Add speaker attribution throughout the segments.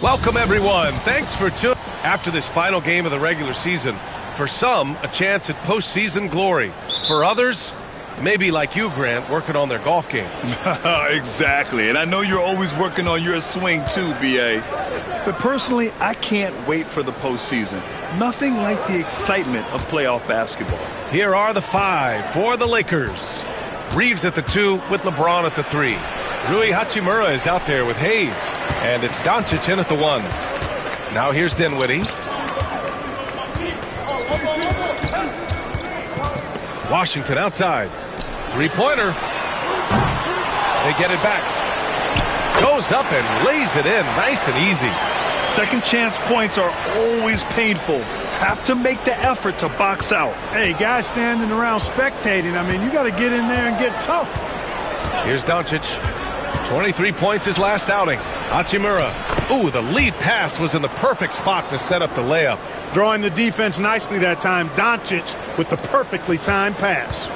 Speaker 1: Welcome, everyone. Thanks for tuning. After this final game of the regular season, for some, a chance at postseason glory. For others, maybe like you, Grant, working on their golf game.
Speaker 2: Exactly, and I know you're always working on your swing too, B.A. But personally, I can't wait for the postseason. Nothing like the excitement of playoff basketball.
Speaker 1: Here are the 5 for the Lakers. Reeves at the 2 with LeBron at the 3. Rui Hachimura is out there with Hayes. And it's Doncic in at the 1. Now here's Dinwiddie. Washington outside. Three-pointer. They get it back. Goes up and lays it in nice and easy.
Speaker 2: Second chance points are always painful. Have to make the effort to box out.
Speaker 3: Hey, guys standing around spectating, I mean, you got to get in there and get tough.
Speaker 1: Here's Doncic. 23 points his last outing. Hachimura. Ooh, the lead pass was in the perfect spot to set up the layup.
Speaker 3: Drawing the defense nicely that time. Doncic with the perfectly timed pass.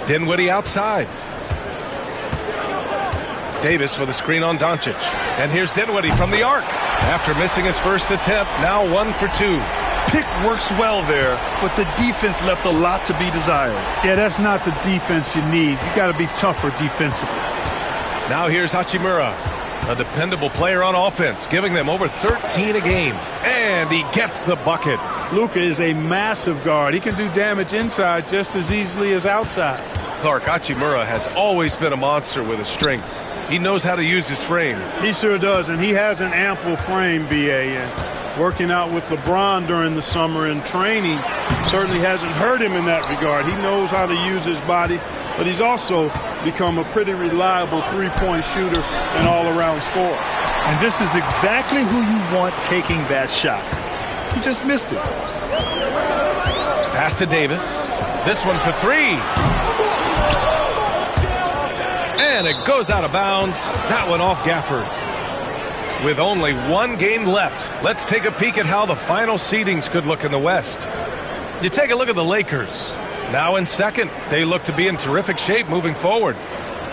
Speaker 1: Dinwiddie outside. Davis with a screen on Doncic. And here's Dinwiddie from the arc. After missing his first attempt, now 1 for 2.
Speaker 2: Pick works well there, but the defense left a lot to be desired.
Speaker 3: Yeah, that's not the defense you need. You got to be tougher defensively.
Speaker 1: Now here's Hachimura, a dependable player on offense, giving them over 13 a game. And he gets the bucket.
Speaker 3: Luka is a massive guard. He can do damage inside just as easily as outside.
Speaker 1: Clark, Hachimura has always been a monster with his strength. He knows how to use his frame.
Speaker 3: He sure does, and he has an ample frame, B.A. And working out with LeBron during the summer and training certainly hasn't hurt him in that regard. He knows how to use his body, but he's also become a pretty reliable three-point shooter and all-around scorer.
Speaker 2: And this is exactly who you want taking that shot. He just missed it.
Speaker 1: Pass to Davis. This one for 3. And it goes out of bounds. That one off Gafford. With only 1 game left, let's take a peek at how the final seedings could look in the West. You take a look at the Lakers. Now in second, they look to be in terrific shape moving forward.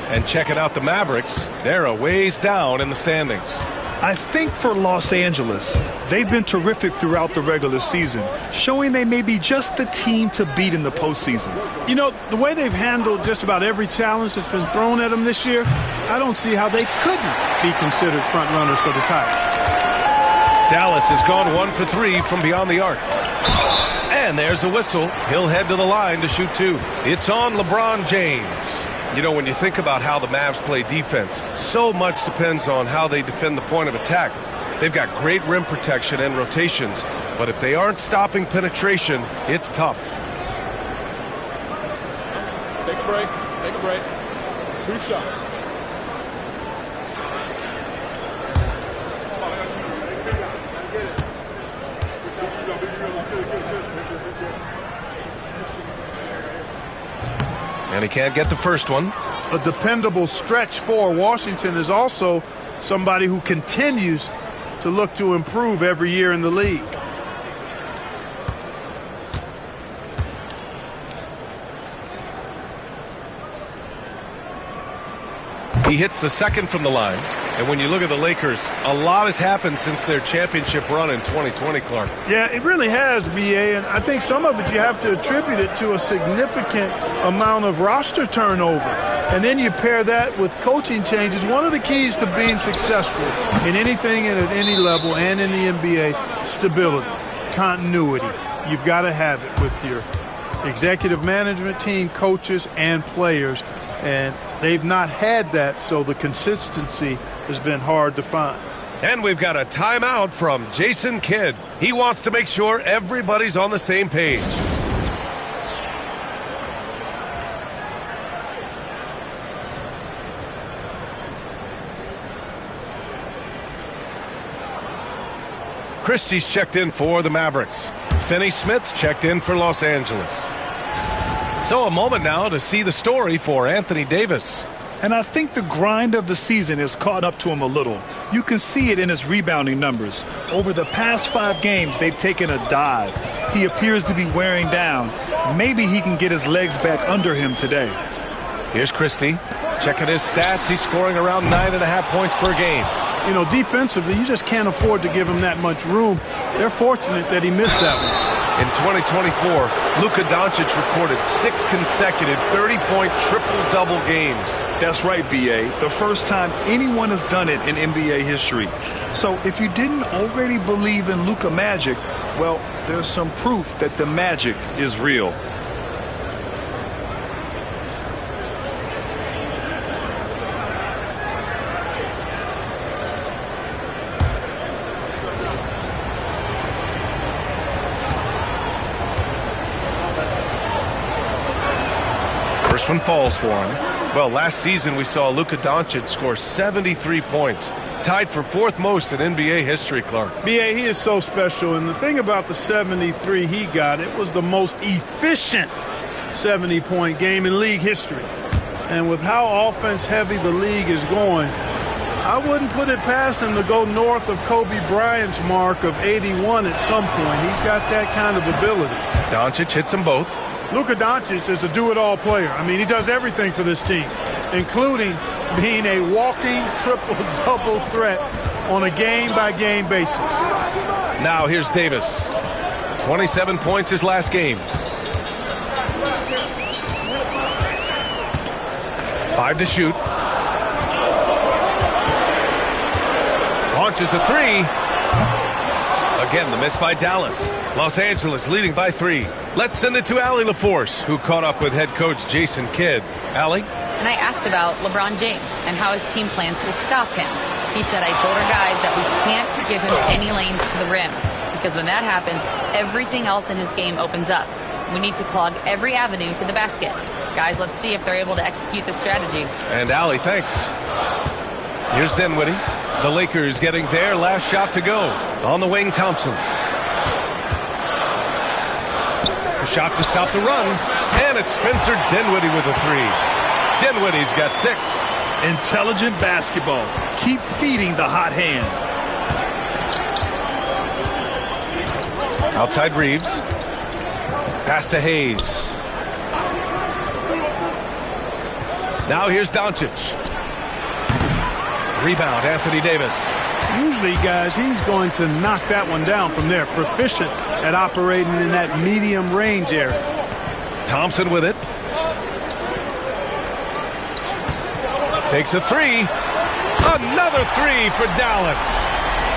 Speaker 1: And checking out the Mavericks, they're a ways down in the standings.
Speaker 2: I think for Los Angeles, they've been terrific throughout the regular season, showing they may be just the team to beat in the postseason.
Speaker 3: You know, the way they've handled just about every challenge that's been thrown at them this year, I don't see how they couldn't be considered front runners for the title.
Speaker 1: Dallas has gone 1 for 3 from beyond the arc. And there's a whistle. He'll head to the line to shoot 2. It's on LeBron James. You know, when you think about how the Mavs play defense, so much depends on how they defend the point of attack. They've got great rim protection and rotations, but if they aren't stopping penetration, it's tough.
Speaker 4: Take a break. Take a break. 2 shots.
Speaker 1: And he can't get the first one.
Speaker 3: A dependable stretch for Washington is also somebody who continues to look to improve every year in the league.
Speaker 1: He hits the second from the line. And when you look at the Lakers, a lot has happened since their championship run in 2020, Clark.
Speaker 3: Yeah, it really has, B.A., and I think some of it you have to attribute it to a significant amount of roster turnover. And then you pair that with coaching changes. One of the keys to being successful in anything and at any level and in the NBA, stability, continuity. You've got to have it with your executive management team, coaches, and players. And they've not had that, so the consistency has been hard to find.
Speaker 1: And we've got a timeout from Jason Kidd. He wants to make sure everybody's on the same page. Christie's checked in for the Mavericks. Finney-Smith's checked in for Los Angeles. So a moment now to see the story for Anthony Davis.
Speaker 2: And I think the grind of the season has caught up to him a little. You can see it in his rebounding numbers. Over the past 5 games, they've taken a dive. He appears to be wearing down. Maybe he can get his legs back under him today.
Speaker 1: Here's Christie. Checking his stats, he's scoring around 9.5 points per game.
Speaker 3: You know, defensively, you just can't afford to give him that much room. They're fortunate that he missed that one.
Speaker 1: In 2024, Luka Doncic recorded 6 consecutive 30-point triple-double games.
Speaker 2: That's right, B.A. The first time anyone has done it in NBA history. So if you didn't already believe in Luka Magic, well, there's some proof that the magic is real.
Speaker 1: First one falls for him. Well, last season we saw Luka Doncic score 73 points, tied for 4th most in NBA history, Clark.
Speaker 3: B.A., he is so special, and the thing about the 73 he got, it was the most efficient 70-point game in league history. And with how offense-heavy the league is going, I wouldn't put it past him to go north of Kobe Bryant's mark of 81 at some point. He's got that kind of ability.
Speaker 1: Doncic hits them both.
Speaker 3: Luka Doncic is a do-it-all player. I mean, he does everything for this team, including being a walking triple-double threat on a game-by-game basis.
Speaker 1: Now here's Davis. 27 points his last game. 5 to shoot. Launches a 3. Again, the miss by Dallas. Los Angeles leading by 3. Let's send it to Allie LaForce, who caught up with head coach Jason Kidd. Allie?
Speaker 5: And I asked about LeBron James and how his team plans to stop him. He said, I told our guys that we can't give him any lanes to the rim, because when that happens, everything else in his game opens up. We need to clog every avenue to the basket. Guys, let's see if they're able to execute this strategy.
Speaker 1: And Allie, thanks. Here's Dinwiddie. The Lakers getting their last shot to go. On the wing, Thompson. A shot to stop the run. And it's Spencer Dinwiddie with a 3. Dinwiddie's got 6.
Speaker 2: Intelligent basketball. Keep feeding the hot hand.
Speaker 1: Outside Reeves. Pass to Hayes. Now here's Doncic. Rebound, Anthony Davis.
Speaker 3: Usually, guys, he's going to knock that one down from there. Proficient at operating in that medium range area.
Speaker 1: Thompson with it. Takes a 3. Another 3 for Dallas.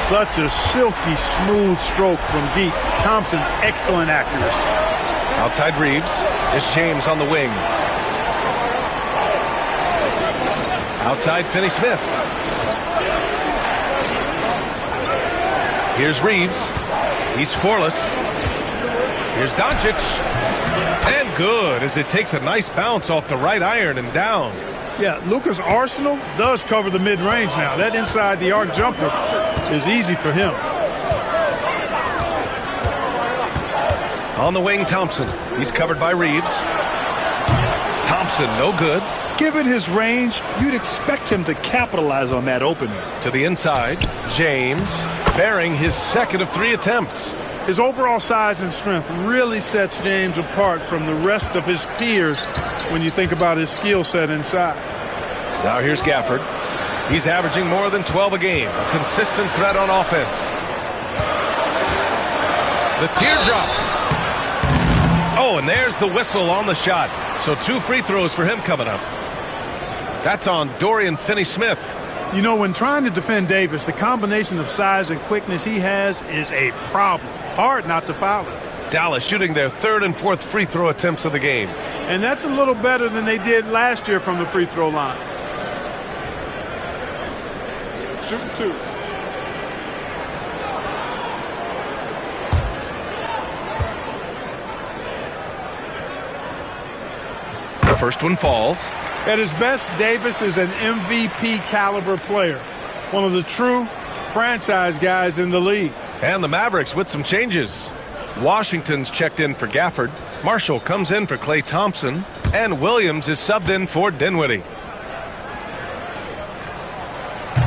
Speaker 3: Such a silky, smooth stroke from deep. Thompson, excellent accuracy.
Speaker 1: Outside Reeves. It's James on the wing. Outside Finney-Smith. Here's Reeves. He's scoreless. Here's Doncic. And good, as it takes a nice bounce off the right iron and down.
Speaker 3: Yeah, Luka's arsenal does cover the mid-range now. That inside the arc jumper is easy for him.
Speaker 1: On the wing, Thompson. He's covered by Reeves. Thompson, no good.
Speaker 2: Given his range, you'd expect him to capitalize on that opening.
Speaker 1: To the inside, James, bearing his second of 3 attempts.
Speaker 3: His overall size and strength really sets James apart from the rest of his peers when you think about his skill set inside.
Speaker 1: Now here's Gafford. He's averaging more than 12 a game, a consistent threat on offense. The teardrop. Oh, and there's the whistle on the shot. So 2 free throws for him coming up. That's on Dorian Finney-Smith.
Speaker 3: You know, when trying to defend Davis, the combination of size and quickness he has is a problem. Hard not to foul him.
Speaker 1: Dallas shooting their 3rd and 4th free throw attempts of the game.
Speaker 3: And that's a little better than they did last year from the free throw line.
Speaker 4: Shooting 2.
Speaker 1: The first one falls.
Speaker 3: At his best, Davis is an MVP caliber player. One of the true franchise guys in the league.
Speaker 1: And the Mavericks with some changes. Washington's checked in for Gafford. Marshall comes in for Klay Thompson. And Williams is subbed in for Dinwiddie.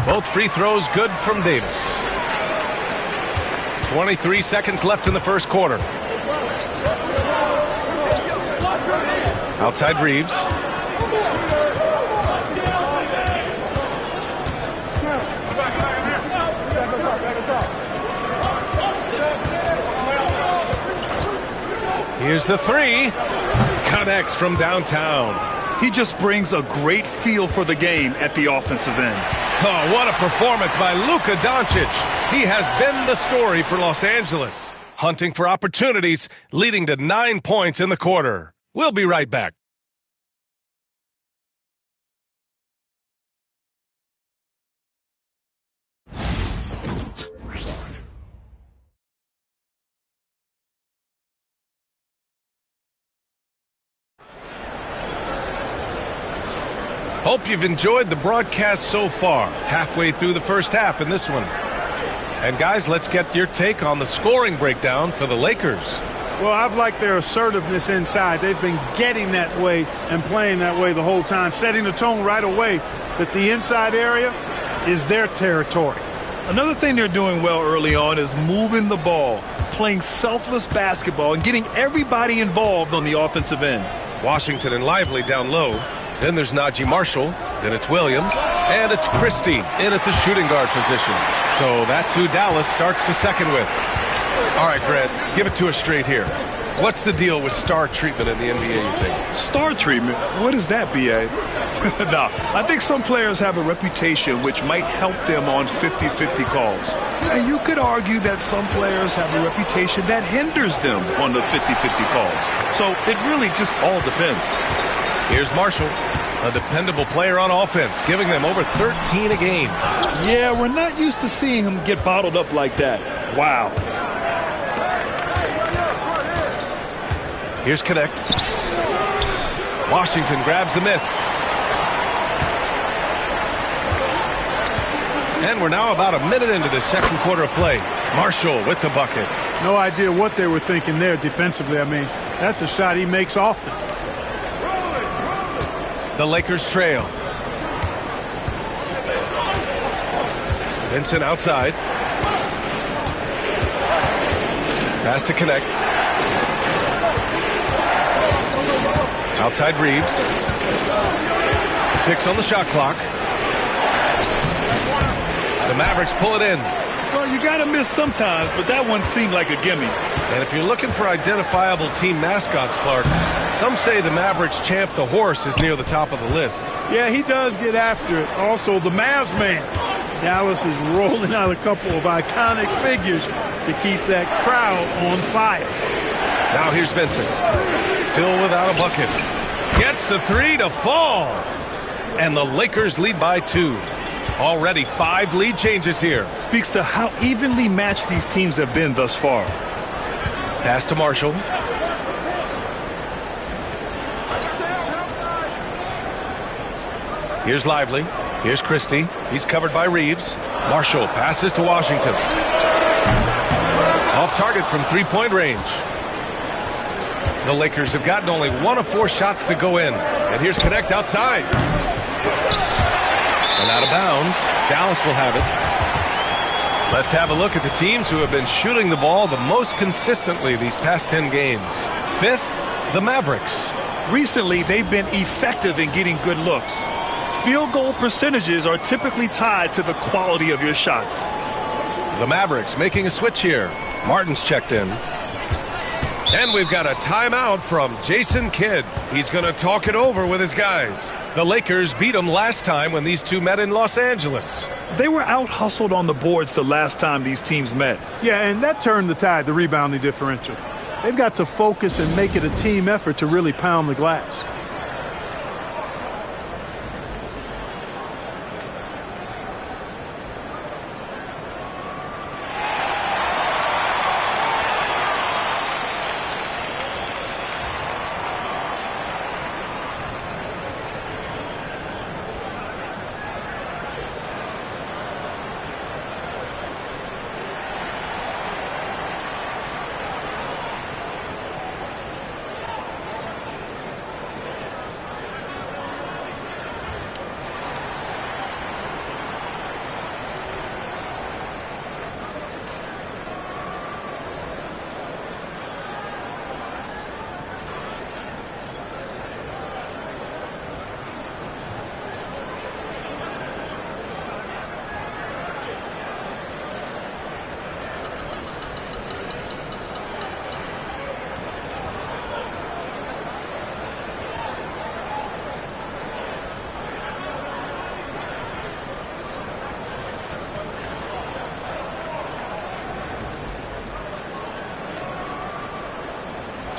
Speaker 1: Both free throws good from Davis. 23 seconds left in the first quarter. Outside Reeves. Here's the three. Connects from downtown.
Speaker 2: He just brings a great feel for the game at the offensive end.
Speaker 1: Oh, what a performance by Luka Doncic. He has been the story for Los Angeles. Hunting for opportunities, leading to 9 points in the quarter. We'll be right back. Hope you've enjoyed the broadcast so far. Halfway through the first half in this one. And guys, let's get your take on the scoring breakdown for the Lakers.
Speaker 3: Well, I've liked their assertiveness inside. They've been getting that way and playing that way the whole time, setting the tone right away that the inside area is their territory.
Speaker 2: Another thing they're doing well early on is moving the ball, playing selfless basketball, and getting everybody involved on the offensive end.
Speaker 1: Washington and Lively down low. Then there's Najee Marshall. Then it's Williams. And it's Christie in at the shooting guard position. So that's who Dallas starts the second with. All right, Grant, give it to us straight here. What's the deal with star treatment in the NBA, you think?
Speaker 2: Star treatment? What is that, B.A.? No, I think some players have a reputation which might help them on 50-50 calls. And you could argue that some players have a reputation that hinders them on the 50-50 calls. So it really just all depends.
Speaker 1: Here's Marshall, a dependable player on offense, giving them over 13 a game.
Speaker 2: Yeah, we're not used to seeing him get bottled up like that. Wow.
Speaker 1: Here's Connect. Washington grabs the miss. And we're now about a minute into the second quarter of play. Marshall with the bucket.
Speaker 3: No idea what they were thinking there defensively. I mean, that's a shot he makes often.
Speaker 1: The Lakers trail. Vincent outside. Pass to Connect. Outside Reeves. 6 on the shot clock. The Mavericks pull it in.
Speaker 2: Well, you got to miss sometimes, but that one seemed like a gimme.
Speaker 1: And if you're looking for identifiable team mascots, Clark, some say the Mavericks champ the horse is near the top of the list.
Speaker 3: Yeah, he does get after it. Also, the Mavs man. Dallas is rolling out a couple of iconic figures to keep that crowd on fire.
Speaker 1: Now here's Vincent. Still without a bucket. Gets the three to fall. And the Lakers lead by 2. Already 5 lead changes here.
Speaker 2: Speaks to how evenly matched these teams have been thus far.
Speaker 1: Pass to Marshall. Here's Lively. Here's Christie. He's covered by Reeves. Marshall passes to Washington. Off target from three-point range. The Lakers have gotten only 1 of 4 shots to go in. And here's Connect outside. And out of bounds. Dallas will have it. Let's have a look at the teams who have been shooting the ball the most consistently these past 10 games. 5th, the Mavericks.
Speaker 2: Recently, they've been effective in getting good looks. Field goal percentages are typically tied to the quality of your shots.
Speaker 1: The Mavericks making a switch here. Martin's checked in. And we've got a timeout from Jason Kidd. He's going to talk it over with his guys. The Lakers beat them last time when these two met in Los Angeles.
Speaker 2: They were out-hustled on the boards the last time these teams met.
Speaker 3: Yeah, and that turned the tide, the rebounding differential. They've got to focus and make it a team effort to really pound the glass.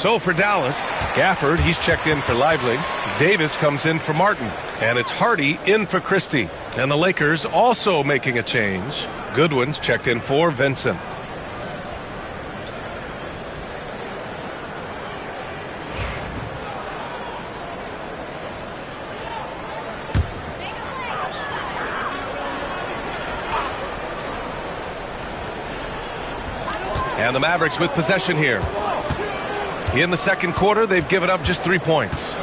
Speaker 1: So for Dallas, Gafford, he's checked in for Lively. Davis comes in for Martin. And it's Hardy in for Christie. And the Lakers also making a change. Goodwin's checked in for Vincent. And the Mavericks with possession here. In the second quarter, they've given up just 3 points.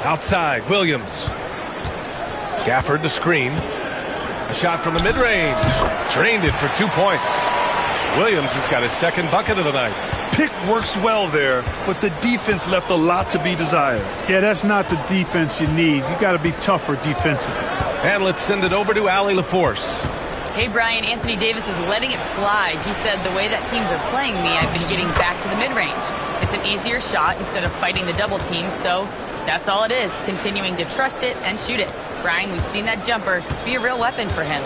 Speaker 1: Outside, Williams. Gafford the screen. A shot from the mid-range. Drained it for 2 points. Williams has got his second bucket of the night.
Speaker 2: Pick works well there, but the defense left a lot to be desired.
Speaker 3: Yeah, that's not the defense you need. You got to be tougher defensively.
Speaker 1: And let's send it over to Allie LaForce.
Speaker 5: Hey, Brian, Anthony Davis is letting it fly. He said, the way that teams are playing me, I've been getting back to the mid-range. It's an easier shot instead of fighting the double team, so that's all it is, continuing to trust it and shoot it. Brian, we've seen that jumper be a real weapon for him.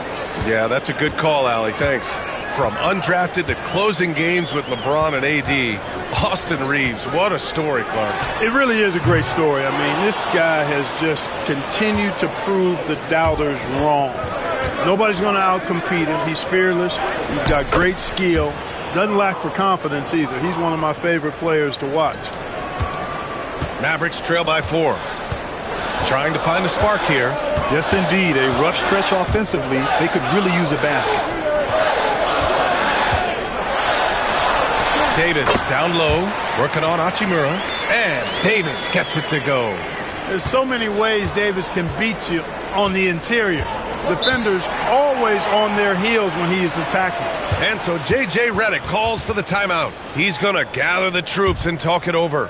Speaker 1: Yeah, that's a good call, Allie. Thanks. From undrafted to closing games with LeBron and AD, Austin Reeves, what a story, Clark.
Speaker 3: It really is a great story. I mean, this guy has just continued to prove the doubters wrong. Nobody's going to outcompete him. He's fearless. He's got great skill. Doesn't lack for confidence either. He's one of my favorite players to watch.
Speaker 1: Mavericks trail by 4. Trying to find a spark here.
Speaker 2: Yes, indeed. A rough stretch offensively. They could really use a basket.
Speaker 1: Davis down low, working on Hachimura. And Davis gets it to go.
Speaker 3: There's so many ways Davis can beat you on the interior. Defenders always on their heels when he is attacking.
Speaker 1: And so J.J. Redick calls for the timeout. He's going to gather the troops and talk it over.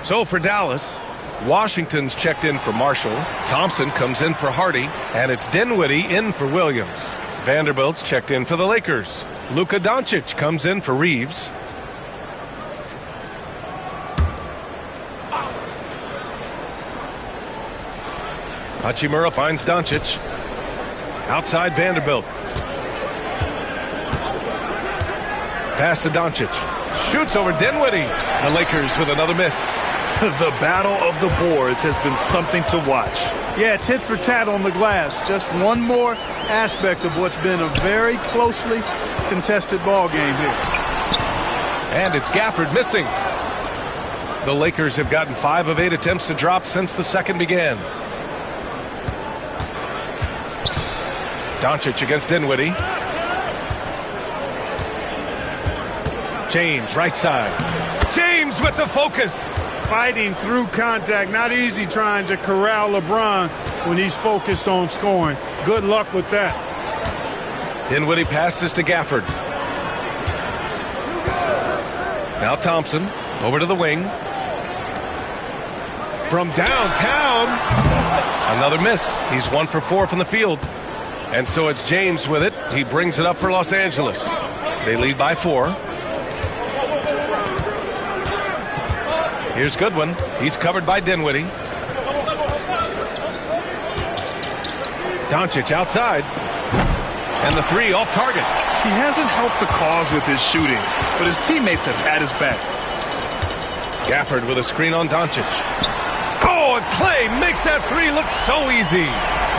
Speaker 1: So for Dallas, Washington's checked in for Marshall. Thompson comes in for Hardy. And it's Dinwiddie in for Williams. Vanderbilt's checked in for the Lakers. Luka Doncic comes in for Reeves. Hachimura finds Doncic. Outside Vanderbilt. Pass to Doncic. Shoots over Dinwiddie. The Lakers with another miss.
Speaker 2: The battle of the boards has been something to watch.
Speaker 3: Yeah, tit for tat on the glass. Just one more aspect of what's been a very closely contested ball game here.
Speaker 1: And it's Gafford missing. The Lakers have gotten 5 of 8 attempts to drop since the second began. Doncic against Dinwiddie. James, right side. James with the focus.
Speaker 3: Fighting through contact. Not easy trying to corral LeBron when he's focused on scoring. Good luck with that.
Speaker 1: Dinwiddie passes to Gafford. Now Thompson over to the wing. From downtown. Another miss. He's 1 for 4 from the field. And so it's James with it. He brings it up for Los Angeles. They lead by 4. Here's Goodwin. He's covered by Dinwiddie. Doncic outside. And the three off target.
Speaker 2: He hasn't helped the cause with his shooting, but his teammates have had his back.
Speaker 1: Gafford with a screen on Doncic. Oh, and Clay makes that three look so easy.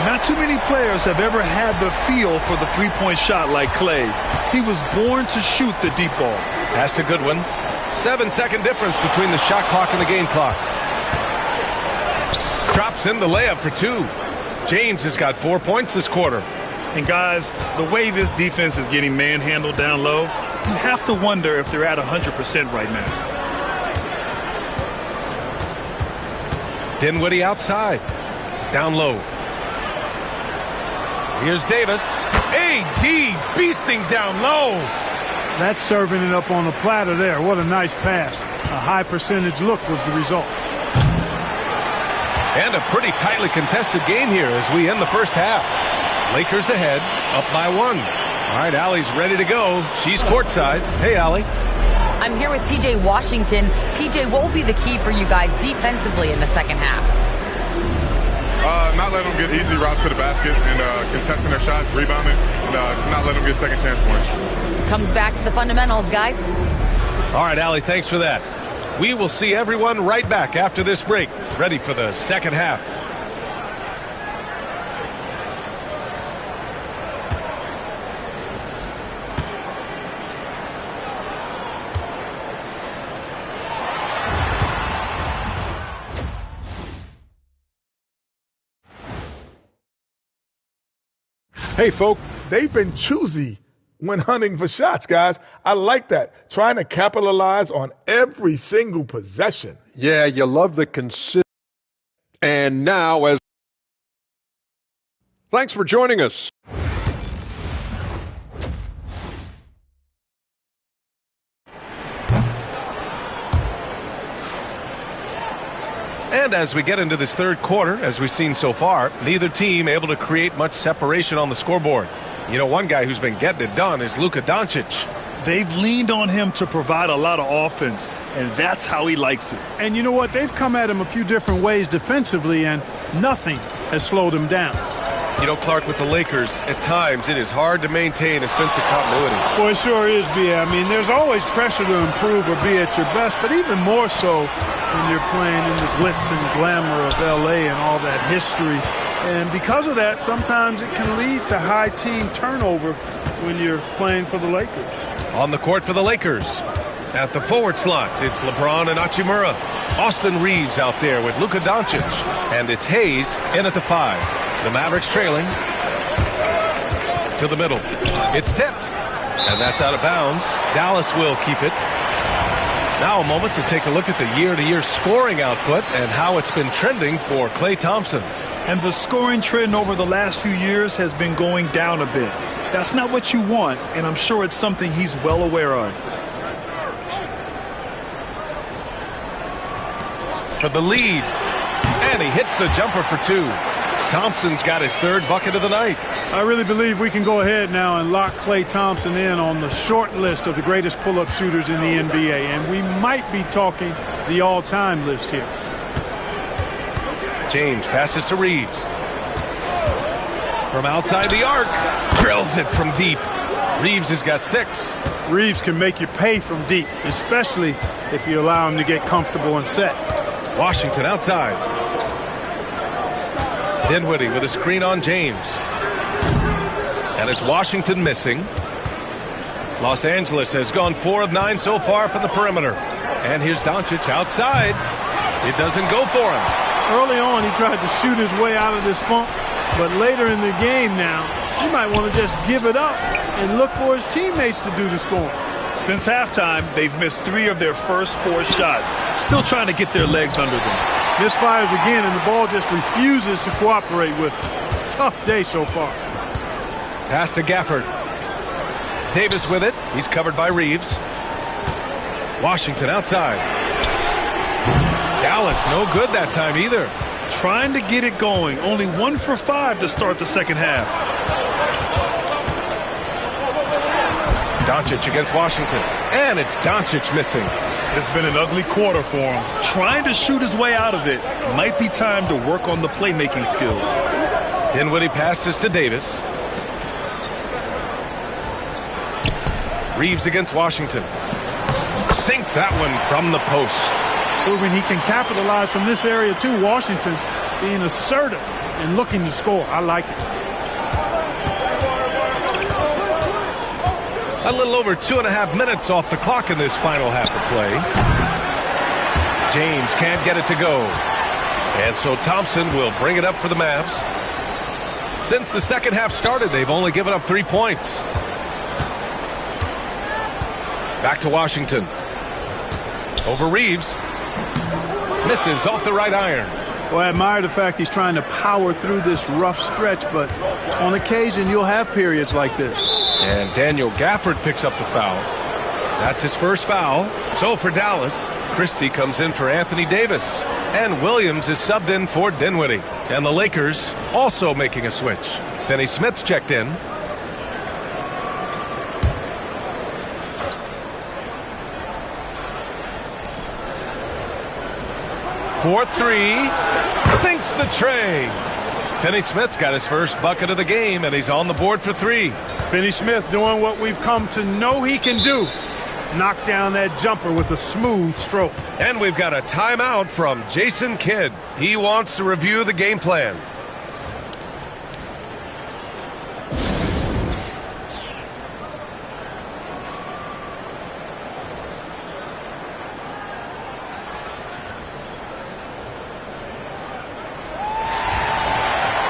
Speaker 2: Not too many players have ever had the feel for the three-point shot like Clay. He was born to shoot the deep ball.
Speaker 1: Pass to Goodwin. 7-second difference between the shot clock and the game clock. Drops in the layup for two. James has got 4 points this quarter.
Speaker 2: And guys, the way this defense is getting manhandled down low, you have to wonder if they're at 100% right now.
Speaker 1: Dinwiddie outside. Down low. Here's Davis. AD beasting down low.
Speaker 3: That's serving it up on a platter there. What a nice pass. A high percentage look was the result.
Speaker 1: And a pretty tightly contested game here as we end the first half. Lakers ahead, up by 1. All right, Allie's ready to go. She's courtside. Hey, Allie.
Speaker 5: I'm here with PJ Washington. PJ, what will be the key for you guys defensively in the second half?
Speaker 6: Not letting them get easy routes to the basket and contesting their shots, rebounding, and not letting them get second chance points.
Speaker 5: Comes back to the fundamentals, guys.
Speaker 1: All right, Allie, thanks for that. We will see everyone right back after this break, ready for the second half.
Speaker 7: Hey, folk, they've been choosy when hunting for shots, guys. I like that. Trying to capitalize on every single possession.
Speaker 8: Yeah, you love the consistent. And now, as thanks for joining us.
Speaker 1: And as we get into this third quarter, as we've seen so far, neither team able to create much separation on the scoreboard. You know, one guy who's been getting it done is Luka Doncic.
Speaker 2: They've leaned on him to provide a lot of offense, and that's how he likes it.
Speaker 3: And you know what? They've come at him a few different ways defensively, and nothing has slowed him down.
Speaker 1: You know, Clark, with the Lakers, at times it is hard to maintain a sense of continuity.
Speaker 3: Well, it sure is, B.A. I mean, there's always pressure to improve or be at your best, but even more so when you're playing in the glitz and glamour of L.A. and all that history. And because of that, sometimes it can lead to high team turnover when you're playing for the Lakers.
Speaker 1: On the court for the Lakers. At the forward slots, it's LeBron and Hachimura. Austin Reeves out there with Luka Doncic. And it's Hayes in at the 5. The Mavericks trailing to the middle. It's tipped. And that's out of bounds. Dallas will keep it. Now a moment to take a look at the year-to-year scoring output and how it's been trending for Klay Thompson.
Speaker 2: And the scoring trend over the last few years has been going down a bit. That's not what you want, and I'm sure it's something he's well aware of.
Speaker 1: For the lead. And he hits the jumper for 2. Thompson's got his third bucket of the night.
Speaker 3: I really believe we can go ahead now and lock Klay Thompson in on the short list of the greatest pull-up shooters in the NBA, and we might be talking the all-time list here.
Speaker 1: James passes to Reeves. From outside the arc, drills it from deep. Reeves has got 6.
Speaker 3: Reeves can make you pay from deep, especially if you allow him to get comfortable and set.
Speaker 1: Washington outside. Dinwiddie with a screen on James. And it's Washington missing. Los Angeles has gone 4 of 9 so far from the perimeter. And here's Doncic outside. It doesn't go for him.
Speaker 3: Early on, he tried to shoot his way out of this funk. But later in the game now, he might want to just give it up and look for his teammates to do the scoring.
Speaker 2: Since halftime, they've missed 3 of their first 4 shots. Still trying to get their legs under them.
Speaker 3: Misfires again, and the ball just refuses to cooperate with him. It's a tough day so far.
Speaker 1: Pass to Gafford. Davis with it. He's covered by Reeves. Washington outside. Dallas no good that time either.
Speaker 2: Trying to get it going. Only 1 for 5 to start the second half.
Speaker 1: Doncic against Washington. And it's Doncic missing.
Speaker 2: It's been an ugly quarter for him. Trying to shoot his way out of it. Might be time to work on the playmaking skills.
Speaker 1: Dinwiddie passes to Davis. Reeves against Washington. Sinks that one from the post.
Speaker 3: Proving he can capitalize from this area too. Washington being assertive and looking to score. I like it.
Speaker 1: A little over 2.5 minutes off the clock in this final half of play. James can't get it to go. And so Thompson will bring it up for the Mavs. Since the second half started, they've only given up 3 points. Back to Washington. Over Reeves. Misses off the right iron.
Speaker 3: Well, I admire the fact he's trying to power through this rough stretch, but on occasion you'll have periods like this.
Speaker 1: And Daniel Gafford picks up the foul. That's his first foul. So for Dallas, Christie comes in for Anthony Davis. And Williams is subbed in for Dinwiddie. And the Lakers also making a switch. Finney Smith's checked in. For three. Sinks the tray. Finney Smith's got his first bucket of the game, and he's on the board for 3.
Speaker 3: Finney Smith doing what we've come to know he can do. Knock down that jumper with a smooth stroke.
Speaker 1: And we've got a timeout from Jason Kidd. He wants to review the game plan.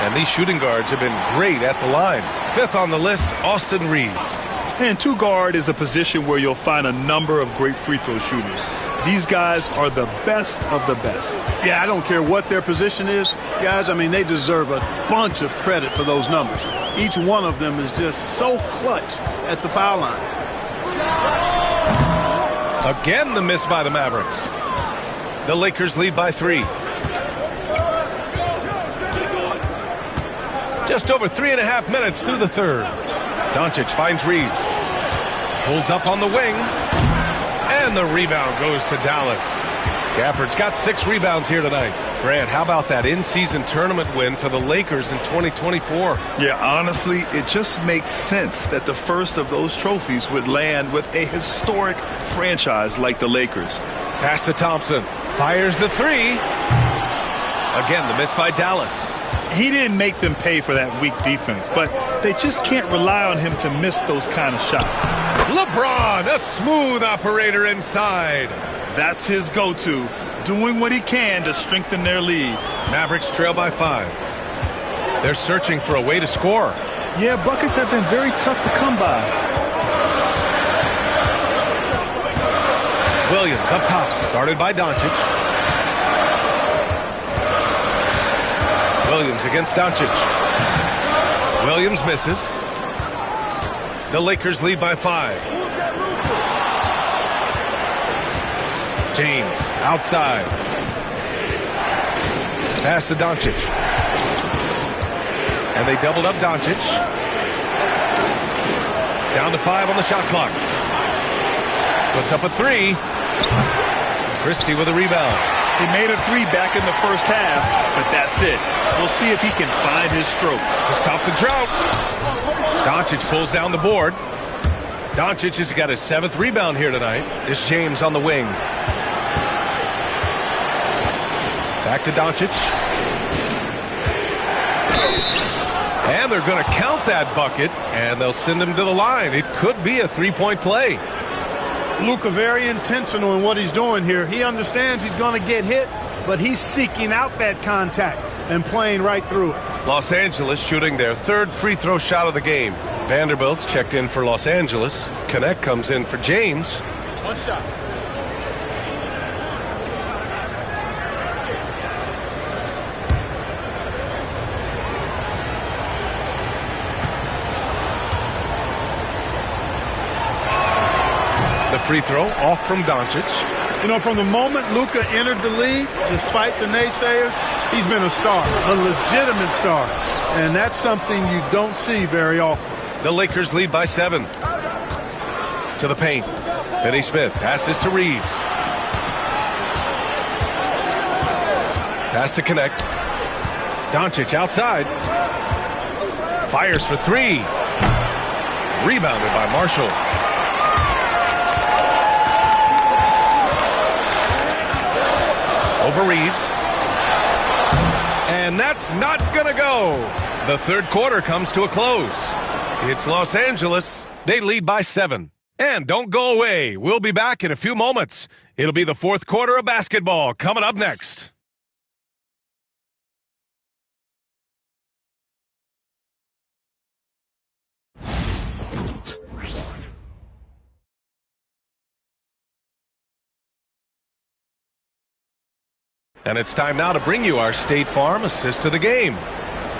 Speaker 1: And these shooting guards have been great at the line. 5th on the list, Austin Reeves.
Speaker 2: And two guard is a position where you'll find a number of great free throw shooters. These guys are the best of the best.
Speaker 3: Yeah, I don't care what their position is, guys. I mean, they deserve a bunch of credit for those numbers. Each one of them is just so clutch at the foul line.
Speaker 1: Again, the miss by the Mavericks. The Lakers lead by 3. Just over 3.5 minutes through the third. Doncic finds Reeves. Pulls up on the wing. And the rebound goes to Dallas. Gafford's got 6 rebounds here tonight. Grant, how about that in-season tournament win for the Lakers in 2024?
Speaker 2: Yeah, honestly, it just makes sense that the first of those trophies would land with a historic franchise like the Lakers.
Speaker 1: Pass to Thompson. Fires the 3. Again, the miss by Dallas.
Speaker 2: He didn't make them pay for that weak defense, but they just can't rely on him to miss those kind of shots.
Speaker 1: LeBron, a smooth operator inside.
Speaker 2: That's his go-to, doing what he can to strengthen their lead.
Speaker 1: Mavericks trail by 5. They're searching for a way to score.
Speaker 2: Yeah, buckets have been very tough to come by.
Speaker 1: Williams up top, guarded by Doncic. Williams against Doncic. Williams misses. The Lakers lead by 5. James outside. Pass to Doncic. And they doubled up Doncic. Down to 5 on the shot clock. Puts up a 3. Christie with a rebound.
Speaker 2: He made a 3 back in the first half, but that's it. We'll see if he can find his stroke.
Speaker 1: To stop the drought. Doncic pulls down the board. Doncic has got his 7th rebound here tonight. It's James on the wing. Back to Doncic. And they're going to count that bucket, and they'll send him to the line. It could be a 3-point play.
Speaker 3: Luka very intentional in what he's doing here. He understands he's going to get hit, but he's seeking out that contact and playing right through it.
Speaker 1: Los Angeles shooting their 3rd free throw shot of the game. Vanderbilt's checked in for Los Angeles. Connect comes in for James.
Speaker 4: 1 shot.
Speaker 1: The free throw off from Doncic.
Speaker 3: You know, from the moment Luka entered the league, despite the naysayers, he's been a star, a legitimate star. And that's something you don't see very often.
Speaker 1: The Lakers lead by 7. To the paint. Finney Smith passes to Reeves. Pass to Connect. Doncic outside. Fires for three. Rebounded by Marshall. Over Reeves. And that's not going to go. The third quarter comes to a close. It's Los Angeles. They lead by 7. And don't go away. We'll be back in a few moments. It'll be the fourth quarter of basketball coming up next. And it's time now to bring you our State Farm assist of the game.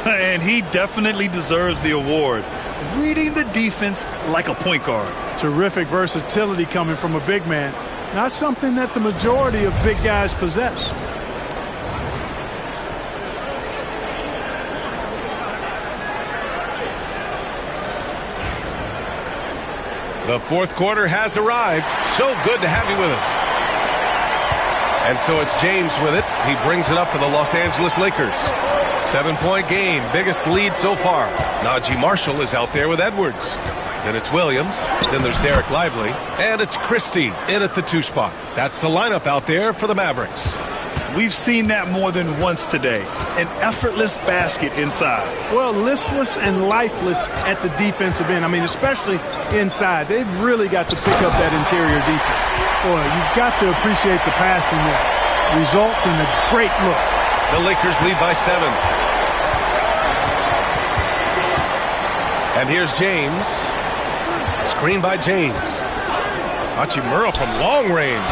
Speaker 2: And he definitely deserves the award. Reading the defense like a point guard.
Speaker 3: Terrific versatility coming from a big man. Not something that the majority of big guys possess.
Speaker 1: The fourth quarter has arrived. So good to have you with us. And so it's James with it. He brings it up for the Los Angeles Lakers. 7-point game, biggest lead so far. Najee Marshall is out there with Edwards. Then it's Williams. Then there's Derek Lively. And it's Christie in at the 2 spot. That's the lineup out there for the Mavericks.
Speaker 2: We've seen that more than once today. An effortless basket inside.
Speaker 3: Well, listless and lifeless at the defensive end. I mean, especially inside. They've really got to pick up that interior defense. Boy, you've got to appreciate the passing there. Results in a great look.
Speaker 1: The Lakers lead by 7. And here's James. Screen by James. Hachimura from long range.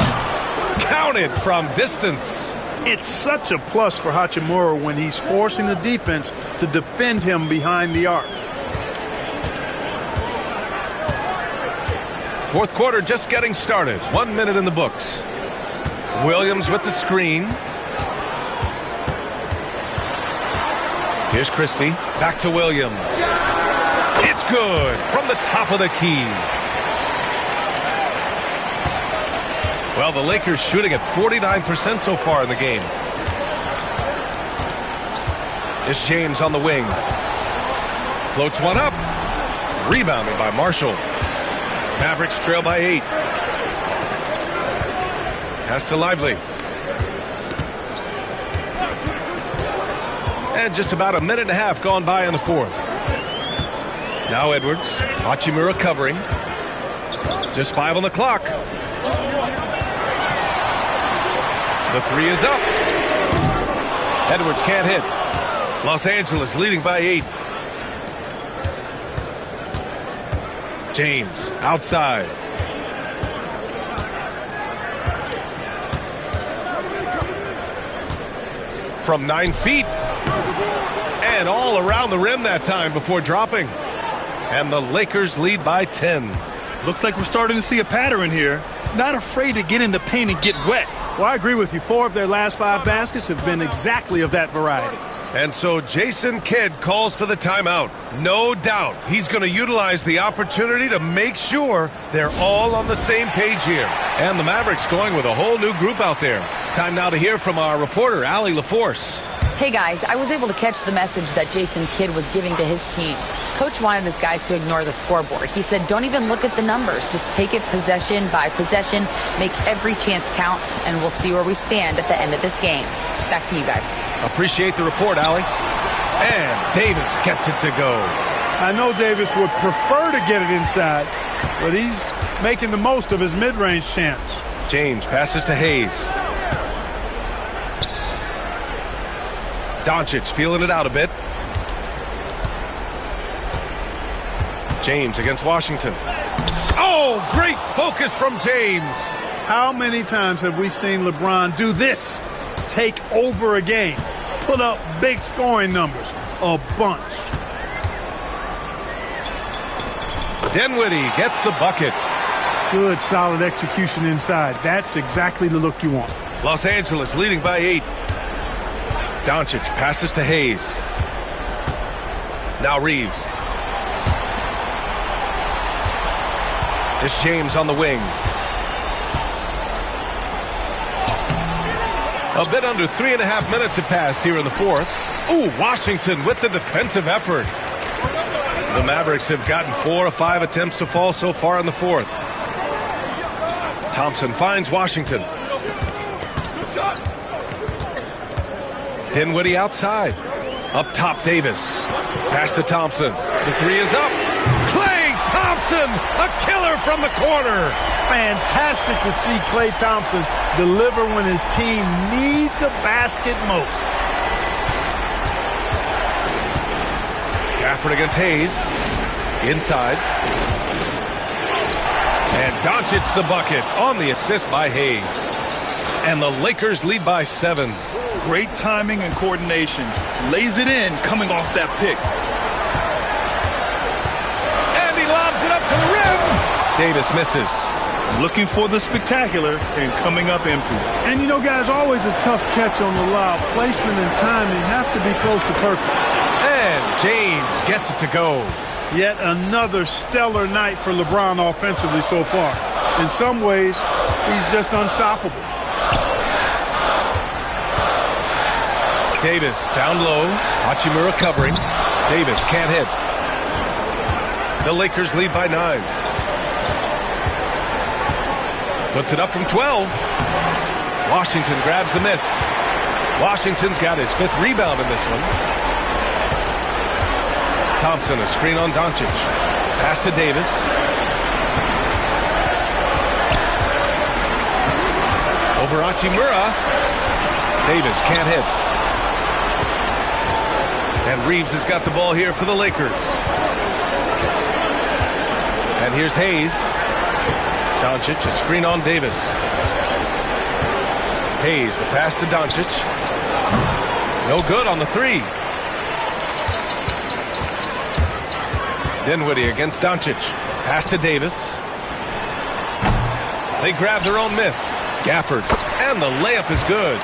Speaker 1: Counted from distance.
Speaker 3: It's such a plus for Hachimura when he's forcing the defense to defend him behind the arc.
Speaker 1: Fourth quarter just getting started. 1 minute in the books. Williams with the screen. Here's Christie. Back to Williams. It's good from the top of the key. Well, the Lakers shooting at 49% so far in the game. It's James on the wing. Floats one up. Rebounded by Marshall. Mavericks trail by 8. Pass to Lively. And just about a minute and a half gone by in the fourth. Now Edwards. Hachimura covering. Just 5 on the clock. The 3 is up. Edwards can't hit. Los Angeles leading by 8. James outside. From 9 feet. And all around the rim that time before dropping. And the Lakers lead by 10.
Speaker 2: Looks like we're starting to see a pattern here. Not afraid to get in the paint and get wet.
Speaker 3: Well, I agree with you. 4 of their last 5 baskets have been exactly of that variety.
Speaker 1: And so Jason Kidd calls for the timeout. No doubt he's going to utilize the opportunity to make sure they're all on the same page here. And the Mavericks going with a whole new group out there. Time now to hear from our reporter, Allie LaForce.
Speaker 5: Hey guys, I was able to catch the message that Jason Kidd was giving to his team. Coach wanted his guys to ignore the scoreboard. He said, don't even look at the numbers. Just take it possession by possession, make every chance count, and we'll see where we stand at the end of this game. Back to you guys.
Speaker 1: Appreciate the report, Allie. And Davis gets it to go.
Speaker 3: I know Davis would prefer to get it inside, but he's making the most of his mid-range chance.
Speaker 1: James passes to Hayes. Doncic feeling it out a bit. James against Washington. Oh, great focus from James.
Speaker 3: How many times have we seen LeBron do this? Take over a game. Put up big scoring numbers. A bunch.
Speaker 1: Dinwiddie gets the bucket.
Speaker 3: Good, solid execution inside. That's exactly the look you want.
Speaker 1: Los Angeles leading by 8. Doncic passes to Hayes. Now Reeves. It's James on the wing. A bit under 3.5 minutes have passed here in the fourth. Ooh, Washington with the defensive effort. The Mavericks have gotten 4 of 5 attempts to fall so far in the fourth. Thompson finds Washington. Dinwiddie outside. Up top, Davis. Pass to Thompson. The three is up. Klay Thompson, a killer from the corner.
Speaker 3: Fantastic to see Klay Thompson deliver when his team needs a basket most.
Speaker 1: Gafford against Hayes. Inside. And Doncic the bucket on the assist by Hayes. And the Lakers lead by 7.
Speaker 2: Great timing and coordination. Lays it in coming off that pick.
Speaker 1: And he lobs it up to the rim. Davis misses.
Speaker 2: Looking for the spectacular and coming up empty.
Speaker 3: And you know, guys, always a tough catch on the lob. Placement and timing have to be close to perfect.
Speaker 1: And James gets it to go.
Speaker 3: Yet another stellar night for LeBron offensively so far. In some ways, he's just unstoppable.
Speaker 1: Davis down low. Hachimura covering. Davis can't hit. The Lakers lead by 9. Puts it up from 12. Washington grabs the miss. Washington's got his 5th rebound in this one. Thompson, a screen on Doncic. Pass to Davis. Over Hachimura. Davis can't hit. And Reeves has got the ball here for the Lakers. And here's Hayes. Doncic, a screen on Davis. Hayes, the pass to Doncic. No good on the 3. Dinwiddie against Doncic. Pass to Davis. They grab their own miss. Gafford. And the layup is good.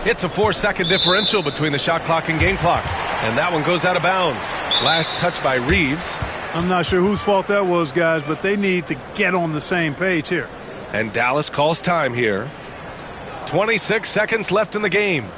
Speaker 1: It's a 4-second differential between the shot clock and game clock. And that one goes out of bounds. Last touch by Reeves.
Speaker 3: I'm not sure whose fault that was, guys, but they need to get on the same page here.
Speaker 1: And Dallas calls time here. 26 seconds left in the game.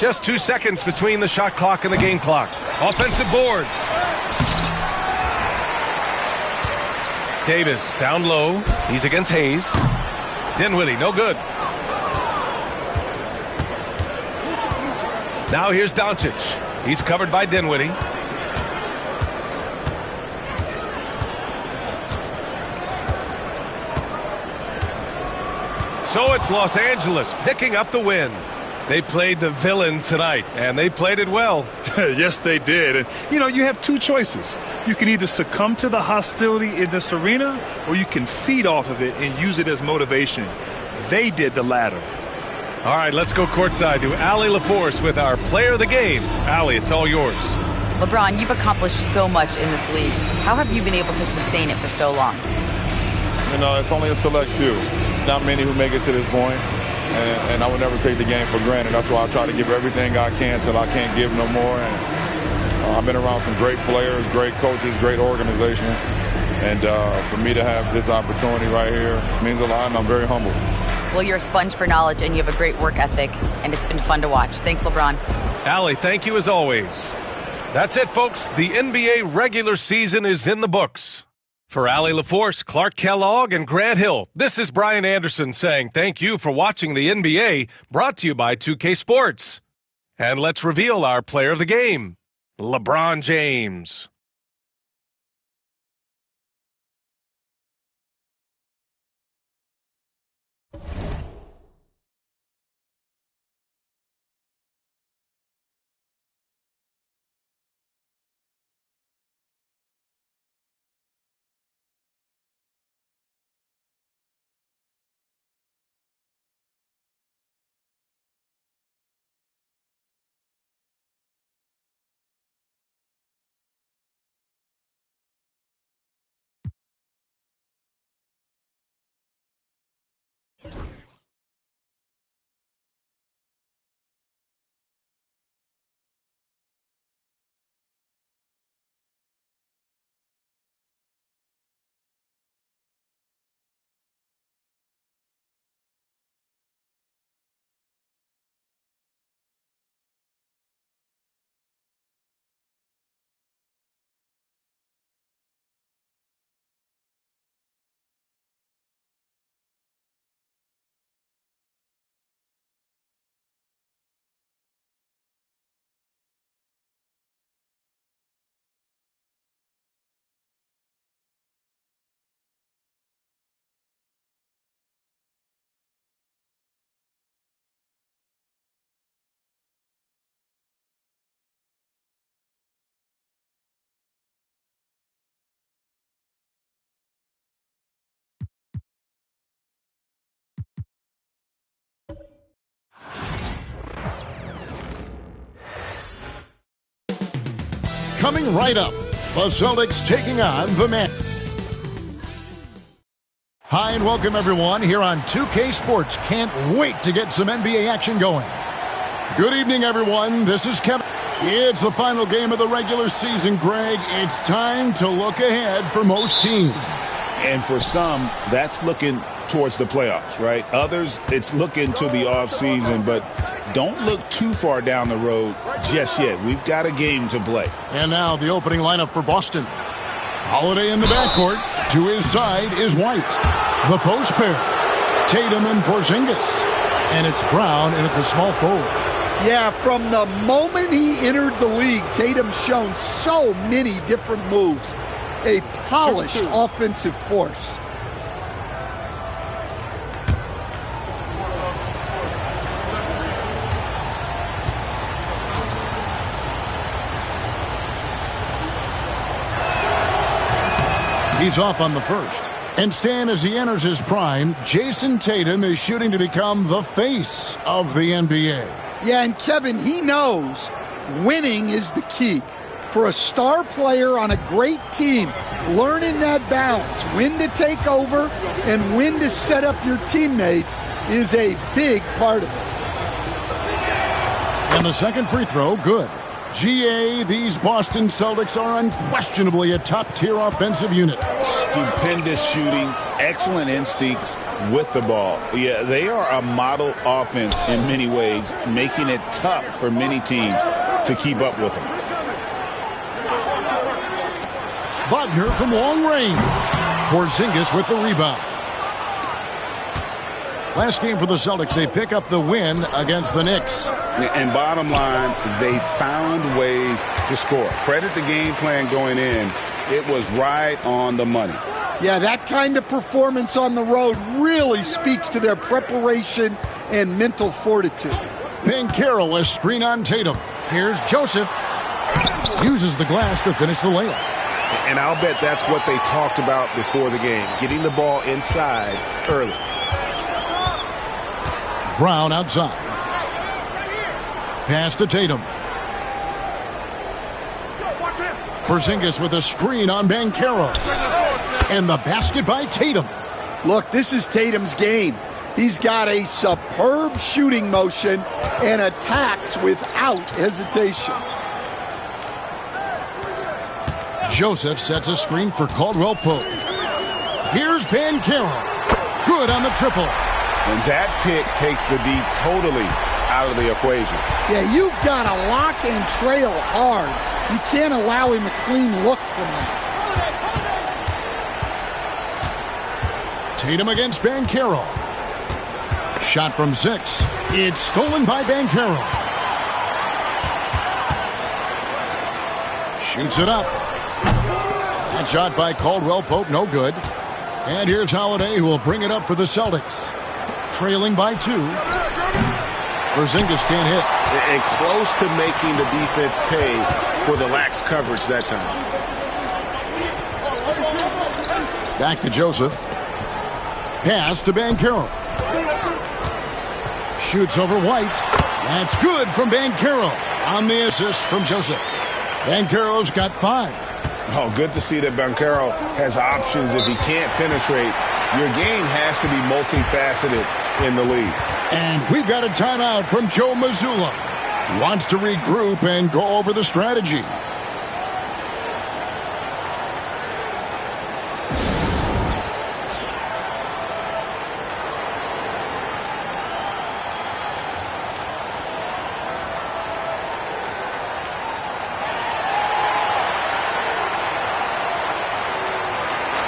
Speaker 1: Just 2 seconds between the shot clock and the game clock. Offensive board. Davis down low. He's against Hayes. Dinwiddie, no good. Now here's Doncic. He's covered by Dinwiddie. So it's Los Angeles picking up the win. They played the villain tonight, and they played it well.
Speaker 2: Yes, they did. And, you know, you have 2 choices. You can either succumb to the hostility in this arena, or you can feed off of it and use it as motivation. They did the latter.
Speaker 1: All right, let's go courtside to Allie LaForce with our player of the game. Allie, it's all yours.
Speaker 5: LeBron, you've accomplished so much in this league. How have you been able to sustain it for so long?
Speaker 9: You know, it's only a select few. It's not many who make it to this point. And I would never take the game for granted. That's why I try to give everything I can till I can't give no more. And I've been around some great players, great coaches, great organizations. And for me to have this opportunity right here means a lot, and I'm very humble.
Speaker 5: Well, you're a sponge for knowledge, and you have a great work ethic, and it's been fun to watch. Thanks, LeBron.
Speaker 1: Allie, thank you as always. That's it, folks. The NBA regular season is in the books. For Allie LaForce, Clark Kellogg, and Grant Hill, this is Brian Anderson saying thank you for watching the NBA, brought to you by 2K Sports. And let's reveal our player of the game, LeBron James.
Speaker 10: Coming right up, the Celtics taking on the men. Hi and welcome everyone here on 2K Sports. Can't wait to get some NBA action going. Good evening everyone, this is Kevin. It's the final game of the regular season, Greg. It's time to look ahead for most teams.
Speaker 11: And for some, that's looking towards the playoffs, right? Others, it's looking to the offseason, but don't look too far down the road just yet. We've got a game to play.
Speaker 10: And now the opening lineup for Boston. Holiday in the backcourt. To his side is White. The post pair, Tatum and Porzingis. And it's Brown in at the small forward.
Speaker 12: Yeah, from the moment he entered the league, Tatum's shown so many different moves. A polished offensive force.
Speaker 10: He's off on the first. And Stan, as he enters his prime, Jason Tatum is shooting to become the face of the NBA.
Speaker 12: Yeah, and Kevin, he knows winning is the key. For a star player on a great team, learning that balance, when to take over and when to set up your teammates is a big part of it.
Speaker 10: And the second free throw, good. GA, these Boston Celtics are unquestionably a top-tier offensive unit.
Speaker 11: Stupendous shooting, excellent instincts with the ball. Yeah, they are a model offense in many ways, making it tough for many teams to keep up with them.
Speaker 10: Wagner from long range. Porzingis with the rebound. Last game for the Celtics, they pick up the win against the Knicks.
Speaker 11: And bottom line, they found ways to score. Credit the game plan going in. It was right on the money.
Speaker 12: Yeah, that kind of performance on the road really speaks to their preparation and mental fortitude.
Speaker 10: Banchero, a screen on Tatum. Here's Joseph. Uses the glass to finish the layup.
Speaker 13: And I'll bet that's what they talked about before the game, getting the ball inside early.
Speaker 10: Brown outside. Pass to Tatum. Porzingis with a screen on Banchero. And the basket by Tatum.
Speaker 12: Look, this is Tatum's game. He's got a superb shooting motion and attacks without hesitation.
Speaker 10: Joseph sets a screen for Caldwell Pope. Here's Banchero. Good on the triple.
Speaker 11: And that pick takes the D totally out of the equation.
Speaker 12: Yeah, you've got to lock and trail hard. You can't allow him a clean look from that.
Speaker 10: Tatum against Banchero. Shot from 6. It's stolen by Banchero. Shoots it up. That shot by Caldwell Pope, no good. And here's Holiday, who will bring it up for the Celtics. Trailing by 2. Porzingis can't hit.
Speaker 13: And close to making the defense pay for the lax coverage that time.
Speaker 10: Back to Joseph. Pass to Banchero. Shoots over White. That's good from Banchero on the assist from Joseph. Banchero's got 5.
Speaker 11: Oh, good to see that Banchero has options if he can't penetrate. Your game has to be multifaceted in the league.
Speaker 10: And we've got a timeout from Joe Mazzulla. He wants to regroup and go over the strategy.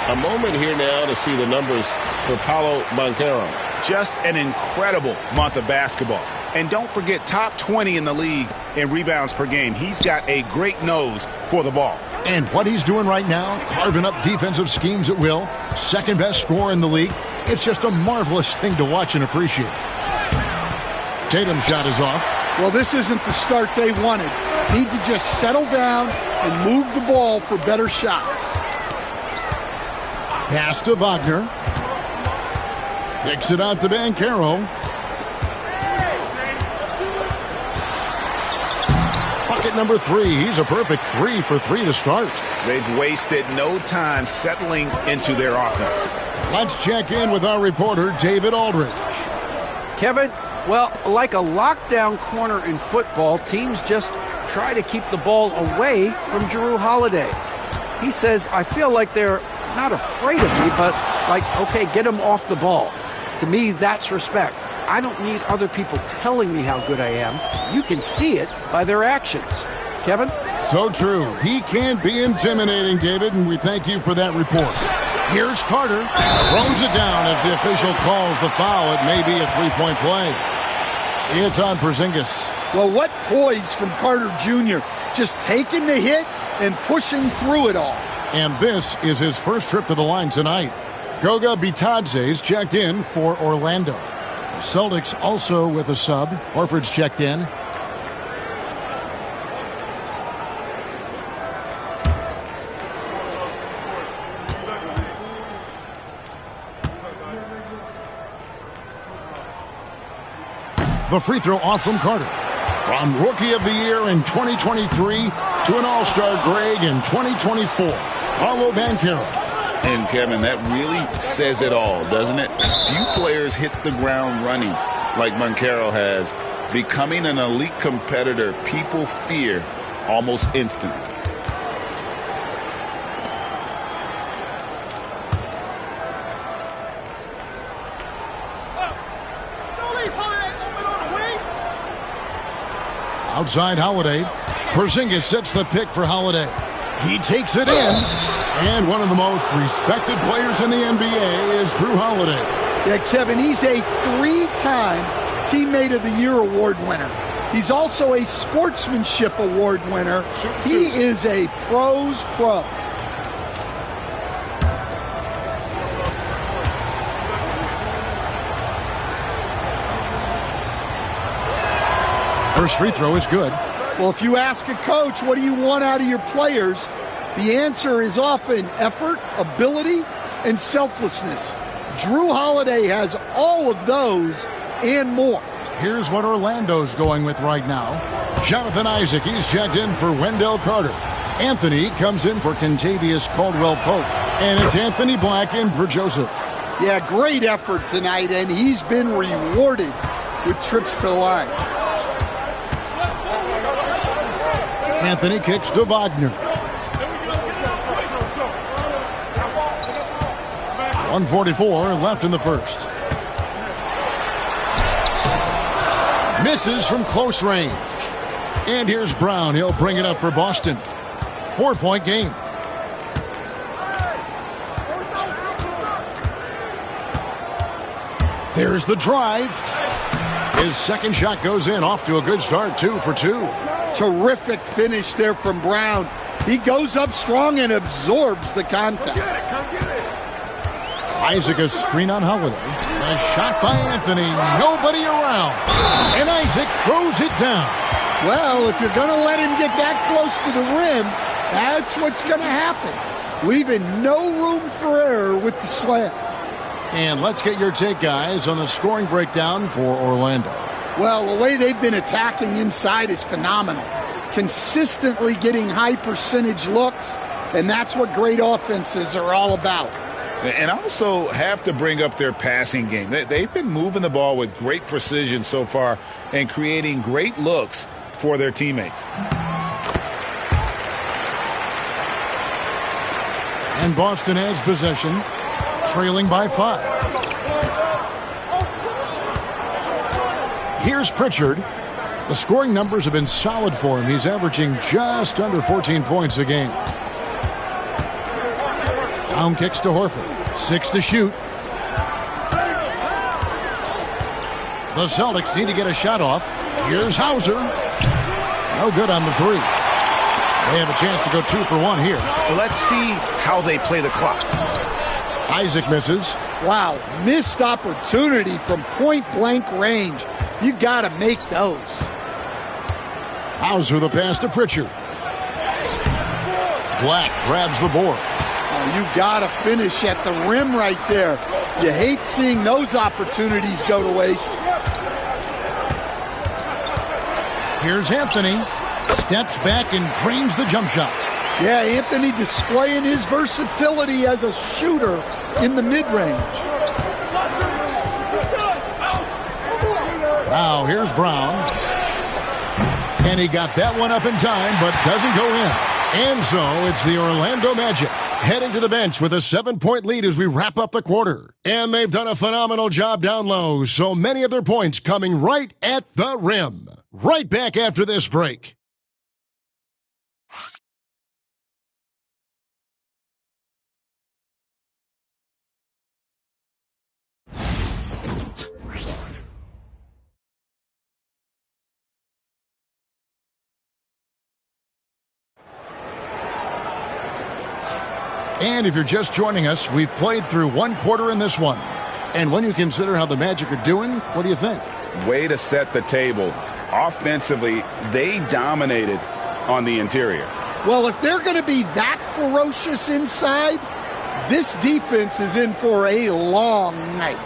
Speaker 13: A moment here now to see the numbers for Paolo Banchero.
Speaker 11: Just an incredible month of basketball. And don't forget, top 20 in the league in rebounds per game. He's got a great nose for the ball.
Speaker 10: And what he's doing right now, carving up defensive schemes at will, second best scorer in the league. It's just a marvelous thing to watch and appreciate. Tatum's shot is off.
Speaker 12: Well, this isn't the start they wanted. Need to just settle down and move the ball for better shots.
Speaker 10: Pass to Wagner. Kicks it out to Banchero. Bucket number 3. He's a perfect 3 for 3 to start.
Speaker 11: They've wasted no time settling into their offense.
Speaker 10: Let's check in with our reporter, David Aldridge.
Speaker 8: Kevin, well, like a lockdown corner in football, teams just try to keep the ball away from Jrue Holiday. He says, I feel like they're not afraid of me, but like, okay, get him off the ball. To me, that's respect. I don't need other people telling me how good I am. You can see it by their actions. Kevin?
Speaker 10: So true. He can be intimidating, David, and we thank you for that report. Here's Carter. Throws it down as the official calls the foul. It may be a 3-point play. It's on Porzingis.
Speaker 12: Well, what poise from Carter Jr. Just taking the hit and pushing through it all.
Speaker 10: And this is his first trip to the line tonight. Goga Bitadze's checked in for Orlando. The Celtics also with a sub. Horford's checked in. The free throw off from Carter. From Rookie of the Year in 2023 to an All-Star grade in 2024. Paolo Banchero.
Speaker 11: And, Kevin, that really says it all, doesn't it? Few players hit the ground running like Banchero has. Becoming an elite competitor, people fear almost instantly.
Speaker 10: Outside Holiday. Porzingis sets the pick for Holiday. He takes it in. And one of the most respected players in the NBA is Jrue Holiday.
Speaker 12: Yeah, Kevin, he's a 3-time Teammate of the Year award winner. He's also a Sportsmanship Award winner. He is a pro's pro.
Speaker 10: First free throw is good.
Speaker 12: Well, if you ask a coach, what do you want out of your players? The answer is often effort, ability, and selflessness. Jrue Holiday has all of those and more.
Speaker 10: Here's what Orlando's going with right now. Jonathan Isaac, he's checked in for Wendell Carter. Anthony comes in for Kentavious Caldwell-Pope. And it's Anthony Black in for Joseph.
Speaker 12: Yeah, great effort tonight, and he's been rewarded with trips to the line.
Speaker 10: Anthony kicks to Wagner. 1:44 left in the first. Misses from close range. And here's Brown. He'll bring it up for Boston. 4-point game. There's the drive. His second shot goes in. Off to a good start. 2 for 2.
Speaker 12: Terrific finish there from Brown. He goes up strong and absorbs the contact.
Speaker 10: Isaac a screen on Holiday. A shot by Anthony. Nobody around. And Isaac throws it down.
Speaker 12: Well, if you're going to let him get that close to the rim, that's what's going to happen. Leaving no room for error with the slam.
Speaker 10: And let's get your take, guys, on the scoring breakdown for Orlando.
Speaker 12: Well, the way they've been attacking inside is phenomenal. Consistently getting high percentage looks, and that's what great offenses are all about.
Speaker 11: And I also have to bring up their passing game. They've been moving the ball with great precision so far and creating great looks for their teammates.
Speaker 10: And Boston has possession, trailing by 5. Here's Pritchard. The scoring numbers have been solid for him. He's averaging just under 14 points a game. Down kicks to Horford. 6 to shoot. The Celtics need to get a shot off. Here's Hauser. No good on the 3. They have a chance to go 2 for 1 here.
Speaker 13: Let's see how they play the clock.
Speaker 10: Isaac misses.
Speaker 12: Wow, missed opportunity from point-blank range. You got to make those.
Speaker 10: Hauser the pass to Pritchard. Black grabs the board.
Speaker 12: Oh, you got to finish at the rim right there. You hate seeing those opportunities go to waste.
Speaker 10: Here's Anthony. Steps back and drains the jump shot.
Speaker 12: Yeah, Anthony displaying his versatility as a shooter in the mid-range.
Speaker 10: Now here's Brown. And he got that one up in time, but doesn't go in. And so it's the Orlando Magic heading to the bench with a 7-point lead as we wrap up the quarter. And they've done a phenomenal job down low, so many of their points coming right at the rim. Right back after this break. And if you're just joining us, we've played through 1 quarter in this one. And when you consider how the Magic are doing, what do you think?
Speaker 11: Way to set the table. Offensively, they dominated on the interior.
Speaker 12: Well, if they're going to be that ferocious inside, this defense is in for a long night.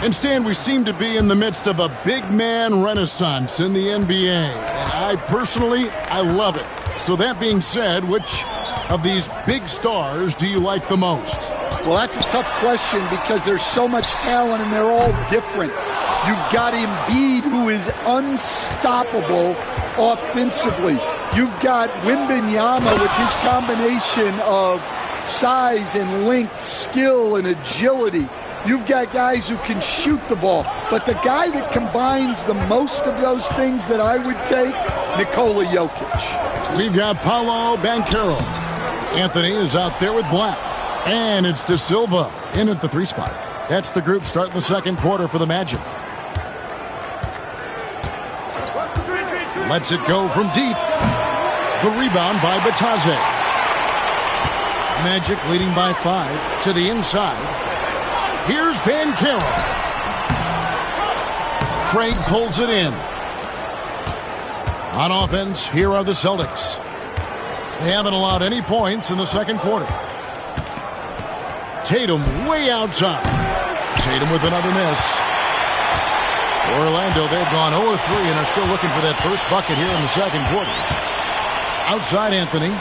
Speaker 10: And Stan, we seem to be in the midst of a big man renaissance in the NBA. And I love it. So that being said, which of these big stars do you like the most?
Speaker 12: Well, that's a tough question because there's so much talent and they're all different. You've got Embiid, who is unstoppable offensively. You've got Wembanyama with his combination of size and length, skill and agility. You've got guys who can shoot the ball. But the guy that combines the most of those things that I would take, Nikola Jokic.
Speaker 10: We've got Paolo Banchero. Anthony is out there with Black. And it's De Silva in at the 3 spot. That's the group starting the second quarter for the Magic. Lets it go from deep. The rebound by Bataze. Magic leading by 5 to the inside. Here's Banchero. Craig pulls it in. On offense, here are the Celtics. They haven't allowed any points in the second quarter. Tatum way outside. Tatum with another miss. Orlando, they've gone 0-3 and are still looking for that first bucket here in the second quarter. Outside Anthony.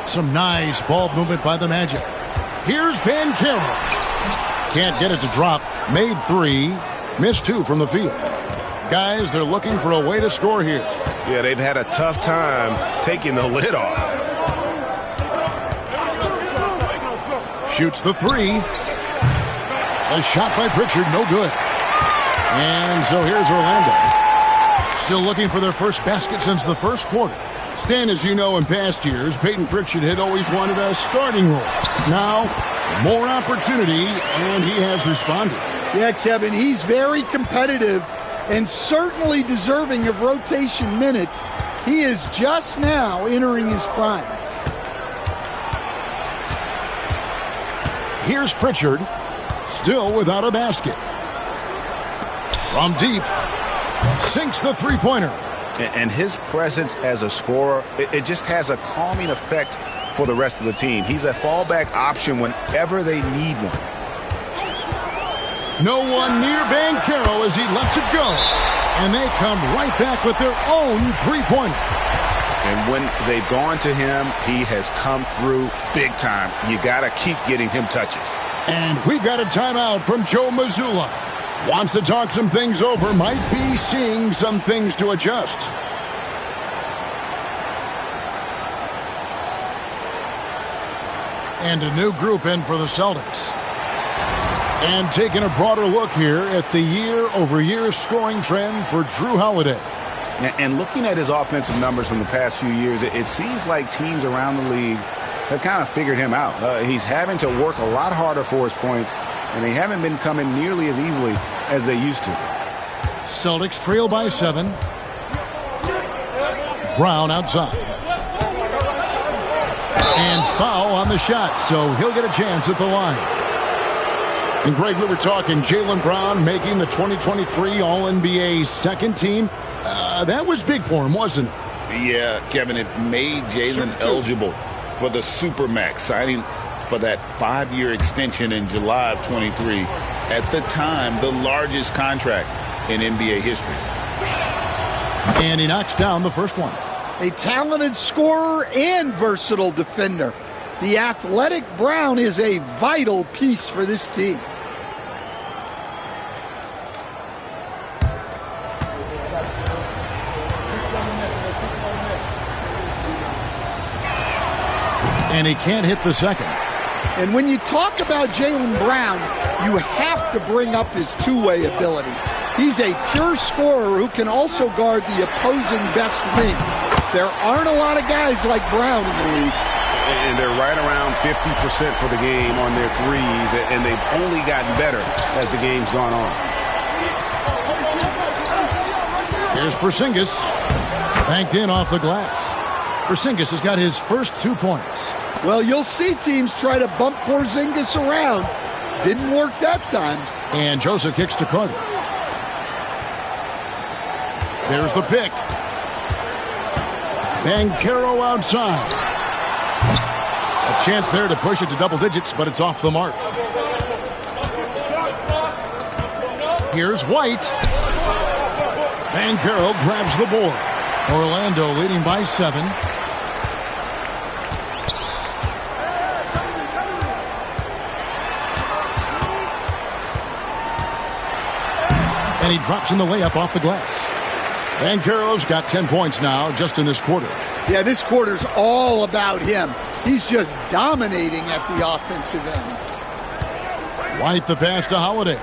Speaker 10: Some nice ball movement by the Magic. Here's Banchero. Can't get it to drop. Made 3. Missed 2 from the field. Guys, they're looking for a way to score here.
Speaker 13: Yeah, they've had a tough time taking the lid off.
Speaker 10: Shoots the three. A shot by Pritchard, no good. And so here's Orlando. Still looking for their first basket since the first quarter. Stan, as you know, in past years, Peyton Pritchard had always wanted a starting role. Now, more opportunity, and he has responded.
Speaker 12: Yeah, Kevin, he's very competitive and certainly deserving of rotation minutes. He is just now entering his prime.
Speaker 10: Here's Pritchard, still without a basket. From deep, sinks the three-pointer.
Speaker 13: And his presence as a scorer, it just has a calming effect for the rest of the team. He's a fallback option whenever they need one.
Speaker 10: No one near Banchero as he lets it go. And they come right back with their own three-pointer.
Speaker 13: And when they've gone to him, he has come through big time. You got to keep getting him touches.
Speaker 10: And we've got a timeout from Joe Mazzulla. Wants to talk some things over, might be seeing some things to adjust. And a new group in for the Celtics. And taking a broader look here at the year-over-year scoring trend for Drew Holiday.
Speaker 13: And looking at his offensive numbers from the past few years, it seems like teams around the league have kind of figured him out. He's having to work a lot harder for his points, and they haven't been coming nearly as easily as they used to.
Speaker 10: Celtics trail by 7. Brown outside. And foul on the shot, so he'll get a chance at the line. And Greg, we were talking Jaylen Brown making the 2023 All-NBA second team. That was big for him, wasn't it?
Speaker 11: Yeah, Kevin, it made Jaylen eligible for the Supermax, signing for that 5-year extension in July of 23. At the time, the largest contract in NBA history.
Speaker 10: And he knocks down the first one.
Speaker 12: A talented scorer and versatile defender. The athletic Brown is a vital piece for this team.
Speaker 10: And he can't hit the second.
Speaker 12: And when you talk about Jaylen Brown, you have to bring up his two-way ability. He's a pure scorer who can also guard the opposing best wing. There aren't a lot of guys like Brown in the league.
Speaker 13: And they're right around 50% for the game on their threes, and they've only gotten better as the game's gone on.
Speaker 10: Here's Porzingis, banked in off the glass. Porzingis has got his first 2 points.
Speaker 12: Well, you'll see teams try to bump Porzingis around. Didn't work that time.
Speaker 10: And Joseph kicks to Carter. There's the pick. Banchero outside. A chance there to push it to double digits, but it's off the mark. Here's White. Banchero grabs the board. Orlando leading by 7. And he drops in the layup off the glass. Banchero's got 10 points now just in this quarter.
Speaker 12: Yeah, this quarter's all about him. He's just dominating at the offensive end.
Speaker 10: White the pass to Holiday.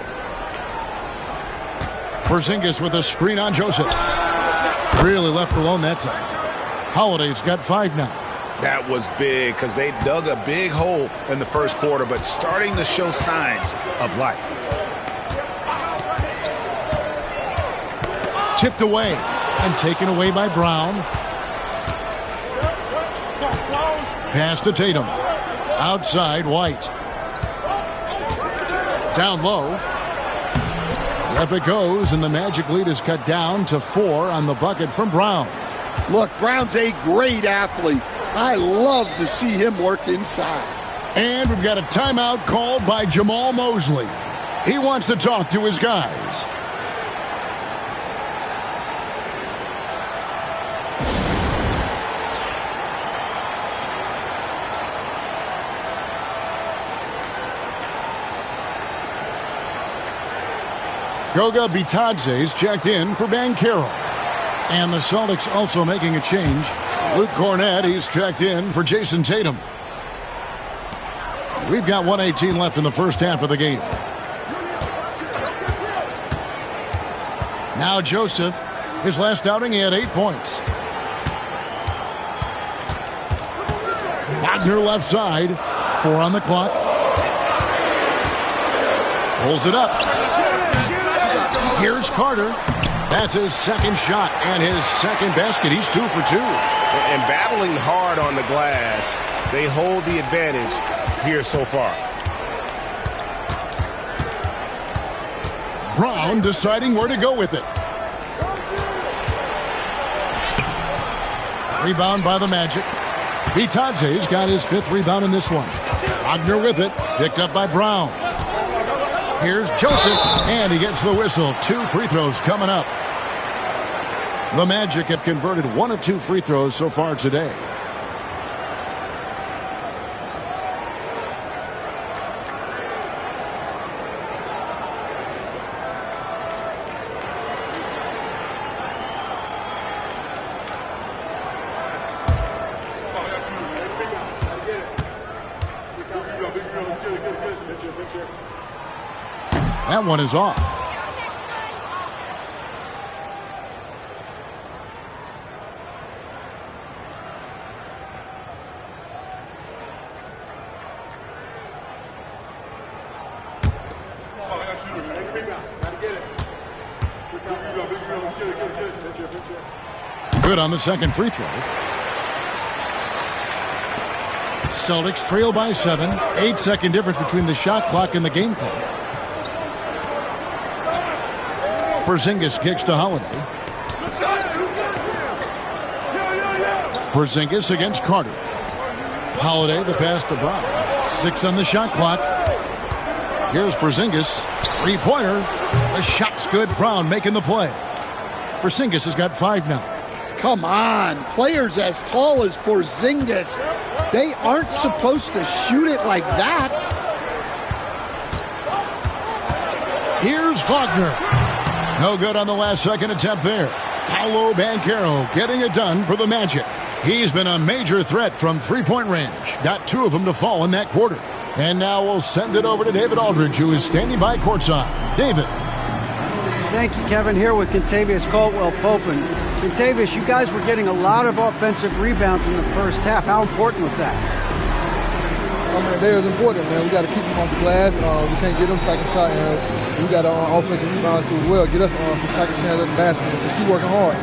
Speaker 10: Porzingis with a screen on Joseph. Really left alone that time. Holiday's got 5 now.
Speaker 13: That was big because they dug a big hole in the first quarter, but starting to show signs of life.
Speaker 10: Tipped away and taken away by Brown. Pass to Tatum. Outside, White. Down low. Up it goes, and the Magic lead is cut down to 4 on the bucket from Brown.
Speaker 12: Look, Brown's a great athlete. I love to see him work inside.
Speaker 10: And we've got a timeout called by Jamal Mosley. He wants to talk to his guys. Goga Bitadze's checked in for Banchero. And the Celtics also making a change. Luke Cornett, he's checked in for Jason Tatum. We've got 1:18 left in the first half of the game. Now Joseph. His last outing, he had 8 points. Wagner left side. 4 on the clock. Pulls it up. Here's Carter. That's his second shot and his second basket. He's 2 for 2.
Speaker 14: And battling hard on the glass, they hold the advantage here so far.
Speaker 10: Brown deciding where to go with it. Rebound by the Magic. Bitaje's got his 5th rebound in this one. Wagner with it. Picked up by Brown. Here's Joseph, and he gets the whistle. 2 free throws coming up. The Magic have converted 1 of 2 free throws so far today. That one is off. Good on the second free throw. Celtics trail by 7. 8-second difference between the shot clock and the game clock. Porzingis kicks to Holiday. Porzingis against Carter. Holiday, the pass to Brown. 6 on the shot clock. Here's Porzingis. 3-pointer. The shot's good. Brown making the play. Porzingis has got 5 now.
Speaker 12: Come on. Players as tall as Porzingis, they aren't supposed to shoot it like that.
Speaker 10: Here's Wagner. No good on the last second attempt there. Paolo Banchero getting it done for the Magic. He's been a major threat from 3-point range. Got 2 of them to fall in that quarter. And now we'll send it over to David Aldridge, who is standing by courtside. David.
Speaker 8: Thank you, Kevin. Here with Kentavious Caldwell-Pope. And Kentavious, you guys were getting a lot of offensive rebounds in the first half. How important was that?
Speaker 15: Oh, man, that is important, man. We got to keep them off the glass. We can't get them second shot, and we got to offensive rebound too as well. Get us some second chance at the basket. Just keep working hard.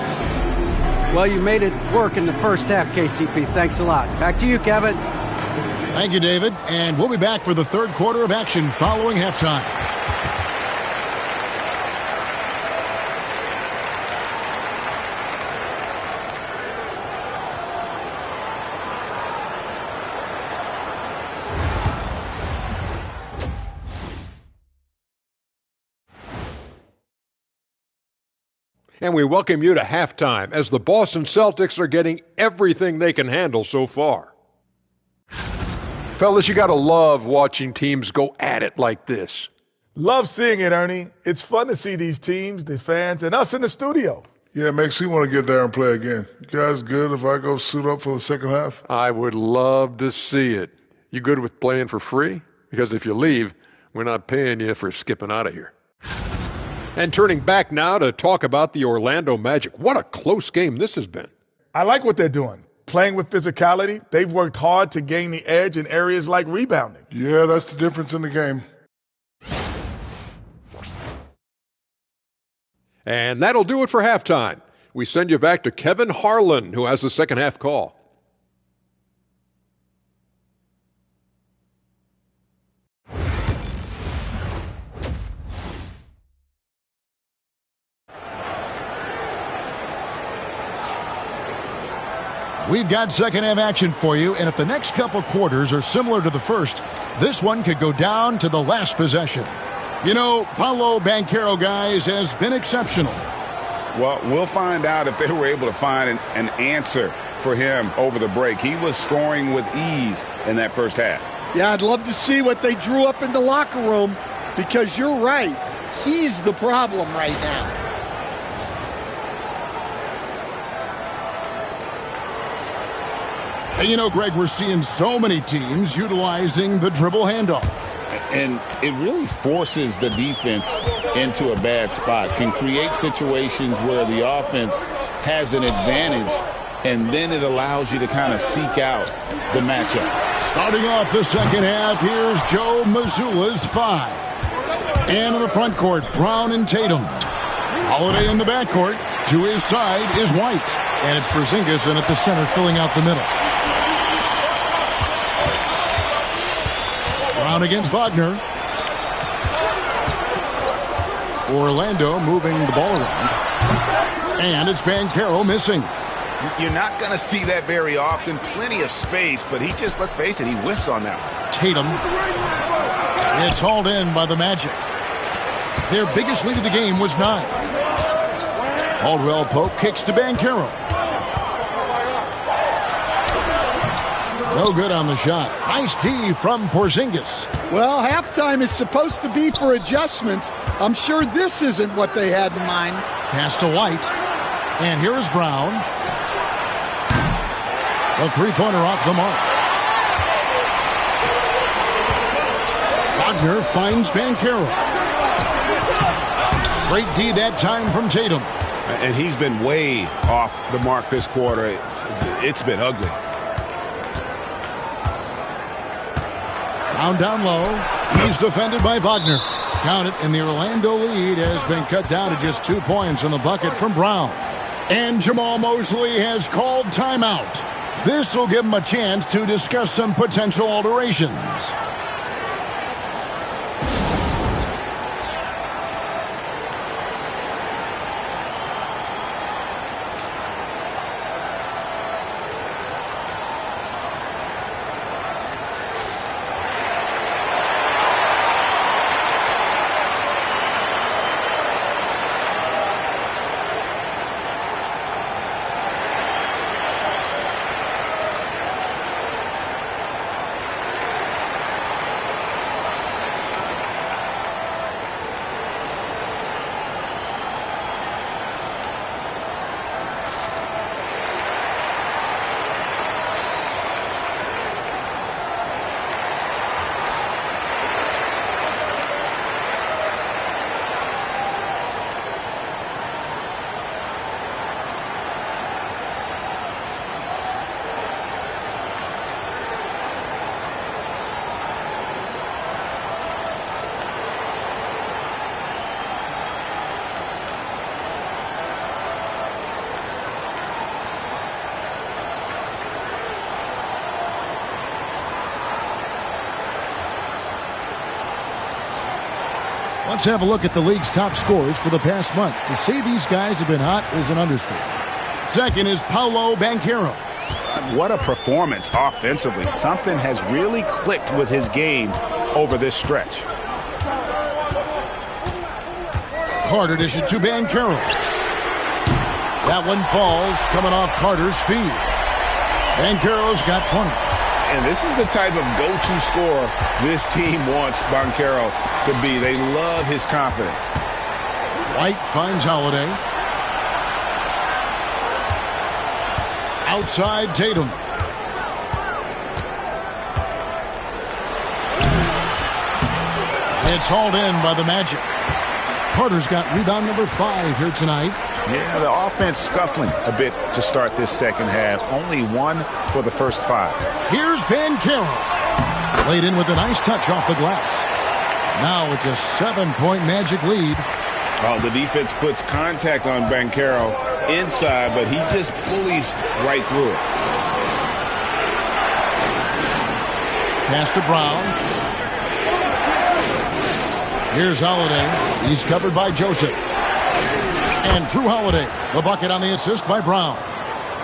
Speaker 8: Well, you made it work in the first half, KCP. Thanks a lot. Back to you, Kevin.
Speaker 10: Thank you, David. And we'll be back for the third quarter of action following halftime.
Speaker 16: And we welcome you to halftime as the Boston Celtics are getting everything they can handle so far. Fellas, you got to love watching teams go at it like this.
Speaker 7: Love seeing it, Ernie. It's fun to see these teams, the fans, and us in the studio.
Speaker 17: Yeah, it makes me want to get there and play again. You guys good if I go suit up for the second half?
Speaker 16: I would love to see it. You good with playing for free? Because if you leave, we're not paying you for skipping out of here. And turning back now to talk about the Orlando Magic. What a close game this has been.
Speaker 7: I like what they're doing. Playing with physicality. They've worked hard to gain the edge in areas like rebounding.
Speaker 17: Yeah, that's the difference in the game.
Speaker 16: And that'll do it for halftime. We send you back to Kevin Harlan, who has the second half call.
Speaker 10: We've got second half action for you, and if the next couple quarters are similar to the first, this one could go down to the last possession. You know, Paolo Banchero, guys, has been exceptional.
Speaker 11: Well, we'll find out if they were able to find an answer for him over the break. He was scoring with ease in that first half.
Speaker 12: Yeah, I'd love to see what they drew up in the locker room, because you're right. He's the problem right now.
Speaker 10: And you know, Greg, we're seeing so many teams utilizing the dribble handoff.
Speaker 11: And it really forces the defense into a bad spot, can create situations where the offense has an advantage, and then it allows you to kind of seek out the matchup.
Speaker 10: Starting off the second half, here's Joe Mazzulla's 5. And in the front court, Brown and Tatum. Holiday in the backcourt. To his side is White. And it's Porzingis in at the center, filling out the middle. Brown against Wagner. Orlando moving the ball around. And it's Banchero missing.
Speaker 14: You're not going to see that very often. Plenty of space, but he just, let's face it, he whiffs on that one.
Speaker 10: Tatum. It's hauled in by the Magic. Their biggest lead of the game was 9. Caldwell Pope kicks to Banchero. No good on the shot. Nice D from Porzingis.
Speaker 12: Well, halftime is supposed to be for adjustments. I'm sure this isn't what they had in mind.
Speaker 10: Pass to White. And here is Brown. A three-pointer off the mark. Wagner finds Banchero. Great D that time from Tatum.
Speaker 14: And he's been way off the mark this quarter. It's been ugly.
Speaker 10: Brown down low. He's defended by Wagner. Count it, and the Orlando lead has been cut down to just 2 points in the bucket from Brown. And Jamal Mosley has called timeout. This will give him a chance to discuss some potential alterations. Let's have a look at the league's top scorers for the past month. To say these guys have been hot is an understatement. Second is Paolo Banchero.
Speaker 14: What a performance offensively. Something has really clicked with his game over this stretch.
Speaker 10: Carter dishes to Banchero. That one falls, coming off Carter's feet. Banchero's got 20.
Speaker 14: And this is the type of go-to scorer this team wants Banchero to be. They love his confidence.
Speaker 10: White finds Holiday. Outside Tatum. It's hauled in by the Magic. Carter's got rebound number 5 here tonight.
Speaker 14: Yeah, the offense scuffling a bit to start this second half. Only 1 for the first 5.
Speaker 10: Here's Banchero. Played in with a nice touch off the glass. Now it's a 7-point Magic lead.
Speaker 14: Oh, the defense puts contact on Banchero inside, but he just bullies right through it.
Speaker 10: Pass to Brown. Here's Holiday. He's covered by Joseph. And Drew Holiday, the bucket on the assist by Brown.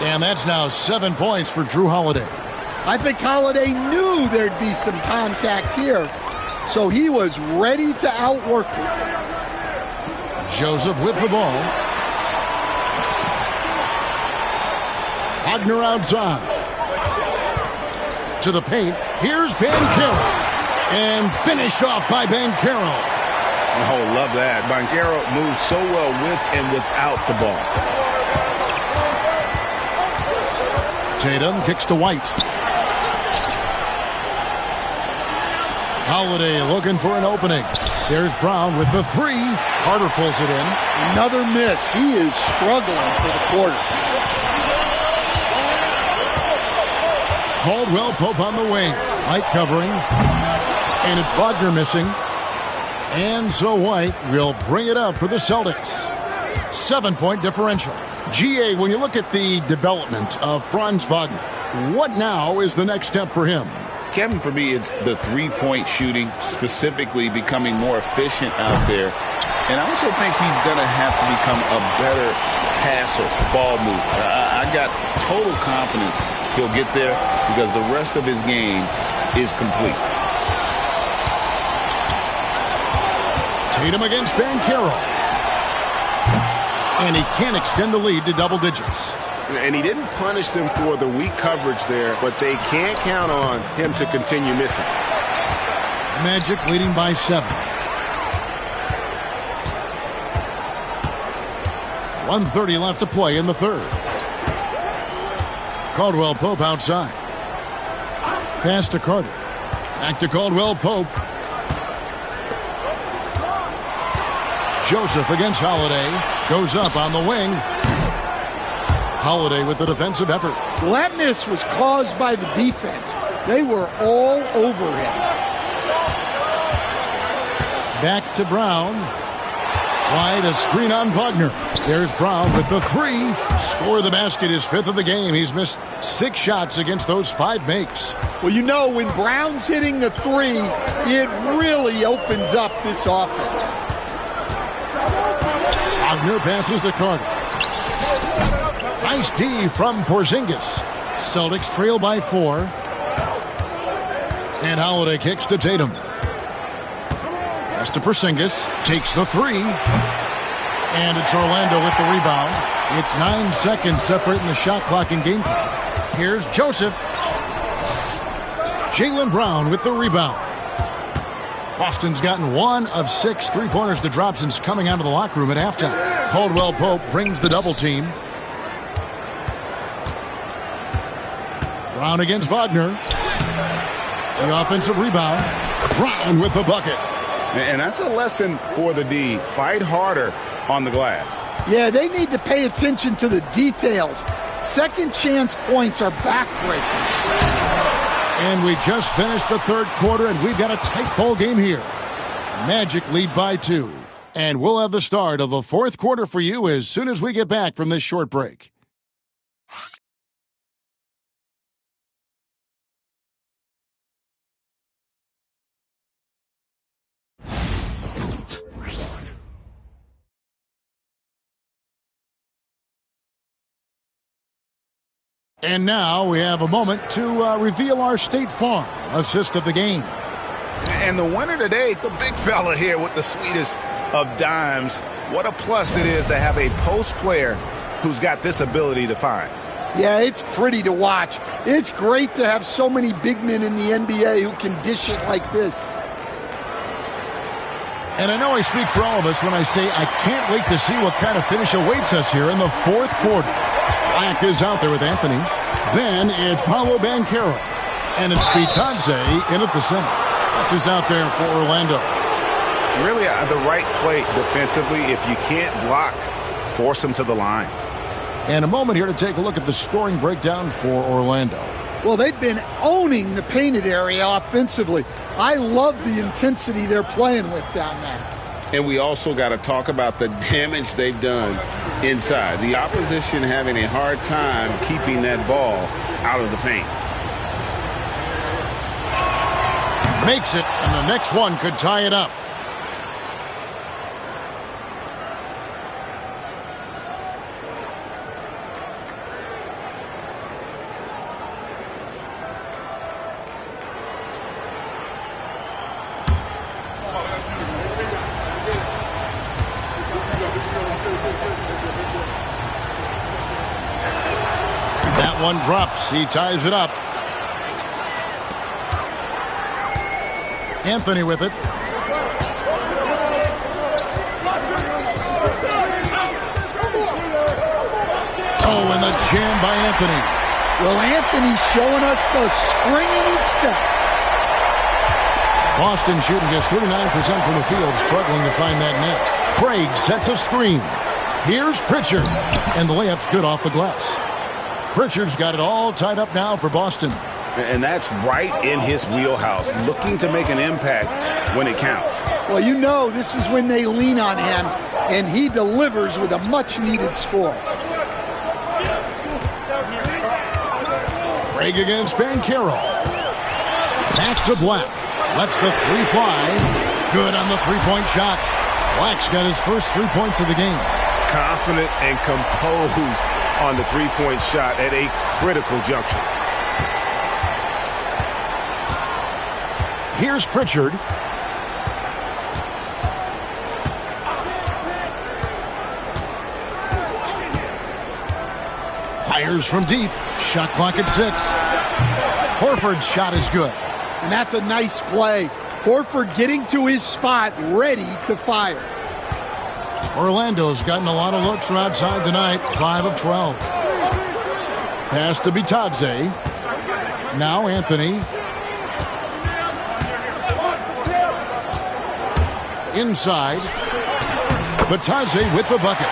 Speaker 10: And that's now 7 points for Drew Holiday.
Speaker 12: I think Holiday knew there'd be some contact here, so he was ready to outwork it.
Speaker 10: Joseph with the ball. Wagner outside. To the paint. Here's Banchero. And finished off by Banchero.
Speaker 14: Oh, love that. Banchero moves so well with and without the ball.
Speaker 10: Tatum kicks to White. Holiday looking for an opening. There's Brown with the three. Carter pulls it in.
Speaker 12: Another miss. He is struggling for the quarter.
Speaker 10: Caldwell Pope on the wing. White covering. And it's Wagner missing. And so White will bring it up for the Celtics. 7-point differential. GA, when you look at the development of Franz Wagner, what now is the next step for him?
Speaker 11: Kevin, for me, it's the three-point shooting, specifically becoming more efficient out there. And I also think he's going to have to become a better passer, ball mover. I got total confidence he'll get there because the rest of his game is complete.
Speaker 10: Tatum against Banchero. And he can't extend the lead to double digits.
Speaker 14: And he didn't punish them for the weak coverage there, but they can't count on him to continue missing.
Speaker 10: Magic leading by 7. 1:30 left to play in the third. Caldwell Pope outside. Pass to Carter. Back to Caldwell Pope. Joseph against Holiday. Goes up on the wing. Holiday with the defensive effort.
Speaker 12: Well, that miss was caused by the defense. They were all over him.
Speaker 10: Back to Brown. Wide, a screen on Wagner. There's Brown with the three. Score the basket, his 5th of the game. He's missed 6 shots against those 5 makes.
Speaker 12: Well, you know, when Brown's hitting the three, it really opens up this offense.
Speaker 10: Wagner passes to Carter. Nice D from Porzingis. Celtics trail by 4. And Holiday kicks to Tatum. Pass to Porzingis. Takes the three. And it's Orlando with the rebound. It's 9 seconds separating the shot clock and game clock. Here's Joseph. Jaylen Brown with the rebound. Boston's gotten 1 of 6 3-pointers to drop since coming out of the locker room at halftime. Caldwell Pope brings the double team. Brown against Wagner. The offensive rebound. Brown with the bucket.
Speaker 14: And that's a lesson for the D. Fight harder on the glass.
Speaker 12: Yeah, they need to pay attention to the details. Second chance points are backbreaking.
Speaker 10: And we just finished the third quarter, and we've got a tight ball game here. Magic lead by 2. And we'll have the start of the fourth quarter for you as soon as we get back from this short break. And now we have a moment to reveal our State Farm assist of the game.
Speaker 11: And the winner today, the big fella here with the sweetest of dimes. What a plus it is to have a post player who's got this ability to find.
Speaker 12: Yeah, it's pretty to watch. It's great to have so many big men in the NBA who can dish it like this.
Speaker 10: And I know I speak for all of us when I say I can't wait to see what kind of finish awaits us here in the fourth quarter. Black is out there with Anthony. Then it's Paolo Banchero. And it's Bitadze in at the center. That's is out there for Orlando.
Speaker 14: Really the right play defensively. If you can't block, force them to the line.
Speaker 10: And a moment here to take a look at the scoring breakdown for Orlando.
Speaker 12: Well, they've been owning the painted area offensively. I love the intensity they're playing with down there.
Speaker 11: And we also got to talk about the damage they've done inside. The opposition having a hard time keeping that ball out of the paint.
Speaker 10: Makes it, and the next one could tie it up. That one drops. He ties it up. Anthony with it. Oh, and the jam by Anthony.
Speaker 12: Well, Anthony's showing us the spring in his step.
Speaker 10: Boston shooting just 39% from the field, struggling to find that net. Craig sets a screen. Here's Pritchard, and the layup's good off the glass. Pritchard's got it all tied up now for Boston.
Speaker 13: And that's right in his wheelhouse, looking to make an impact when it counts.
Speaker 12: Well, you know this is when they lean on him, and he delivers with a much-needed score.
Speaker 10: Craig against Banchero. Back to Black. Lets the three fly. Good on the three-point shot. Black's got his first 3 points of the game.
Speaker 14: Confident and composed on the three-point shot at a critical juncture.
Speaker 10: Here's Pritchard. Fires from deep. Shot clock at 6. Horford's shot is good.
Speaker 12: And that's a nice play. Horford getting to his spot, ready to fire.
Speaker 10: Orlando's gotten a lot of looks from outside tonight, 5 of 12. Pass to Bitadze. Now Anthony. Inside. Bitadze with the bucket.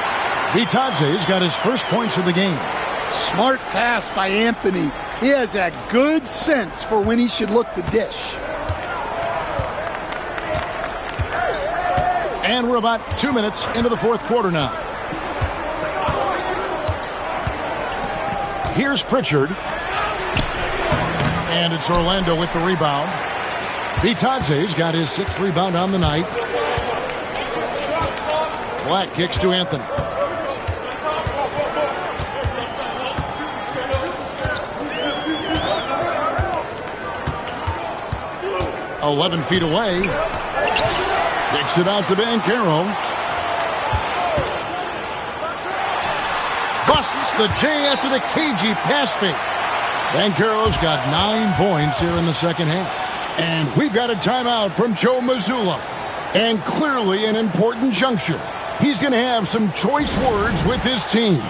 Speaker 10: Bitadze's got his first points of the game.
Speaker 12: Smart pass by Anthony. He has that good sense for when he should look to dish.
Speaker 10: And we're about 2 minutes into the fourth quarter now. Here's Pritchard. And it's Orlando with the rebound. Bitadze's got his 6th rebound on the night. Black kicks to Anthony. "11 feet away. Kicks it out to Banchero. Busts the J after the cagey pass fake. Banchero's got 9 points here in the second half. And we've got a timeout from Joe Mazzulla. And clearly an important juncture. He's going to have some choice words with his team.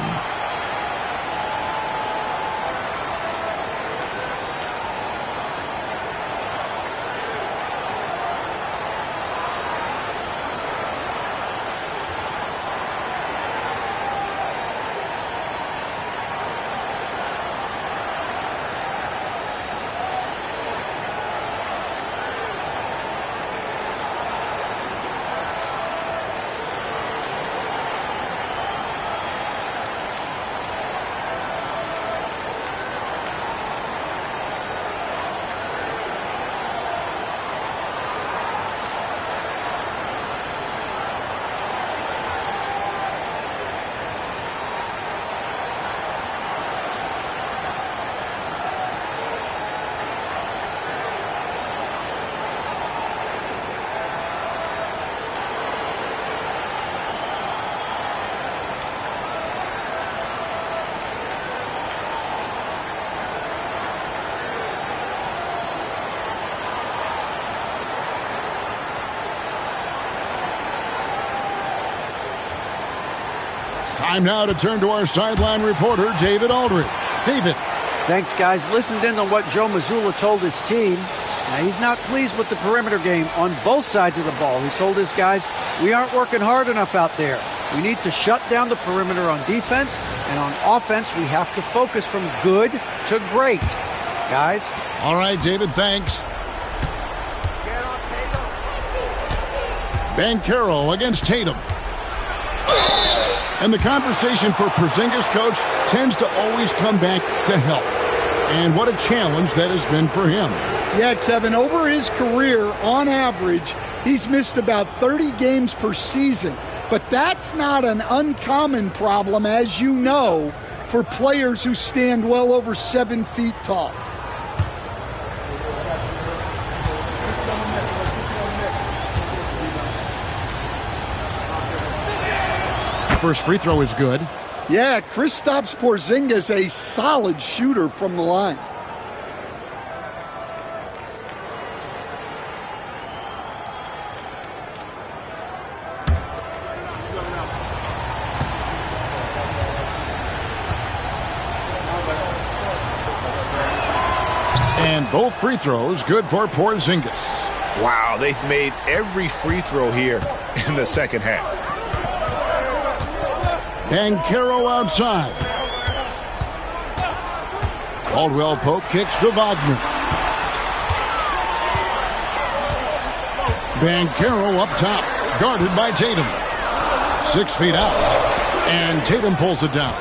Speaker 10: Time now to turn to our sideline reporter, David Aldridge. David.
Speaker 8: Thanks, guys. Listened in on what Joe Mazzulla told his team. Now, he's not pleased with the perimeter game on both sides of the ball. He told his guys, we aren't working hard enough out there. We need to shut down the perimeter on defense, and on offense, we have to focus from good to great. Guys.
Speaker 10: All right, David, thanks. Banchero against Tatum. And the conversation for Porzingis, coach, tends to always come back to health. And what a challenge that has been for him.
Speaker 12: Yeah, Kevin, over his career, on average, he's missed about 30 games per season. But that's not an uncommon problem, as you know, for players who stand well over 7 feet tall.
Speaker 10: First free throw is good.
Speaker 12: Yeah, Kristaps Porzingis, a solid shooter from the line.
Speaker 10: both free throws good for Porzingis.
Speaker 13: Wow, they've made every free throw here in the second half.
Speaker 10: Banchero outside. Caldwell Pope kicks to Wagner. Banchero up top, guarded by Tatum. 6 feet out, and Tatum pulls it down.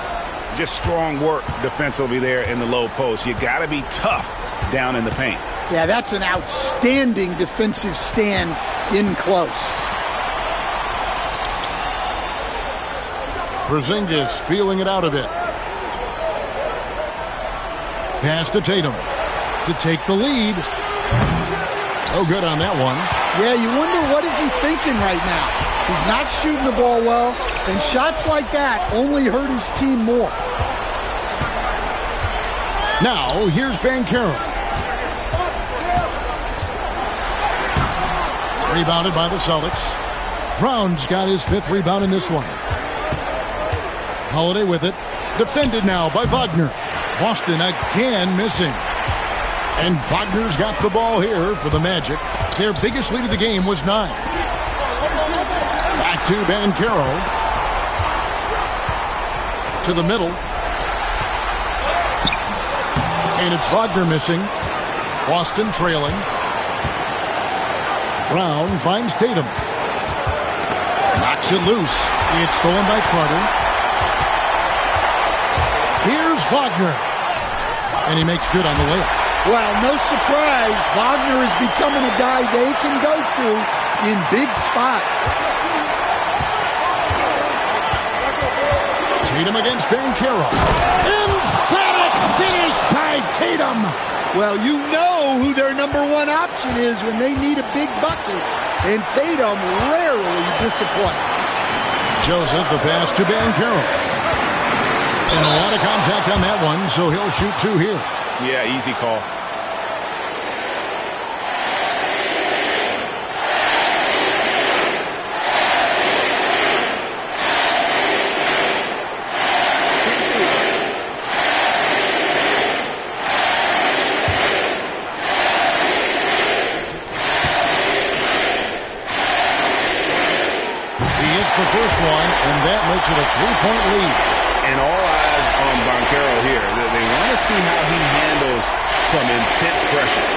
Speaker 13: Just strong work defensively there in the low post. You got to be tough down in the paint.
Speaker 12: Yeah, that's an outstanding defensive stand in close.
Speaker 10: Porzingis feeling it out a bit. Pass to Tatum to take the lead. Oh, good on that one.
Speaker 12: Yeah, you wonder what is he thinking right now. He's not shooting the ball well, and shots like that only hurt his team more.
Speaker 10: Now, here's Banchero. Rebounded by the Celtics. Brown's got his 5th rebound in this one. Holiday with it. Defended now by Wagner. Boston again missing. And Wagner's got the ball here for the Magic. Their biggest lead of the game was 9. Back to Banchero. To the middle. And it's Wagner missing. Boston trailing. Brown finds Tatum. Knocks it loose. It's stolen by Carter. Here's Wagner. And he makes good on the layup.
Speaker 12: Well, no surprise, Wagner is becoming a guy they can go to in big spots.
Speaker 10: Tatum against Banchero. Emphatic finish by Tatum.
Speaker 12: Well, you know who their number one option is when they need a big bucket, and Tatum rarely disappoints.
Speaker 10: Joseph, the pass to Banchero. And a lot of contact on that one, so he'll shoot 2 here.
Speaker 13: Yeah, easy call.
Speaker 10: He hits the first one, and that makes it a 3-point lead.
Speaker 13: And all eyes on Banchero here. They want to see how he handles some intense pressure.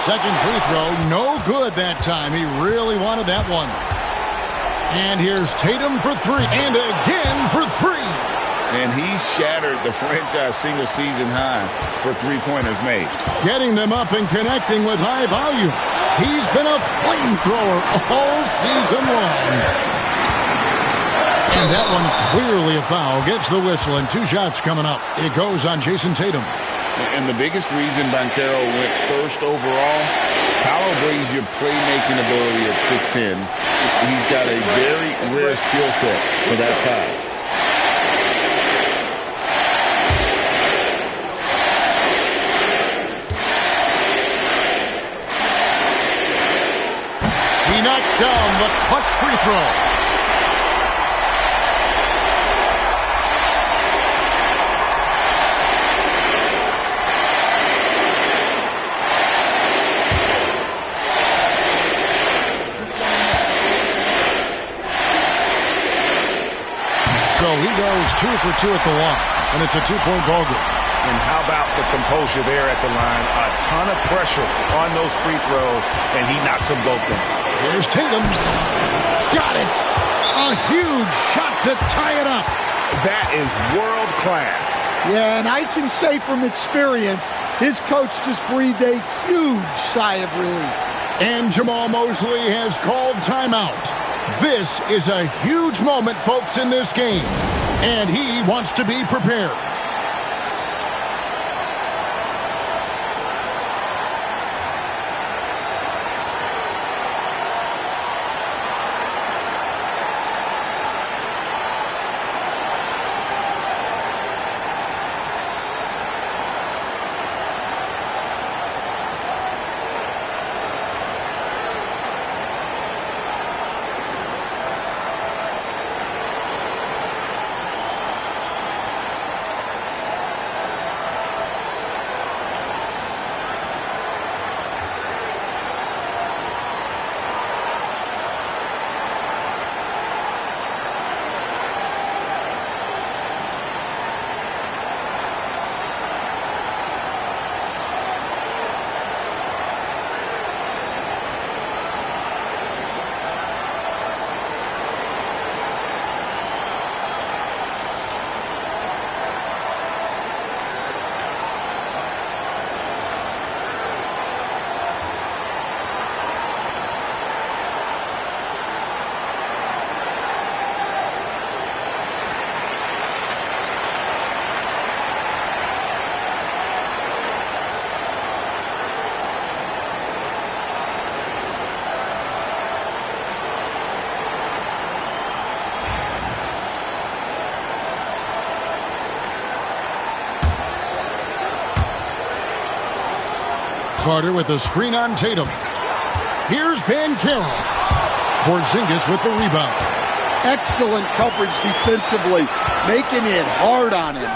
Speaker 10: Second free throw, no good that time. He really wanted that one. And here's Tatum for 3, and again for 3.
Speaker 11: And he shattered the franchise single-season high for three-pointers made.
Speaker 10: Getting them up and connecting with high volume. He's been a flamethrower all season long. And that one clearly a foul. Gets the whistle, and 2 shots coming up. It goes on Jason Tatum.
Speaker 11: And the biggest reason Banchero went first overall, power brings your playmaking ability at 6'10". He's got a very rare skill set for that size.
Speaker 10: He knocks down the clutch free throw. So he goes 2 for 2 at the line, and it's a 2-point ball game.
Speaker 13: And how about the composure there at the line? A ton of pressure on those free throws, and he knocks them both down.
Speaker 10: Here's Tatum. Got it. A huge shot to tie it up.
Speaker 13: That is world class.
Speaker 12: Yeah, and I can say from experience, his coach just breathed a huge sigh of relief.
Speaker 10: And Jamal Mosley has called timeout. This is a huge moment, folks, in this game. And he wants to be prepared. Carter with the screen on Tatum. Here's Banchero. Porzingis with the rebound.
Speaker 12: Excellent coverage defensively, making it hard on him.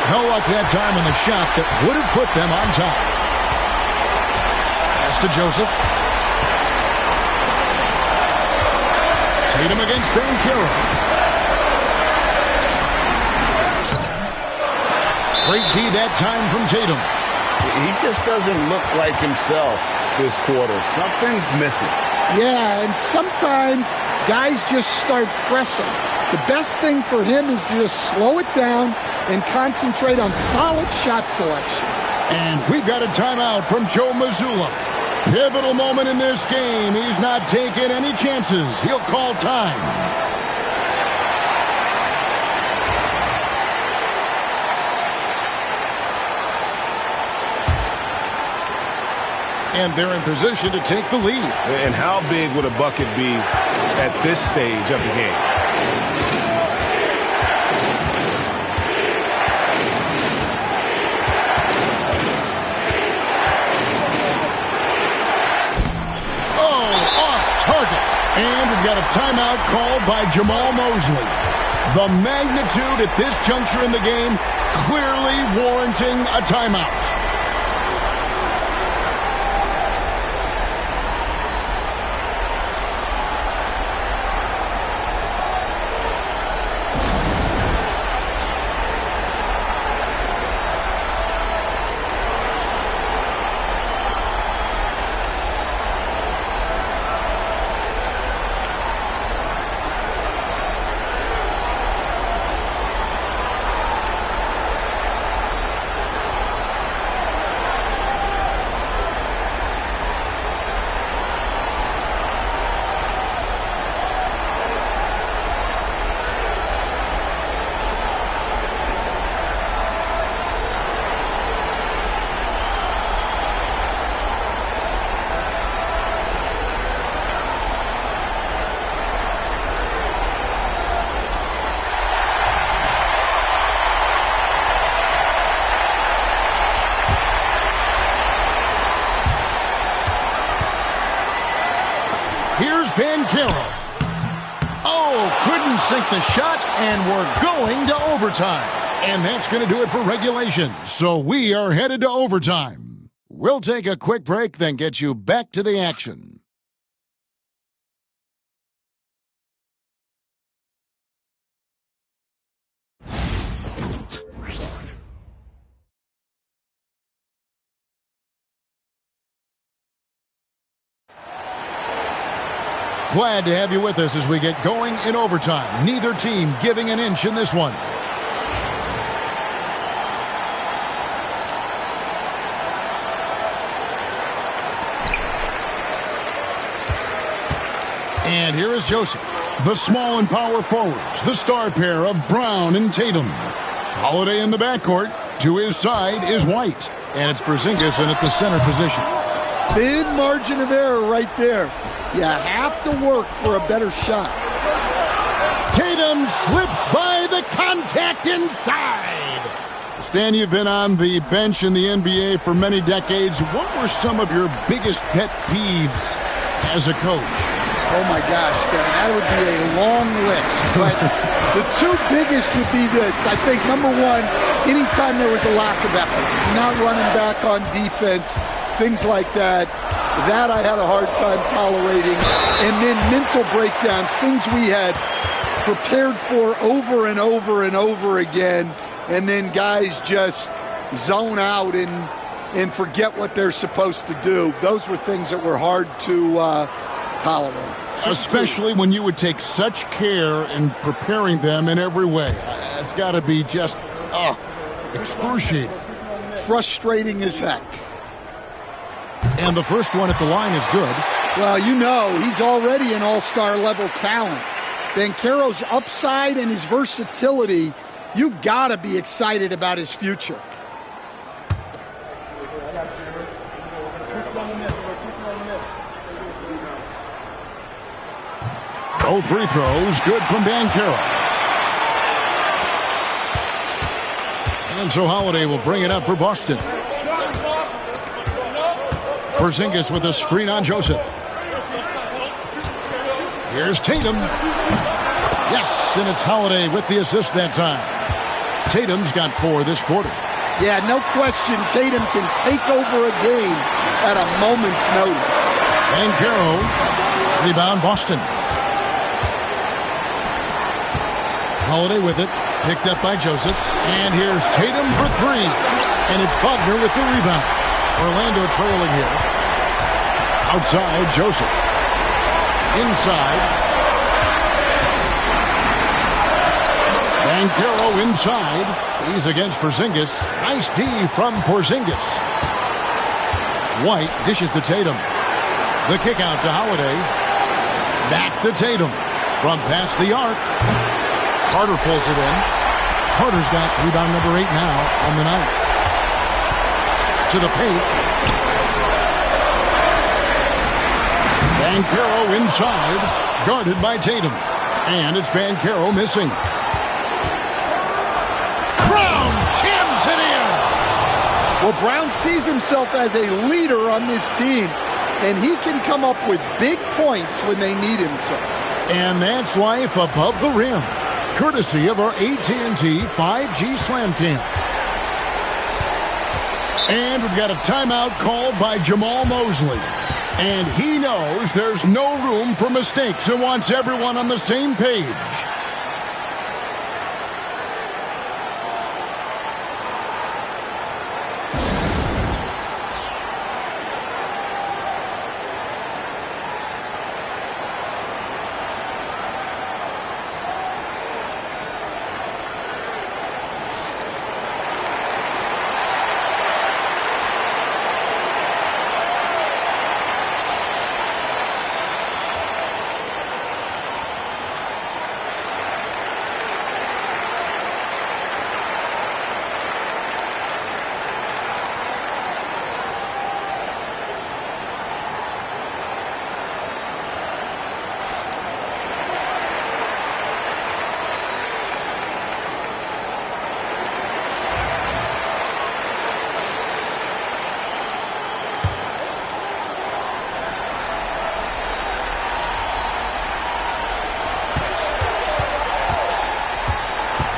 Speaker 10: No luck that time on the shot that would have put them on top. Pass to Joseph. Tatum against Banchero. Great D that time from Tatum.
Speaker 14: He just doesn't look like himself this quarter. Something's missing.
Speaker 12: Yeah, and sometimes guys just start pressing. The best thing for him is to just slow it down and concentrate on solid shot selection.
Speaker 10: And we've got a timeout from Joe Mazzulla. Pivotal moment in this game. He's not taking any chances. He'll call time. And they're in position to take the lead.
Speaker 14: And how big would a bucket be at this stage of the game?
Speaker 10: Target. And we've got a timeout called by Jamal Mosley. The magnitude at this juncture in the game clearly warranting a timeout. Banchero. Oh, couldn't sink the shot, and we're going to overtime. And that's going to do it for regulation. So we are headed to overtime. We'll take a quick break, then get you back to the action. Glad to have you with us as we get going in overtime. Neither team giving an inch in this one. And here is Joseph. The small and power forwards, the star pair of Brown and Tatum. Holiday in the backcourt. To his side is White. And it's Porzingis in at the center position.
Speaker 12: Thin margin of error right there. You have to work for a better shot.
Speaker 10: Tatum slips by the contact inside. Stan, you've been on the bench in the NBA for many decades. What were some of your biggest pet peeves as a coach?
Speaker 12: Oh, my gosh, Kevin, that would be a long list. But the two biggest would be this. I think, number one, anytime there was a lack of effort, not running back on defense, things like that. That I had a hard time tolerating. And then mental breakdowns, things we had prepared for over and over and over again. And then guys just zone out and forget what they're supposed to do. Those were things that were hard to tolerate.
Speaker 10: Especially when you would take such care in preparing them in every way. It's got to be just, excruciating.
Speaker 12: Frustrating as heck.
Speaker 10: And the first one at the line is good.
Speaker 12: Well, you know, he's already an all-star level talent. Banchero's upside and his versatility, you've got to be excited about his future.
Speaker 10: Both free throws good from Banchero. And so Holiday will bring it up for Boston. Porzingis with a screen on Joseph. Here's Tatum. Yes, and it's Holiday with the assist that time. Tatum's got 4 this quarter.
Speaker 12: Yeah, no question Tatum can take over a game at a moment's notice.
Speaker 10: Banchero, rebound Boston. Holiday with it, picked up by Joseph. And here's Tatum for 3. And it's Wagner with the rebound. Orlando trailing here. Outside, Joseph. Inside. Banchero inside. He's against Porzingis. Nice D from Porzingis. White dishes to Tatum. The kick out to Holiday. Back to Tatum. From past the arc. Carter pulls it in. Carter's got rebound number 8 now on the night. To the paint. Banchero inside. Guarded by Tatum. And it's Banchero missing. Brown jams it in.
Speaker 12: Well, Brown sees himself as a leader on this team, and he can come up with big points when they need him to.
Speaker 10: And that's life above the rim, courtesy of our AT&T 5G Slam Cam. And we've got a timeout called by Jamal Mosley. And he knows there's no room for mistakes and wants everyone on the same page.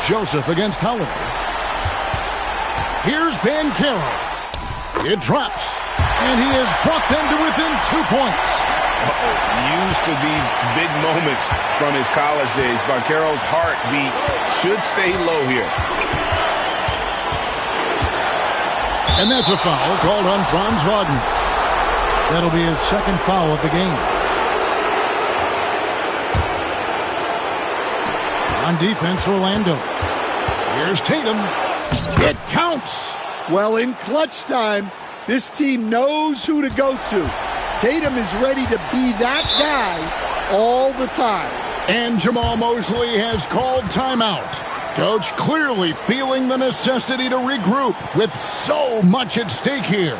Speaker 10: Joseph against Holiday. Here's Banchero. It drops. And he has brought them to within 2 points.
Speaker 14: Used to these big moments from his college days. Banchero's heartbeat should stay low here.
Speaker 10: And that's a foul called on Franz Wagner. That'll be his second foul of the game. On defense, Orlando. Here's Tatum. It counts.
Speaker 12: Well, in clutch time, this team knows who to go to. Tatum is ready to be that guy all the time.
Speaker 10: And Jamal Mosley has called timeout. Coach clearly feeling the necessity to regroup with so much at stake here.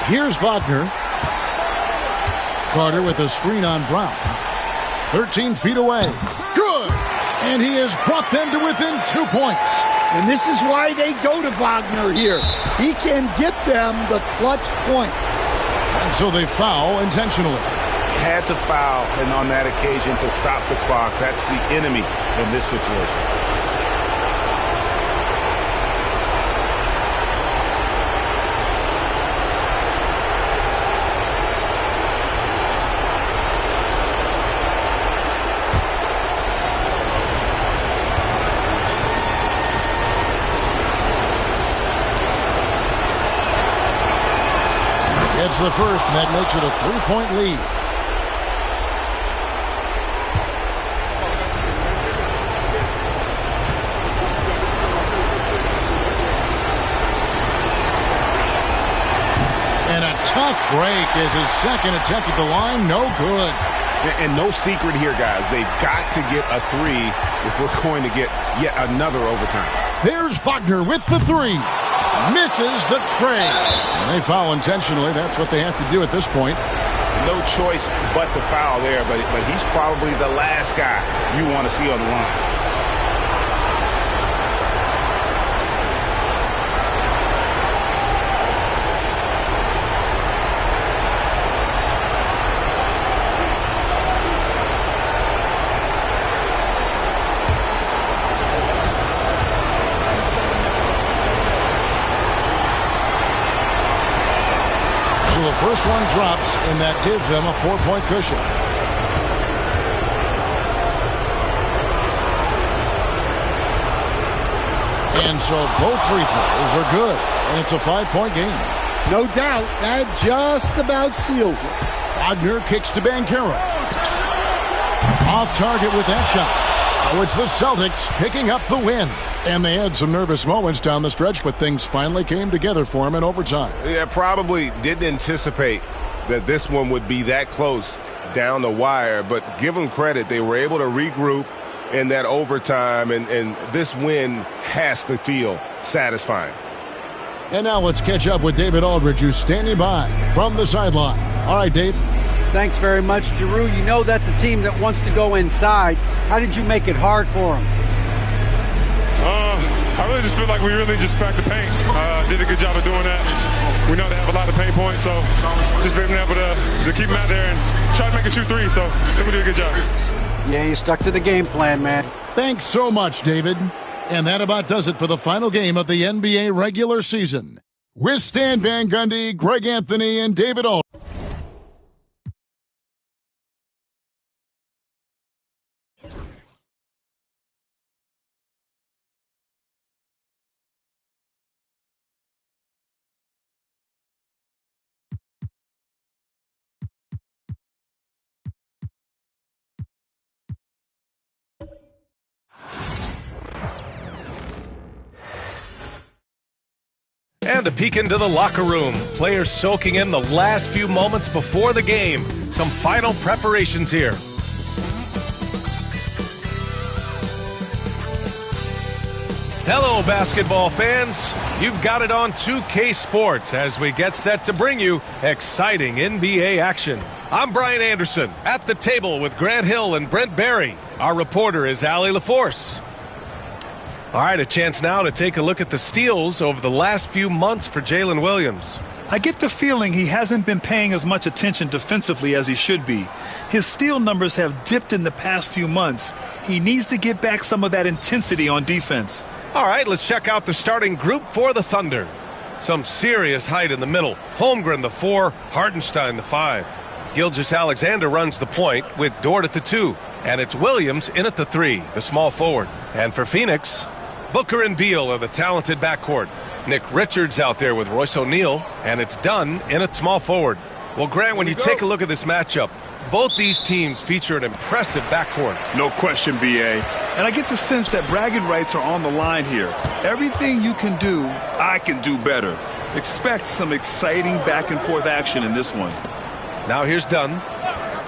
Speaker 10: Here's Wagner. Carter with a screen on Brown. 13 feet away. Good! And he has brought them to within 2 points.
Speaker 12: And this is why they go to Wagner here. He can get them the clutch points.
Speaker 10: And so they foul intentionally.
Speaker 14: Had to foul, and on that occasion to stop the clock. That's the enemy in this situation.
Speaker 10: It's the first, and that makes it a 3-point lead. And a tough break is his second attempt at the line. No good.
Speaker 14: And no secret here, guys. They've got to get a 3 if we're going to get yet another overtime.
Speaker 10: There's Wagner with the 3. Misses the tray. And they foul intentionally. That's what they have to do at this point.
Speaker 14: No choice but to foul there, but he's probably the last guy you want to see on the line.
Speaker 10: The first one drops, and that gives them a 4-point cushion. And so both free throws are good, and it's a 5-point game.
Speaker 12: No doubt, that just about seals it.
Speaker 10: Wagner kicks to Banchero. Off target with that shot. So it's the Celtics picking up the win. And they had some nervous moments down the stretch, but things finally came together for them in overtime.
Speaker 14: Yeah, probably didn't anticipate that this one would be that close down the wire, but give them credit. They were able to regroup in that overtime, and this win has to feel satisfying.
Speaker 10: And now let's catch up with David Aldridge, who's standing by from the sideline. All right, Dave.
Speaker 8: Thanks very much, Giroux. You know that's a team that wants to go inside. How did you make it hard for them?
Speaker 6: I really just feel like we really just packed the paint. Did a good job of doing that. We know they have a lot of paint points, so just being able to keep them out there and try to make it shoot 3. So I think we did a good job.
Speaker 8: Yeah, you stuck to the game plan, man.
Speaker 10: Thanks so much, David. And that about does it for the final game of the NBA regular season. With Stan Van Gundy, Greg Anthony, and David Aldridge.
Speaker 1: And a peek into the locker room. Players soaking in the last few moments before the game. Some final preparations here. Hello, basketball fans. You've got it on 2K Sports as we get set to bring you exciting NBA action. I'm Brian Anderson at the table with Grant Hill and Brent Barry. Our reporter is Allie LaForce. All right, a chance now to take a look at the steals over the last few months for Jalen Williams.
Speaker 2: I get the feeling he hasn't been paying as much attention defensively as he should be. His steal numbers have dipped in the past few months. He needs to get back some of that intensity on defense.
Speaker 1: All right, let's check out the starting group for the Thunder. Some serious height in the middle. Holmgren the 4, Hartenstein the 5. Gilgeous-Alexander runs the point with Dort at the 2. And it's Williams in at the 3, the small forward. And for Phoenix, Booker and Beal are the talented backcourt. Nick Richards out there with Royce O'Neal, and it's Dunn in at small forward. Well, Grant, when you take a look at this matchup, both these teams feature an impressive backcourt.
Speaker 2: No question, B.A. And I get the sense that bragging rights are on the line here. Everything you can do, I can do better. Expect some exciting back-and-forth action in this one.
Speaker 1: Now here's Dunn.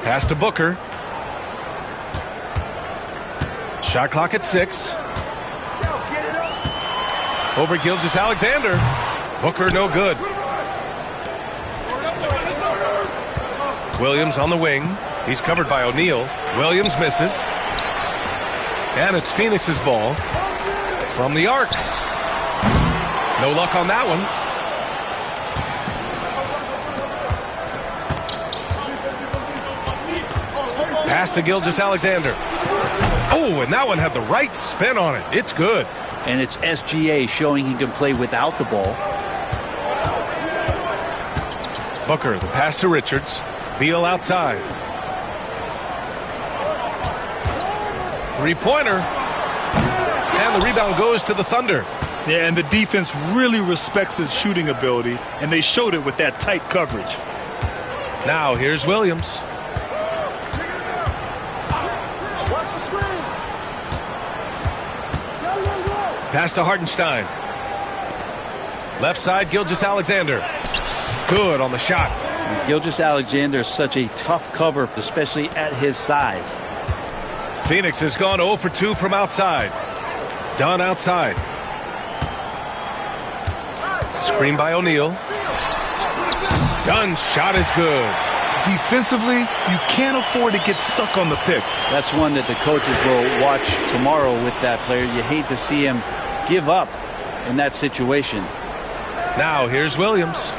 Speaker 1: Pass to Booker. Shot clock at 6. Over Gilgeous-Alexander. Booker no good. Williams on the wing. He's covered by O'Neal. Williams misses. And it's Phoenix's ball from the arc. No luck on that one. Pass to Gilgeous-Alexander. Oh, and that one had the right spin on it. It's good.
Speaker 18: And it's SGA showing he can play without the ball.
Speaker 1: Booker, the pass to Richards. Beal outside. Three-pointer. And the rebound goes to the Thunder.
Speaker 2: Yeah, and the defense really respects his shooting ability, and they showed it with that tight coverage.
Speaker 1: Now here's Williams.
Speaker 19: Watch the screen.
Speaker 1: Pass to Hartenstein. Left side, Gilgeous-Alexander. Good on the shot.
Speaker 18: Gilgeous-Alexander is such a tough cover, especially at his size.
Speaker 1: Phoenix has gone 0 for 2 from outside. Dunn outside. Screen by O'Neal. Dunn's shot is good.
Speaker 2: Defensively, you can't afford to get stuck on the pick.
Speaker 18: That's one that the coaches will watch tomorrow with that player. You hate to see him give up in that situation.
Speaker 1: Now here's Williams.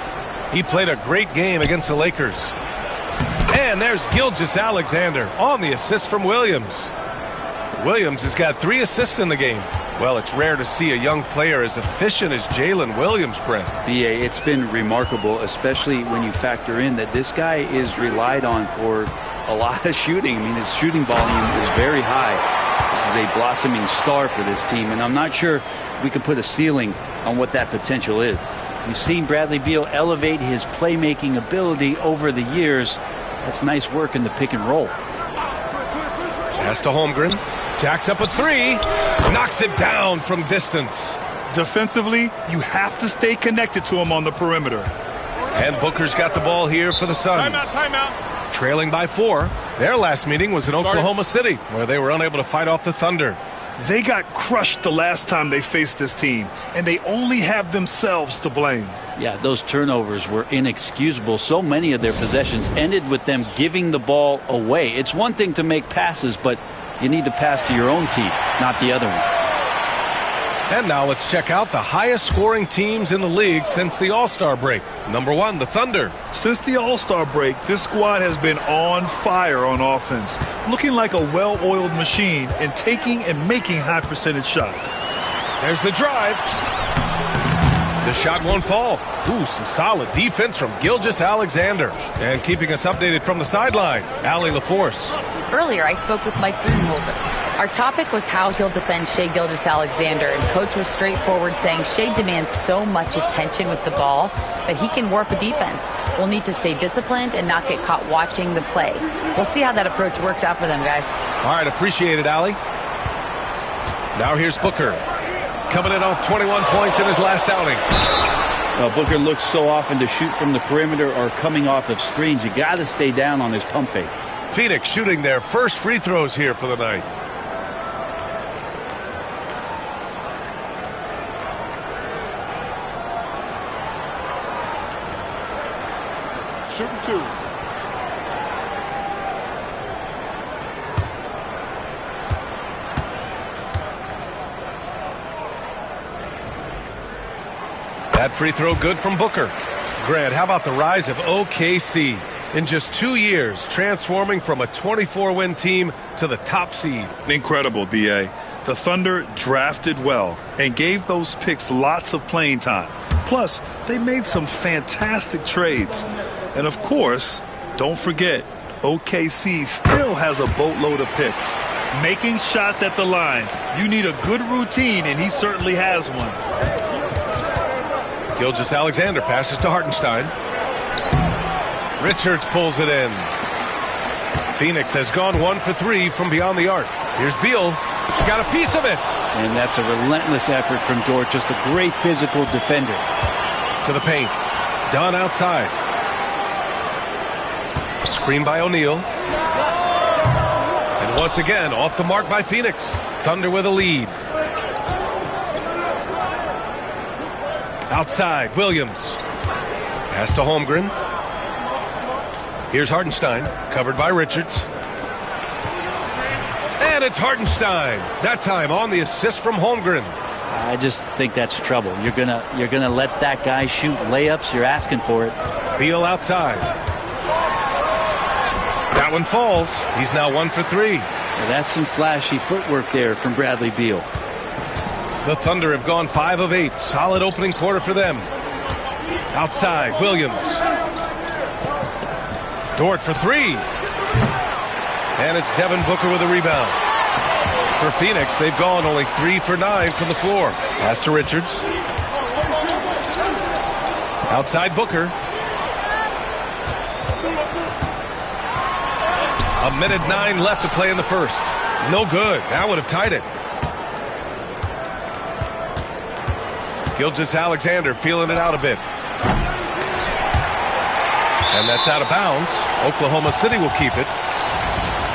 Speaker 1: He played a great game against the Lakers. And there's Gilgeous-Alexander on the assist from Williams. Williams has got 3 assists in the game. Well, it's rare to see a young player as efficient as Jalen Williams, Brent.
Speaker 18: B.A., it's been remarkable, especially when you factor in that this guy is relied on for a lot of shooting. I mean, his shooting volume is very high. This is a blossoming star for this team, and I'm not sure we can put a ceiling on what that potential is. We've seen Bradley Beal elevate his playmaking ability over the years. That's nice work in the pick and roll.
Speaker 1: Pass to Holmgren. Jacks up a 3. Knocks it down from distance.
Speaker 2: Defensively, you have to stay connected to him on the perimeter.
Speaker 1: And Booker's got the ball here for the Suns.
Speaker 4: Timeout.
Speaker 1: Trailing by 4. Their last meeting was in Oklahoma City, where they were unable to fight off the Thunder.
Speaker 2: They got crushed the last time they faced this team, and they only have themselves to blame.
Speaker 18: Yeah, those turnovers were inexcusable. So many of their possessions ended with them giving the ball away. It's one thing to make passes, but you need to pass to your own team, not the other one.
Speaker 1: And now let's check out the highest scoring teams in the league since the All-Star break. Number 1, the Thunder.
Speaker 2: Since the All-Star break, this squad has been on fire on offense, looking like a well-oiled machine and taking and making high percentage shots.
Speaker 1: There's the drive. The shot won't fall. Ooh, some solid defense from Gilgeous-Alexander. And keeping us updated from the sideline, Allie LaForce.
Speaker 5: Earlier, I spoke with Mike Budenholzer. Our topic was how he'll defend Shai Gilgeous-Alexander, and Coach was straightforward, saying Shai demands so much attention with the ball that he can warp a defense. We'll need to stay disciplined and not get caught watching the play. We'll see how that approach works out for them, guys.
Speaker 1: All right, appreciate it, Allie. Now here's Booker. Coming in off 21 points in his last outing.
Speaker 18: Booker looks so often to shoot from the perimeter or coming off of screens. You got to stay down on his pump fake.
Speaker 1: Phoenix shooting their first free throws here for the night.
Speaker 4: Shooting 2.
Speaker 1: That free throw good from Booker. Grant, how about the rise of OKC? In just 2 years, transforming from a 24-win team to the top seed.
Speaker 2: Incredible, B.A. The Thunder drafted well and gave those picks lots of playing time. Plus, they made some fantastic trades. And of course, don't forget, OKC still has a boatload of picks. Making shots at the line. You need a good routine, and he certainly has one.
Speaker 1: Gilgeous-Alexander passes to Hartenstein. Richards pulls it in. Phoenix has gone 1 for 3 from beyond the arc. Here's Beal. Got a piece of it.
Speaker 18: And that's a relentless effort from Dort. Just a great physical defender.
Speaker 1: To the paint. Dunn outside. Screen by O'Neal. And once again, off the mark by Phoenix. Thunder with a lead. Outside, Williams. Pass to Holmgren. Here's Hartenstein, covered by Richards. And it's Hartenstein. That time on the assist from Holmgren.
Speaker 18: I just think that's trouble. You're gonna let that guy shoot layups. You're asking for it.
Speaker 1: Beal outside. That one falls. He's now 1 for 3.
Speaker 18: Well, that's some flashy footwork there from Bradley Beal.
Speaker 1: The Thunder have gone 5 of 8. Solid opening quarter for them. Outside, Williams. Dort for 3. And it's Devin Booker with a rebound. For Phoenix, they've gone only 3 for 9 from the floor. Pass to Richards. Outside Booker. A minute 9 left to play in the first. No good. That would have tied it. Gilgeous-Alexander feeling it out a bit. And that's out of bounds. Oklahoma City will keep it.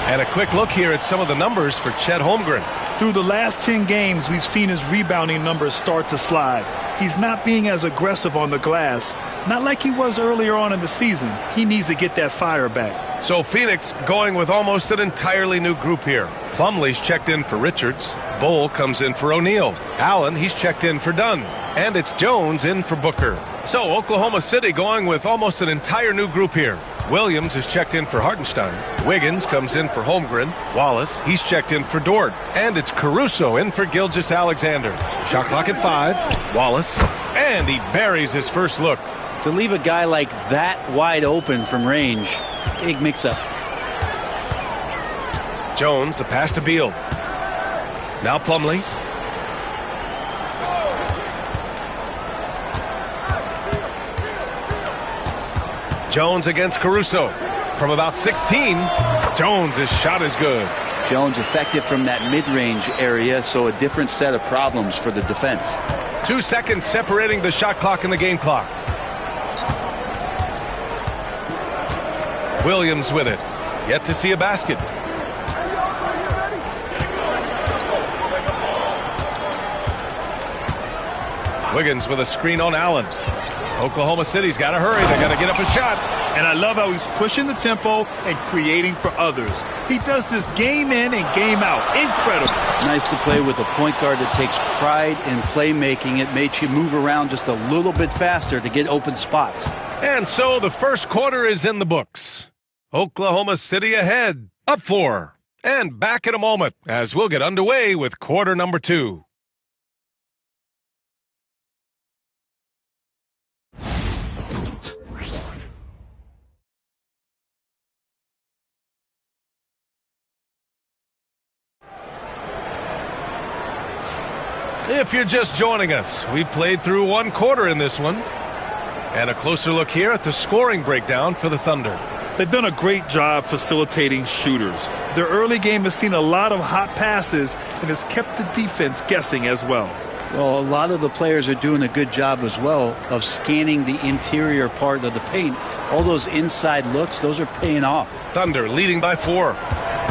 Speaker 1: And a quick look here at some of the numbers for Chet Holmgren.
Speaker 2: Through the last 10 games, we've seen his rebounding numbers start to slide. He's not being as aggressive on the glass, not like he was earlier on in the season. He needs to get that fire back.
Speaker 1: So Phoenix going with almost an entirely new group here. Plumlee's checked in for Richards. Bull comes in for O'Neal. Allen, he's checked in for Dunn. And it's Jones in for Booker. So Oklahoma City going with almost an entire new group here. Williams is checked in for Hartenstein. Wiggins comes in for Holmgren. Wallace, he's checked in for Dort. And it's Caruso in for Gilgeous-Alexander. Shot clock at 5. Wallace. And he buries his first look.
Speaker 18: To leave a guy like that wide open from range, big mix-up.
Speaker 1: Jones, the pass to Beal. Now Plumlee. Jones against Caruso. From about 16, Jones' shot is good.
Speaker 18: Jones effective from that mid-range area, so a different set of problems for the defense.
Speaker 1: 2 seconds separating the shot clock and the game clock. Williams with it. Yet to see a basket. Wiggins with a screen on Allen. Oklahoma City's got to hurry. They got to get up a shot.
Speaker 2: And I love how he's pushing the tempo and creating for others. He does this game in and game out. Incredible.
Speaker 18: Nice to play with a point guard that takes pride in playmaking. It makes you move around just a little bit faster to get open spots.
Speaker 1: And so the first quarter is in the books. Oklahoma City ahead, up 4. And back in a moment as we'll get underway with quarter number 2. If you're just joining us, we played through 1 quarter in this one. And a closer look here at the scoring breakdown for the Thunder.
Speaker 2: They've done a great job facilitating shooters. Their early game has seen a lot of hot passes and has kept the defense guessing as well.
Speaker 18: Well, a lot of the players are doing a good job as well of scanning the interior part of the paint. All those inside looks, those are paying off.
Speaker 1: Thunder leading by 4.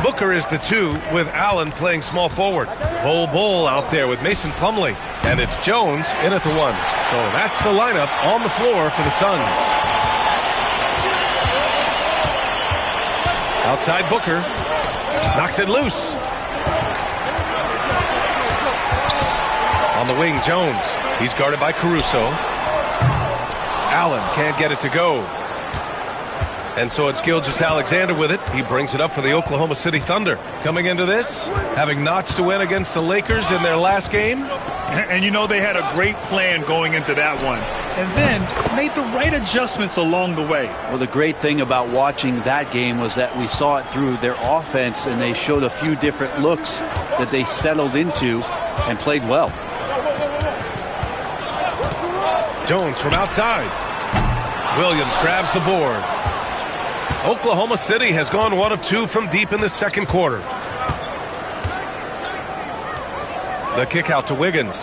Speaker 1: Booker is the 2 with Allen playing small forward. Bull out there with Mason Plumlee. And it's Jones in at the 1. So that's the lineup on the floor for the Suns. Outside Booker. Knocks it loose. On the wing, Jones. He's guarded by Caruso. Allen can't get it to go. And so it's Gilgeous-Alexander with it. He brings it up for the Oklahoma City Thunder. Coming into this, having notched a win against the Lakers in their last game.
Speaker 2: And you know they had a great plan going into that one. And then made the right adjustments along the way.
Speaker 18: Well, the great thing about watching that game was that we saw it through their offense, and they showed a few different looks that they settled into and played well.
Speaker 1: Jones from outside. Williams grabs the board. Oklahoma City has gone 1 of 2 from deep in the second quarter. The kick out to Wiggins.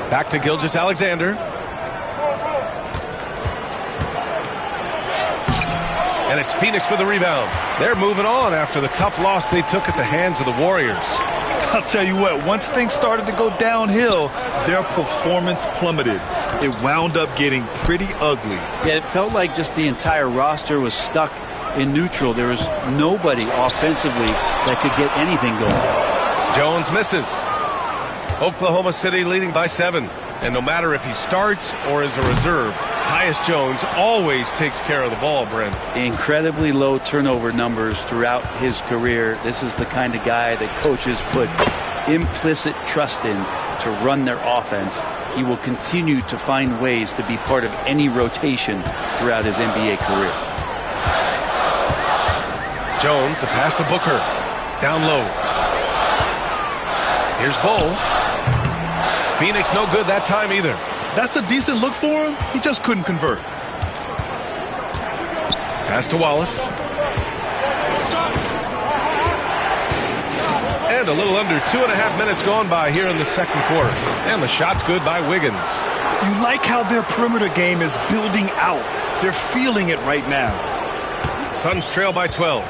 Speaker 1: Back to Gilgeous-Alexander. And it's Phoenix with the rebound. They're moving on after the tough loss they took at the hands of the Warriors.
Speaker 2: I'll tell you what, once things started to go downhill, their performance plummeted. It wound up getting pretty ugly.
Speaker 18: Yeah, it felt like just the entire roster was stuck in neutral. There was nobody offensively that could get anything going.
Speaker 1: Jones misses. Oklahoma City leading by 7. And no matter if he starts or is a reserve, Tyus Jones always takes care of the ball, Brent.
Speaker 18: Incredibly low turnover numbers throughout his career. This is the kind of guy that coaches put implicit trust in to run their offense. He will continue to find ways to be part of any rotation throughout his NBA career.
Speaker 1: Jones, the pass to Booker. Down low. Here's Bull. Phoenix no good that time either.
Speaker 2: That's a decent look for him. He just couldn't convert. Pass
Speaker 1: to Wallace. And a little under 2.5 minutes gone by here in the second quarter. And the shot's good by Wiggins.
Speaker 2: You like how their perimeter game is building out. They're feeling it right now.
Speaker 1: Suns trail by 12.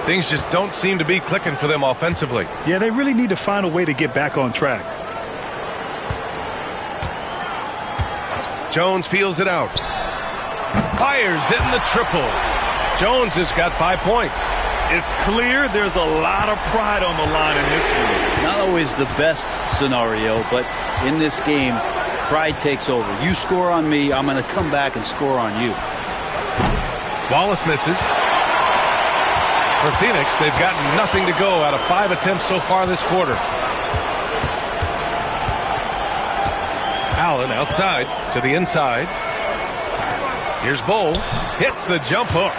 Speaker 1: Things just don't seem to be clicking for them offensively.
Speaker 2: Yeah, they really need to find a way to get back on track.
Speaker 1: Jones feels it out. Fires in the triple. Jones has got 5 points.
Speaker 2: It's clear there's a lot of pride on the line in this one.
Speaker 18: Not always the best scenario, but in this game, pride takes over. You score on me, I'm going to come back and score on you.
Speaker 1: Wallace misses. For Phoenix, they've got nothing to go out of 5 attempts so far this quarter. Allen outside to the inside. Here's Bull. Hits the jump hook.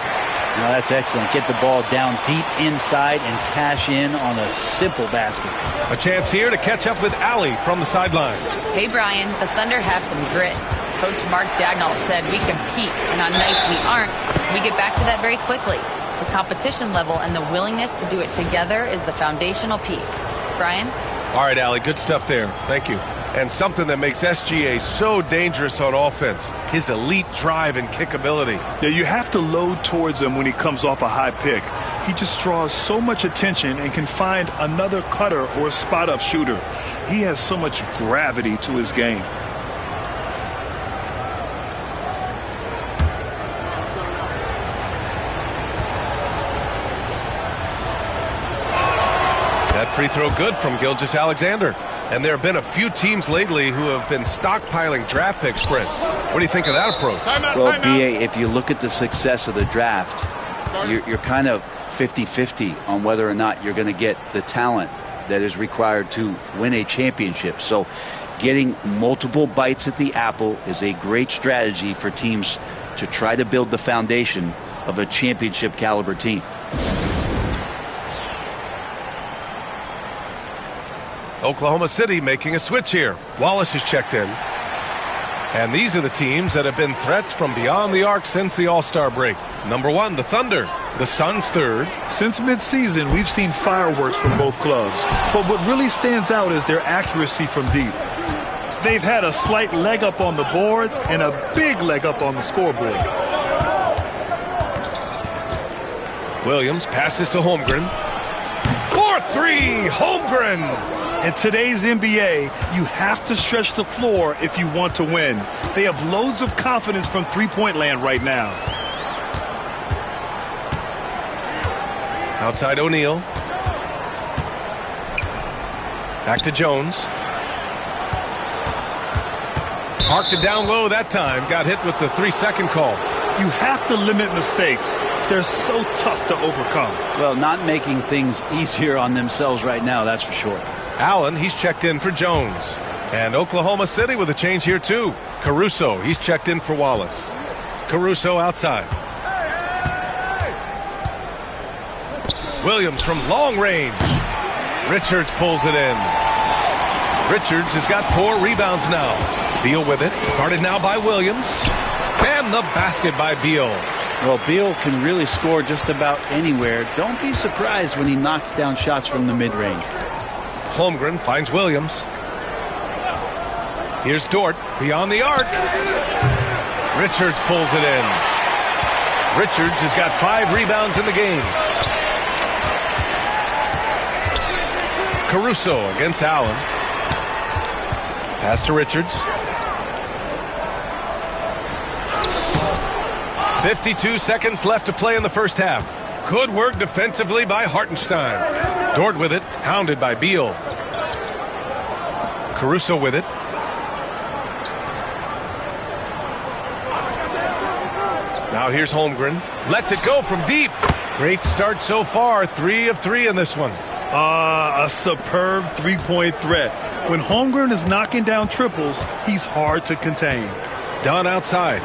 Speaker 18: Now that's excellent. Get the ball down deep inside and cash in on a simple basket.
Speaker 1: A chance here to catch up with Allie from the sideline.
Speaker 5: Hey, Brian, the Thunder have some grit. Coach Mark Dagnall said we compete, and on nights we aren't, we get back to that very quickly. The competition level and the willingness to do it together is the foundational piece. Brian?
Speaker 1: All right, Allie, good stuff there. Thank you. And something that makes SGA so dangerous on offense, his elite drive and kickability.
Speaker 2: Yeah, you have to load towards him when he comes off a high pick. He just draws so much attention and can find another cutter or a spot-up shooter. He has so much gravity to his game.
Speaker 1: That free throw good from Gilgeous-Alexander. And there have been a few teams lately who have been stockpiling draft picks, Brent. What do you think of that approach?
Speaker 18: Well, BA, if you look at the success of the draft, you're kind of 50-50 on whether or not you're going to get the talent that is required to win a championship. So getting multiple bites at the apple is a great strategy for teams to try to build the foundation of a championship caliber team.
Speaker 1: Oklahoma City making a switch here. Wallace is checked in. And these are the teams that have been threats from beyond the arc since the All-Star break. Number 1, the Thunder. The Suns third.
Speaker 2: Since midseason, we've seen fireworks from both clubs. But what really stands out is their accuracy from deep. They've had a slight leg up on the boards and a big leg up on the scoreboard.
Speaker 1: Williams passes to Holmgren. 4-3, Holmgren!
Speaker 2: In today's NBA, you have to stretch the floor if you want to win. They have loads of confidence from three-point land right now.
Speaker 1: Outside O'Neal. Back to Jones. Parked it down low that time. Got hit with the 3-second call.
Speaker 2: You have to limit mistakes. They're so tough to overcome.
Speaker 18: Well, not making things easier on themselves right now, that's for sure.
Speaker 1: Allen, he's checked in for Jones. And Oklahoma City with a change here, too. Caruso, he's checked in for Wallace. Caruso outside. Williams from long range. Richards pulls it in. Richards has got 4 rebounds now. Beal with it. Guarded now by Williams. And the basket by Beal.
Speaker 18: Well, Beal can really score just about anywhere. Don't be surprised when he knocks down shots from the mid-range.
Speaker 1: Holmgren finds Williams. Here's Dort beyond the arc. Richards pulls it in. Richards has got 5 rebounds in the game. Caruso against Allen. Pass to Richards. 52 seconds left to play in the first half. Good work defensively by Hartenstein. Dort with it, hounded by Beal. Caruso with it. Now here's Holmgren. Lets it go from deep. Great start so far. 3 of 3 in this one.
Speaker 2: A superb three-point threat. When Holmgren is knocking down triples, he's hard to contain.
Speaker 1: Dunn outside.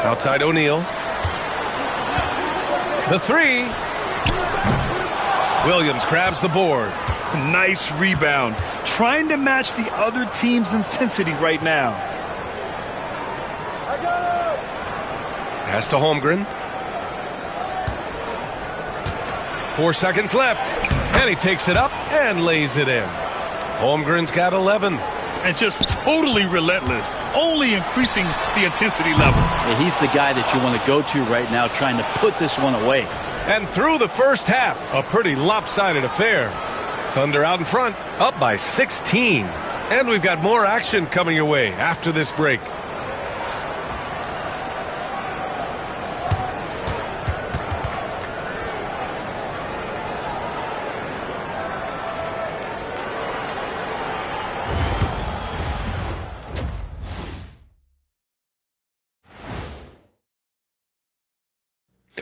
Speaker 1: Outside O'Neal. The 3. Williams grabs the board.
Speaker 2: Nice rebound. Trying to match the other team's intensity right now.
Speaker 1: Pass to Holmgren. 4 seconds left. And he takes it up and lays it in. Holmgren's got 11.
Speaker 20: And just totally relentless, only increasing the intensity level.
Speaker 18: Yeah, he's the guy that you want to go to right now, trying to put this one away.
Speaker 1: And through the first half, a pretty lopsided affair. Thunder out in front, up by 16. And we've got more action coming your way after this break.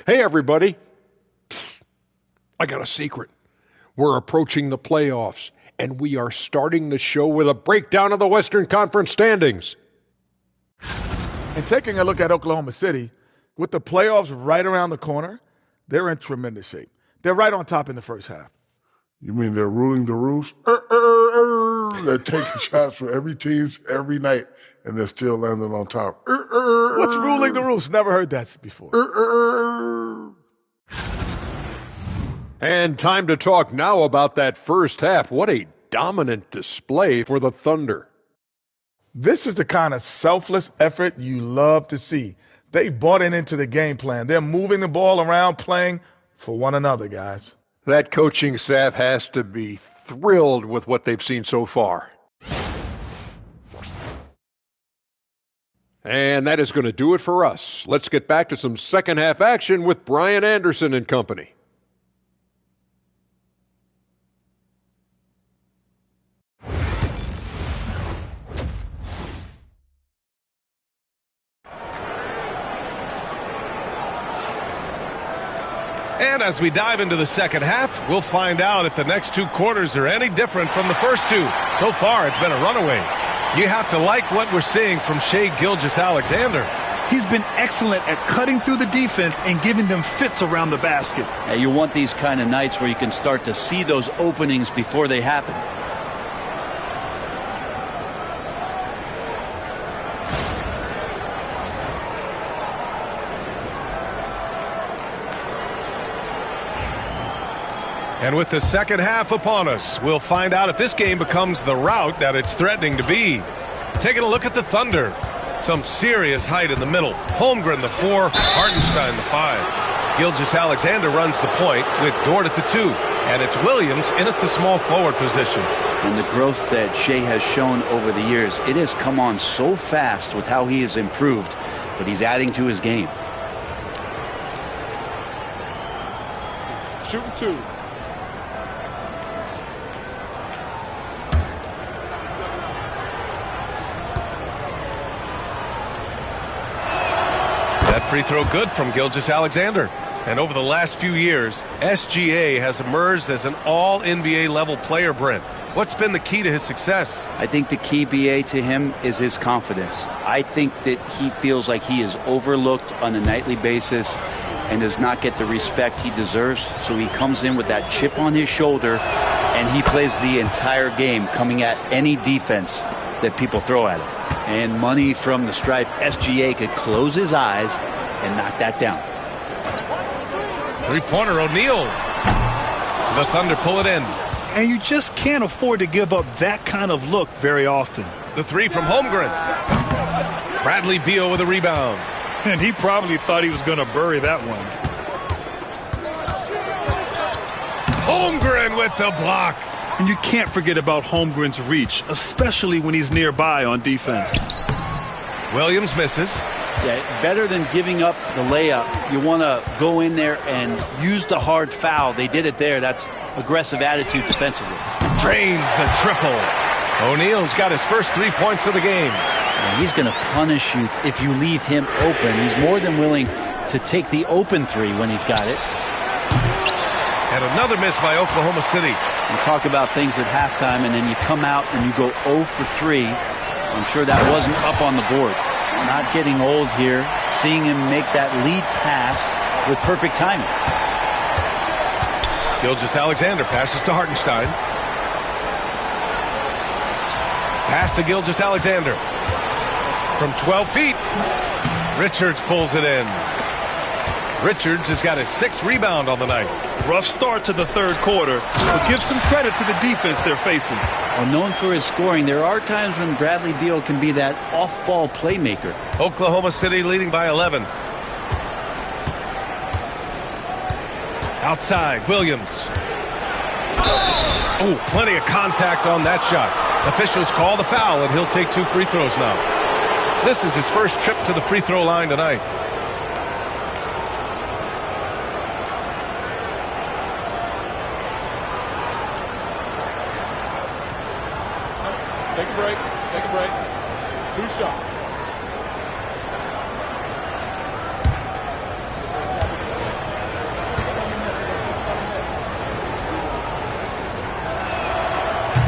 Speaker 16: Hey, everybody. Psst. I got a secret. We're approaching the playoffs, and we are starting the show with a breakdown of the Western Conference standings.
Speaker 7: And taking a look at Oklahoma City, with the playoffs right around the corner, they're in tremendous shape. They're right on top in the first half.
Speaker 17: You mean they're ruling the roost? They're taking shots for every team every night, and they're still landing on top.
Speaker 7: What's ruling the roost? Never heard that before.
Speaker 16: And time to talk now about that first half. What a dominant display for the Thunder.
Speaker 7: This is the kind of selfless effort you love to see. They bought into the game plan. They're moving the ball around, playing for one another, guys.
Speaker 16: That coaching staff has to be thrilled with what they've seen so far. And that is going to do it for us. Let's get back to some second half action with Brian Anderson and company.
Speaker 1: And as we dive into the second half, we'll find out if the next two quarters are any different from the first two. So far, it's been a runaway. You have to like what we're seeing from Shai Gilgeous-Alexander.
Speaker 20: He's been excellent at cutting through the defense and giving them fits around the basket.
Speaker 18: Yeah, you want these kind of nights where you can start to see those openings before they happen.
Speaker 1: And with the second half upon us, we'll find out if this game becomes the rout that it's threatening to be. Taking a look at the Thunder. Some serious height in the middle. Holmgren, the 4, Hartenstein, the 5. Gilgeous-Alexander runs the point with Dort at the 2. And it's Williams in at the small forward position.
Speaker 18: And the growth that Shai has shown over the years, it has come on so fast with how he has improved, but he's adding to his game.
Speaker 4: Shooting 2.
Speaker 1: That free throw good from Gilgeous-Alexander. And over the last few years, SGA has emerged as an all-NBA level player, Brent. What's been the key to his success?
Speaker 18: I think the key, BA, to him is his confidence. I think that he feels like he is overlooked on a nightly basis and does not get the respect he deserves. So he comes in with that chip on his shoulder, and he plays the entire game coming at any defense that people throw at him. And money from the stripe, SGA could close his eyes and knock that down.
Speaker 1: Three-pointer, O'Neal. The Thunder pull it in.
Speaker 20: And you just can't afford to give up that kind of look very often.
Speaker 1: The 3 from Holmgren. Bradley Beal with a rebound.
Speaker 20: And he probably thought he was going to bury that one.
Speaker 1: Holmgren with the block.
Speaker 20: And you can't forget about Holmgren's reach, especially when he's nearby on defense.
Speaker 1: Williams misses.
Speaker 18: Yeah, better than giving up the layup, you want to go in there and use the hard foul. They did it there. That's aggressive attitude defensively.
Speaker 1: Drains the triple. O'Neal's got his first 3 points of the game.
Speaker 18: And he's going to punish you if you leave him open. He's more than willing to take the open 3 when he's got it.
Speaker 1: And another miss by Oklahoma City.
Speaker 18: You talk about things at halftime, and then you come out and you go 0 for 3. I'm sure that wasn't up on the board. Not getting old here, seeing him make that lead pass with perfect timing.
Speaker 1: Gilgeous-Alexander passes to Hartenstein. Pass to Gilgeous-Alexander. From 12 feet, Richards pulls it in. Richards has got his 6th rebound on the night.
Speaker 20: Rough start to the third quarter, but give some credit to the defense they're facing.
Speaker 18: Well, known for his scoring, there are times when Bradley Beal can be that off-ball playmaker.
Speaker 1: Oklahoma City leading by 11. Outside, Williams. Oh, plenty of contact on that shot. Officials call the foul, and he'll take 2 free throws now. This is his first trip to the free throw line tonight.
Speaker 4: Take a break. Take a break. 2 shots.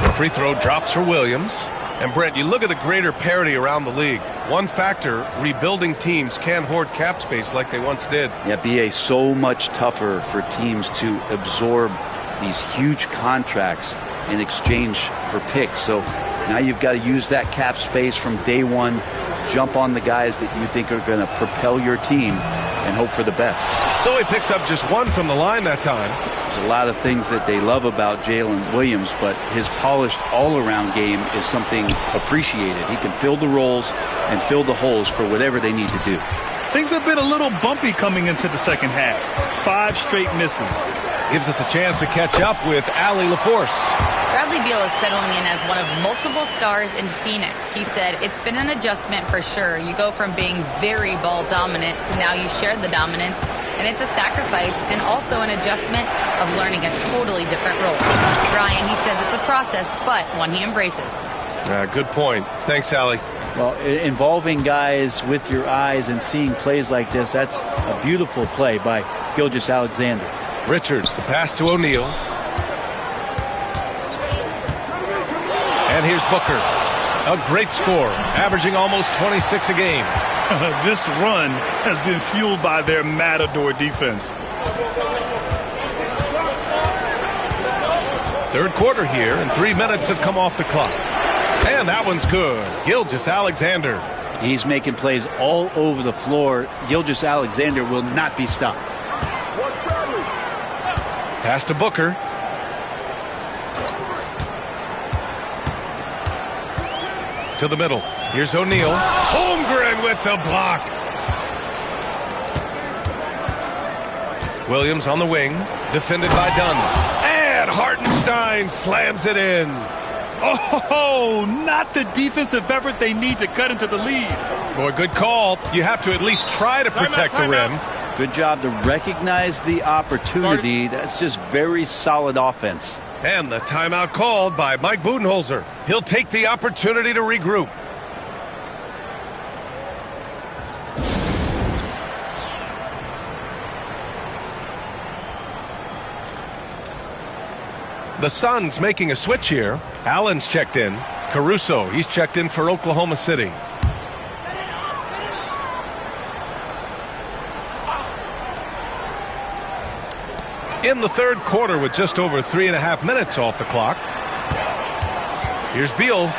Speaker 1: The free throw drops for Williams. And Brent, you look at the greater parity around the league. One factor, rebuilding teams can't hoard cap space like they once did.
Speaker 18: Yeah, BA, so much tougher for teams to absorb these huge contracts in exchange for picks. So now you've got to use that cap space from day one, jump on the guys that you think are going to propel your team, and hope for the best.
Speaker 1: So he picks up just 1 from the line that time.
Speaker 18: There's a lot of things that they love about Jalen Williams, but his polished all-around game is something appreciated. He can fill the roles and fill the holes for whatever they need to do.
Speaker 20: Things have been a little bumpy coming into the second half. 5 straight misses.
Speaker 1: Gives us a chance to catch up with Allie LaForce.
Speaker 5: Bradley Beal is settling in as one of multiple stars in Phoenix. He said, it's been an adjustment for sure. You go from being very ball dominant to now you share the dominance, and it's a sacrifice and also an adjustment of learning a totally different role. Ryan, he says it's a process, but one he embraces.
Speaker 1: Good point. Thanks, Allie.
Speaker 18: Well, involving guys with your eyes and seeing plays like this, that's a beautiful play by Gilgeous-Alexander.
Speaker 1: Richards, the pass to O'Neal. And here's Booker. A great score, averaging almost 26 a game.
Speaker 20: This run has been fueled by their Matador defense.
Speaker 1: Third quarter here, and 3 minutes have come off the clock. And that one's good. Gilgeous-Alexander.
Speaker 18: He's making plays all over the floor. Gilgeous-Alexander will not be stopped.
Speaker 1: Pass to Booker. To the middle. Here's O'Neal. Holmgren with the block. Williams on the wing. Defended by Dunn. And Hartenstein slams it in.
Speaker 20: Oh, not the defensive effort they need to cut into the lead.
Speaker 1: Boy, good call. You have to at least try to protect the rim.
Speaker 18: Good job to recognize the opportunity. That's just very solid offense.
Speaker 1: And the timeout called by Mike Budenholzer. He'll take the opportunity to regroup. The Suns making a switch here. Allen's checked in. Caruso, he's checked in for Oklahoma City. In the third quarter with just over 3.5 minutes off the clock. Here's Beal.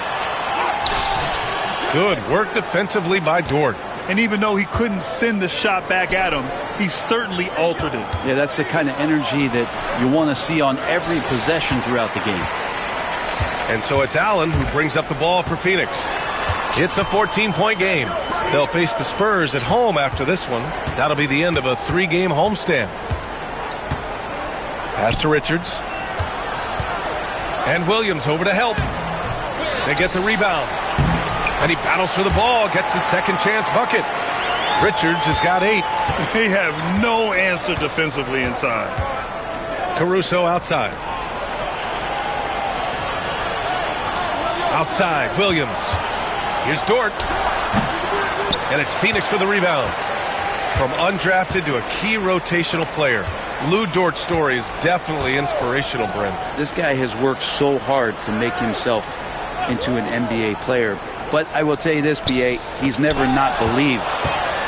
Speaker 1: Good work defensively by Dort.
Speaker 20: And even though he couldn't send the shot back at him, he certainly altered it.
Speaker 18: Yeah, that's the kind of energy that you want to see on every possession throughout the game.
Speaker 1: And so it's Allen who brings up the ball for Phoenix. It's a 14-point game. They'll face the Spurs at home after this one. That'll be the end of a 3-game homestand. Pass to Richards. And Williams over to help. They get the rebound. And he battles for the ball, gets his second chance bucket. Richards has got 8.
Speaker 20: They have no answer defensively inside.
Speaker 1: Caruso outside. Outside, Williams. Here's Dort. And it's Phoenix for the rebound. From undrafted to a key rotational player. Lou Dort's story is definitely inspirational, Brent.
Speaker 18: This guy has worked so hard to make himself into an NBA player. But I will tell you this, B.A., he's never not believed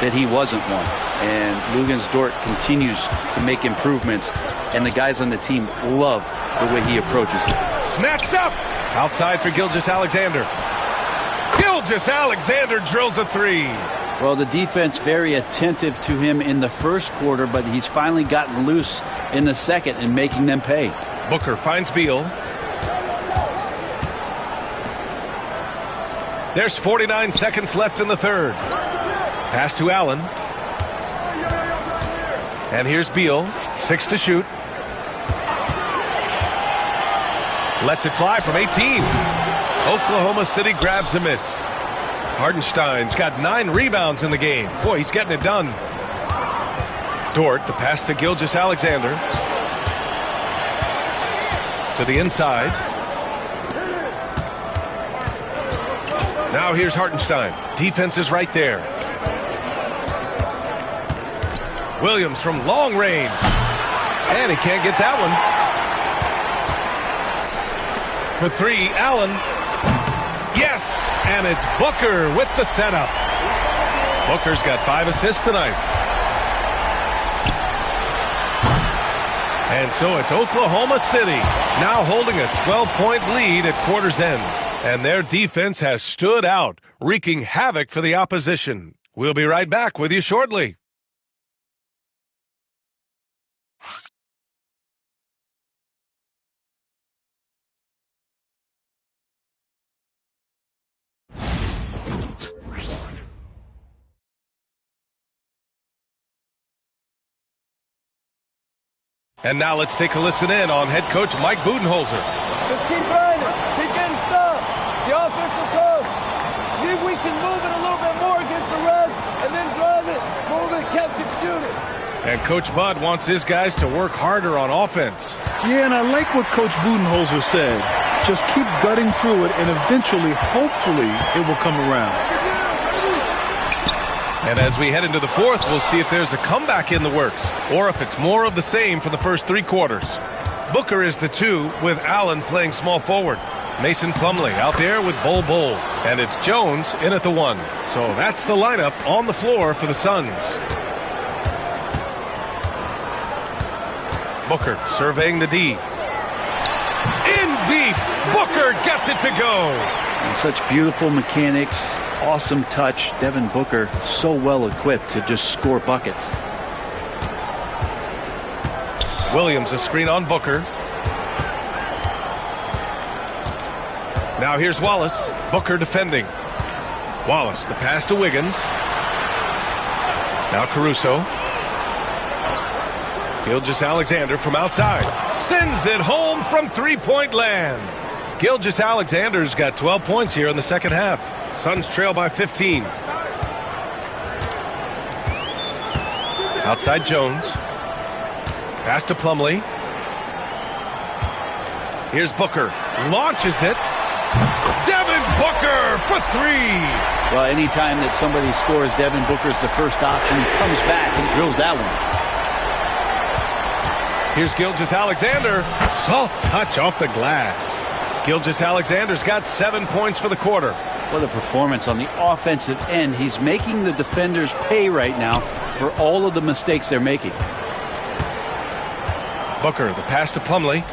Speaker 18: that he wasn't one. And Luguentz Dort continues to make improvements, and the guys on the team love the way he approaches it.
Speaker 1: Snatched up! Outside for Gilgeous-Alexander. Gilgeous-Alexander drills a 3.
Speaker 18: Well, the defense very attentive to him in the first quarter, but he's finally gotten loose in the second and making them pay.
Speaker 1: Booker finds Beal. There's 49 seconds left in the third. Pass to Allen. And here's Beal. 6 to shoot. Lets it fly from 18. Oklahoma City grabs the miss. Hardenstein's got 9 rebounds in the game. Boy, he's getting it done. Dort, the pass to Gilgeous-Alexander. To the inside. Now here's Hartenstein. Defense is right there. Williams from long range. And he can't get that one. For 3, Allen. Yes! And it's Booker with the setup. Booker's got 5 assists tonight. And so it's Oklahoma City now holding a 12-point lead at quarter's end. And their defense has stood out, wreaking havoc for the opposition. We'll be right back with you shortly. And now let's take a listen in on head coach Mike Budenholzer.
Speaker 21: Just keep grinding. Keep getting stops. The offense will come. See if we can move it a little bit more against the Reds and then drive it, move it, catch it, shoot it.
Speaker 1: And Coach Bud wants his guys to work harder on offense.
Speaker 3: Yeah, and I like what Coach Budenholzer said. Just keep gutting through it, and eventually, hopefully, it will come around.
Speaker 1: And as we head into the fourth, we'll see if there's a comeback in the works or if it's more of the same for the first 3 quarters. Booker is the 2 with Allen playing small forward. Mason Plumlee out there with Bol Bol. And it's Jones in at the 1. So that's the lineup on the floor for the Suns. Booker surveying the D. In deep. Booker gets it to go.
Speaker 18: And such beautiful mechanics. Awesome touch. Devin Booker so well equipped to just score buckets.
Speaker 1: Williams a screen on Booker. Now here's Wallace. Booker defending. Wallace the pass to Wiggins. Now Caruso. Gilgeous-Alexander from outside. Sends it home from 3-point land. Gilgeous-Alexander's got 12 points here in the second half. Suns trail by 15. Outside Jones. Pass to Plumlee. Here's Booker. Launches it. Devin Booker for 3.
Speaker 18: Well, anytime that somebody scores, Devin Booker's the first option. He comes back and drills that one.
Speaker 1: Here's Gilgeous-Alexander. Soft touch off the glass. Gilgeous-Alexander's got 7 points for the quarter.
Speaker 18: What a performance on the offensive end. He's making the defenders pay right now for all of the mistakes they're making.
Speaker 1: Booker, the pass to Plumlee.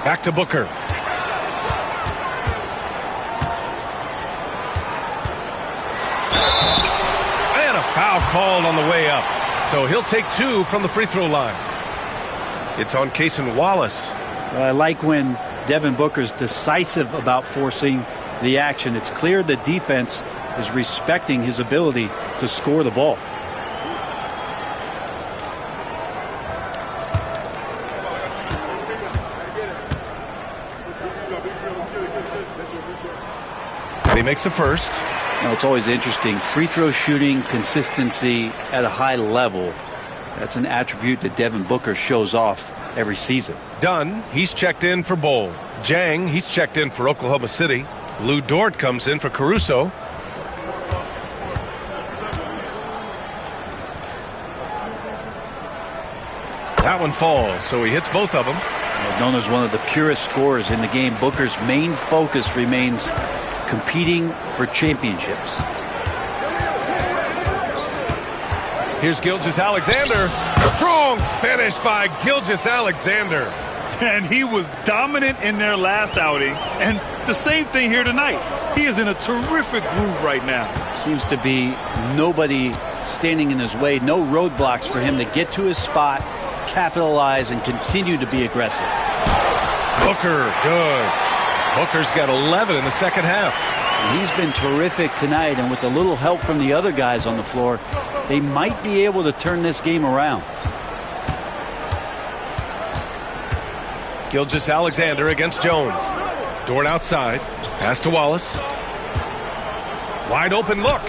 Speaker 1: Back to Booker. And a foul called on the way up. So he'll take 2 from the free throw line. It's on Cason Wallace.
Speaker 18: I like when Devin Booker's decisive about forcing the action. It's clear the defense is respecting his ability to score the ball.
Speaker 1: And he makes the first.
Speaker 18: Now, it's always interesting. Free throw shooting, consistency at a high level. That's an attribute that Devin Booker shows off every season.
Speaker 1: Dunn, he's checked in for Bol. Jang, he's checked in for Oklahoma City. Lou Dort comes in for Caruso. That one falls, so he hits both of them.
Speaker 18: Known as one of the purest scorers in the game, Booker's main focus remains competing for championships.
Speaker 1: Here's Gilgeous-Alexander. Strong finish by Gilgeous-Alexander.
Speaker 20: And he was dominant in their last outing. And the same thing here tonight. He is in a terrific groove right now.
Speaker 18: Seems to be nobody standing in his way, no roadblocks for him to get to his spot, capitalize, and continue to be aggressive.
Speaker 1: Booker, good. Booker's got 11 in the second half.
Speaker 18: He's been terrific tonight, and with a little help from the other guys on the floor, they might be able to turn this game around.
Speaker 1: Gilgeous-Alexander against Jones. Dort outside. Pass to Wallace. Wide open look.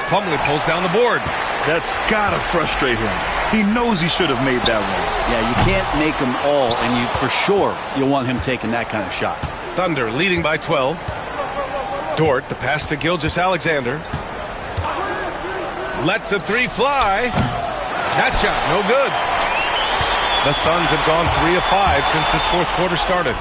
Speaker 1: Plumlee pulls down the board.
Speaker 20: That's got to frustrate him. He knows he should have made that one.
Speaker 18: Yeah, you can't make them all, and for sure you'll want him taking that kind of shot.
Speaker 1: Thunder leading by 12. Dort, the pass to Gilgeous-Alexander. Lets the three fly. That shot, no good. The Suns have gone 3 of 5 since this fourth quarter started.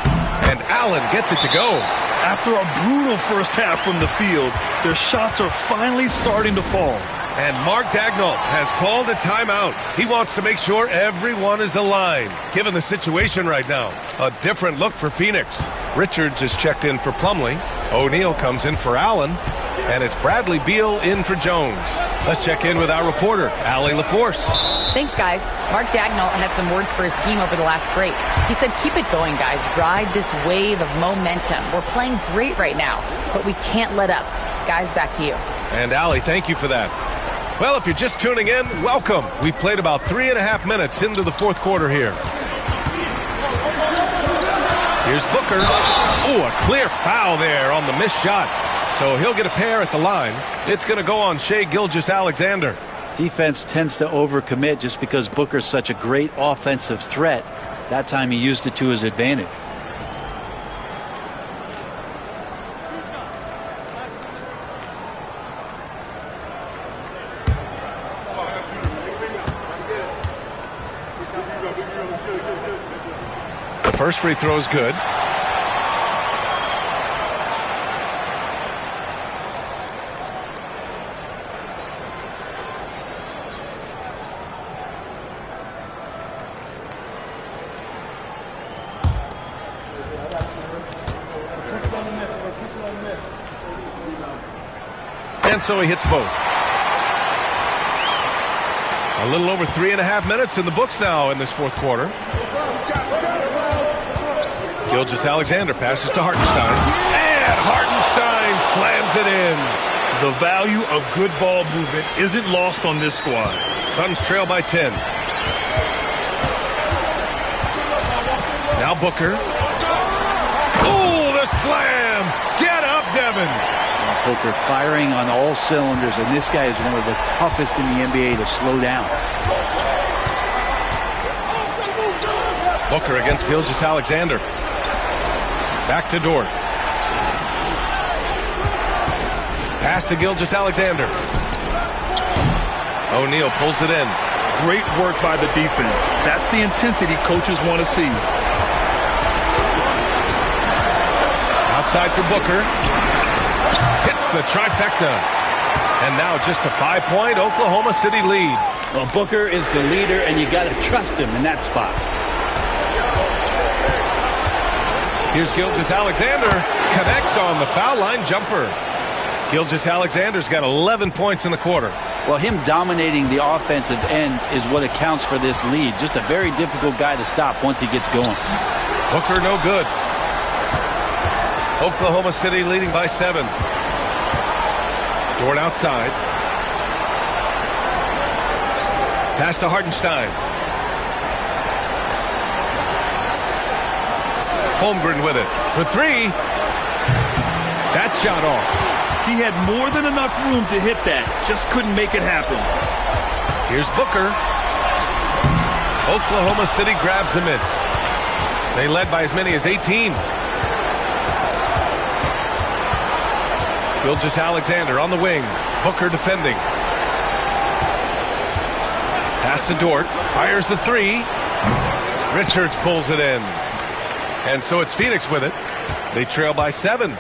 Speaker 1: And Allen gets it to go.
Speaker 20: After a brutal first half from the field, their shots are finally starting to fall.
Speaker 1: And Mark Daigneault has called a timeout. He wants to make sure everyone is aligned. Given the situation right now, a different look for Phoenix. Richards is checked in for Plumlee. O'Neal comes in for Allen. And it's Bradley Beal in for Jones. Let's check in with our reporter, Allie LaForce.
Speaker 5: Thanks, guys. Mark Daigneault had some words for his team over the last break. He said, keep it going, guys. Ride this wave of momentum. We're playing great right now, but we can't let up. Guys, back to you.
Speaker 1: And Allie, thank you for that. Well, if you're just tuning in, welcome. We've played about 3.5 minutes into the fourth quarter here. Here's Booker. Oh, a clear foul there on the missed shot. So he'll get a pair at the line. It's going to go on Shai Gilgeous-Alexander.
Speaker 18: Defense tends to overcommit just because Booker's such a great offensive threat. That time he used it to his advantage.
Speaker 1: The first free throw is good. And so he hits both. A little over 3.5 minutes in the books now in this fourth quarter. Gilgeous-Alexander passes to Hartenstein. And Hartenstein slams it in.
Speaker 20: The value of good ball movement isn't lost on this squad.
Speaker 1: Suns trail by 10. Now Booker. Oh, the slam! Get up, Devin!
Speaker 18: Booker firing on all cylinders, and this guy is one of the toughest in the NBA to slow down.
Speaker 1: Booker against Gilgeous-Alexander. Back to Dort. Pass to Gilgeous-Alexander. O'Neal pulls it in.
Speaker 20: Great work by the defense. That's the intensity coaches want to see.
Speaker 1: Outside for Booker. Hits the trifecta. And now just a 5-point Oklahoma City lead.
Speaker 18: Well, Booker is the leader, and you got to trust him in that spot.
Speaker 1: Here's Gilgeous-Alexander. Connects on the foul line jumper. Gilgeous-Alexander's got 11 points in the quarter.
Speaker 18: Well, him dominating the offensive end is what accounts for this lead. Just a very difficult guy to stop once he gets going.
Speaker 1: Booker no good. Oklahoma City leading by 7. Dort outside. Pass to Hartenstein. Holmgren with it for 3. That shot off.
Speaker 20: He had more than enough room to hit that. Just couldn't make it happen.
Speaker 1: Here's Booker. Oklahoma City grabs a miss. They led by as many as 18. Gilgeous-Alexander on the wing. Booker defending. Pass to Dort. Fires the 3. Richards pulls it in. And so it's Phoenix with it. They trail by 7.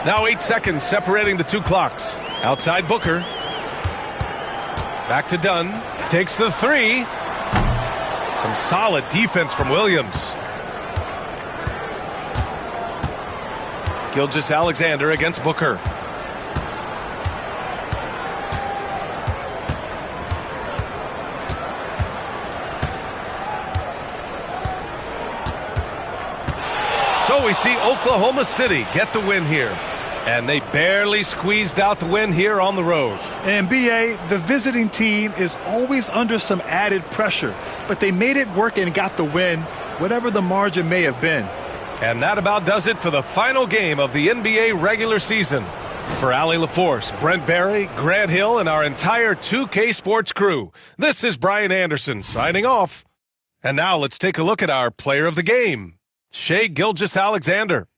Speaker 1: Now 8 seconds separating the two clocks. Outside Booker. Back to Dunn. Takes the 3. Some solid defense from Williams. Gilgeous-Alexander against Booker. So we see Oklahoma City get the win here. And they barely squeezed out the win here on the road.
Speaker 20: And B.A., the visiting team is always under some added pressure. But they made it work and got the win, whatever the margin may have been.
Speaker 1: And that about does it for the final game of the NBA regular season. For Allie LaForce, Brent Barry, Grant Hill, and our entire 2K Sports crew, this is Brian Anderson signing off. And now let's take a look at our player of the game, Shai Gilgeous-Alexander.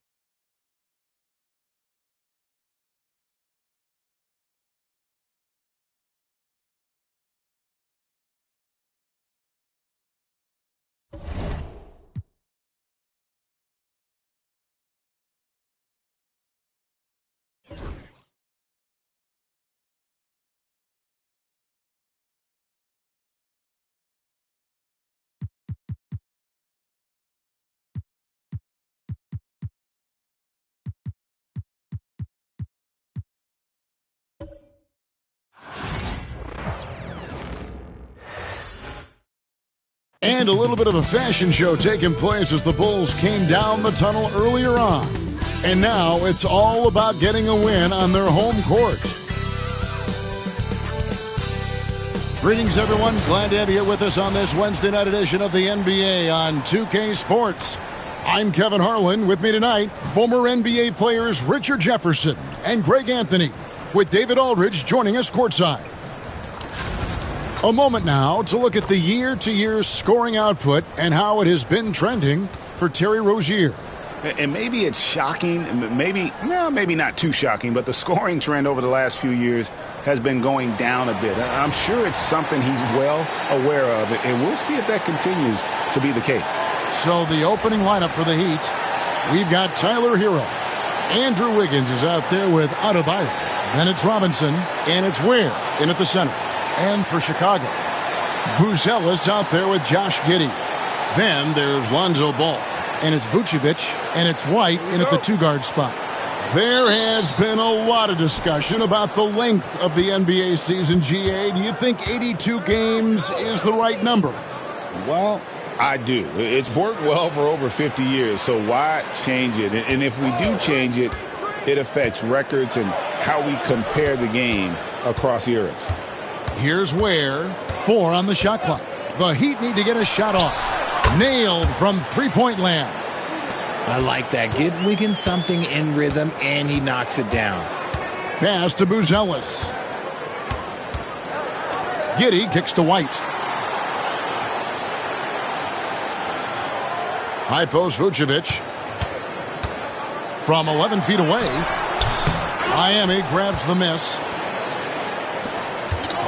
Speaker 10: And a little bit of a fashion show taking place as the Bulls came down the tunnel earlier on. And now it's all about getting a win on their home court. Greetings, everyone. Glad to have you here with us on this Wednesday night edition of the NBA on 2K Sports. I'm Kevin Harlan. With me tonight, former NBA players Richard Jefferson and Greg Anthony, with David Aldridge joining us courtside. A moment now to look at the year-to-year scoring output and how it has been trending for Terry Rozier.
Speaker 13: And maybe it's shocking, maybe not too shocking, but the scoring trend over the last few years has been going down a bit. I'm sure it's something he's well aware of, and we'll see if that continues to be the case.
Speaker 10: So the opening lineup for the Heat, we've got Tyler Hero. Andrew Wiggins is out there with Adebayo. Then it's Robinson, and it's Ware in at the center. And for Chicago, Buzelis out there with Josh Giddey. Then there's Lonzo Ball, and it's Vucevic, and it's White in at the two-guard spot. There has been a lot of discussion about the length of the NBA season, GA. Do you think 82 games is the right number?
Speaker 11: Well, I do. It's worked well for over 50 years, so why change it? And if we do change it, it affects records and how we compare the game across eras.
Speaker 10: Here's Ware, 4 on the shot clock. The Heat need to get a shot off. Nailed from three-point land.
Speaker 9: I like that. Get Wiggins something in rhythm, and he knocks it down.
Speaker 10: Pass to Buzelis. Giddey kicks to White. High post Vucevic. From 11 feet away, Miami grabs the miss.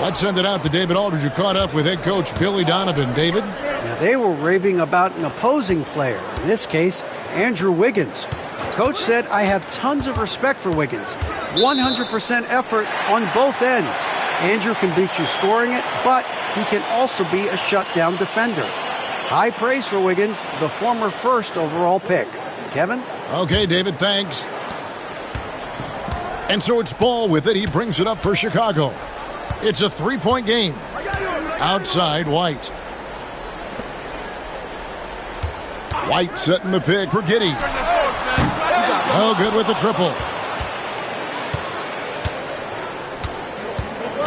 Speaker 10: Let's send it out to David Aldridge, who caught up with head coach Billy Donovan. David?
Speaker 8: Now, they were raving about an opposing player, in this case, Andrew Wiggins. Coach said, I have tons of respect for Wiggins. 100% effort on both ends. Andrew can beat you scoring it, but he can also be a shutdown defender. High praise for Wiggins, the former first overall pick. Kevin?
Speaker 10: Okay, David, thanks. And so it's Ball with it. He brings it up for Chicago. It's a three-point game. Outside, White. White setting the pick for Giddey. Oh, good with the triple.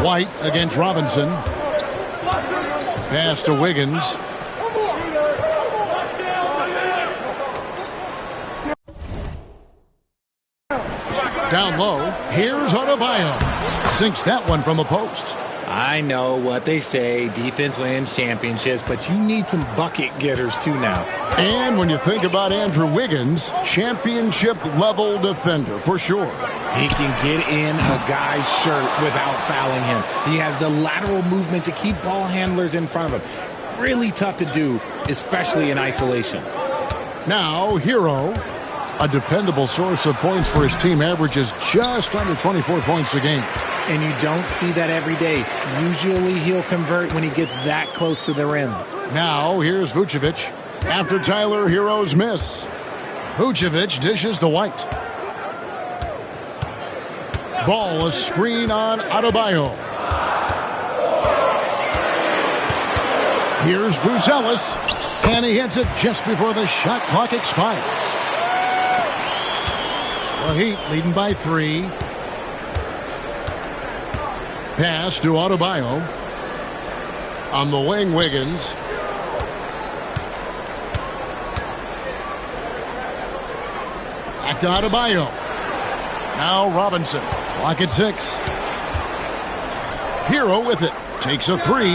Speaker 10: White against Robinson. Pass to Wiggins. Down low, here's Adebayo. Sinks that one from the post.
Speaker 9: I know what they say, defense wins championships, but you need some bucket getters too now.
Speaker 10: And when you think about Andrew Wiggins, championship-level defender for sure.
Speaker 9: He can get in a guy's shirt without fouling him. He has the lateral movement to keep ball handlers in front of him. Really tough to do, especially in isolation.
Speaker 10: Now, Hero. A dependable source of points for his team, averages just under 24 points a game.
Speaker 9: And you don't see that every day. Usually he'll convert when he gets that close to the rim.
Speaker 10: Now here's Vucevic after Tyler Hero's miss. Vucevic dishes to White. Ball, a screen on Adebayo. Here's Buzelis, and he hits it just before the shot clock expires. The Heat leading by 3. Pass to Adebayo. On the wing, Wiggins. Back to Adebayo. Now Robinson. Clock at 6. Hero with it. Takes a 3.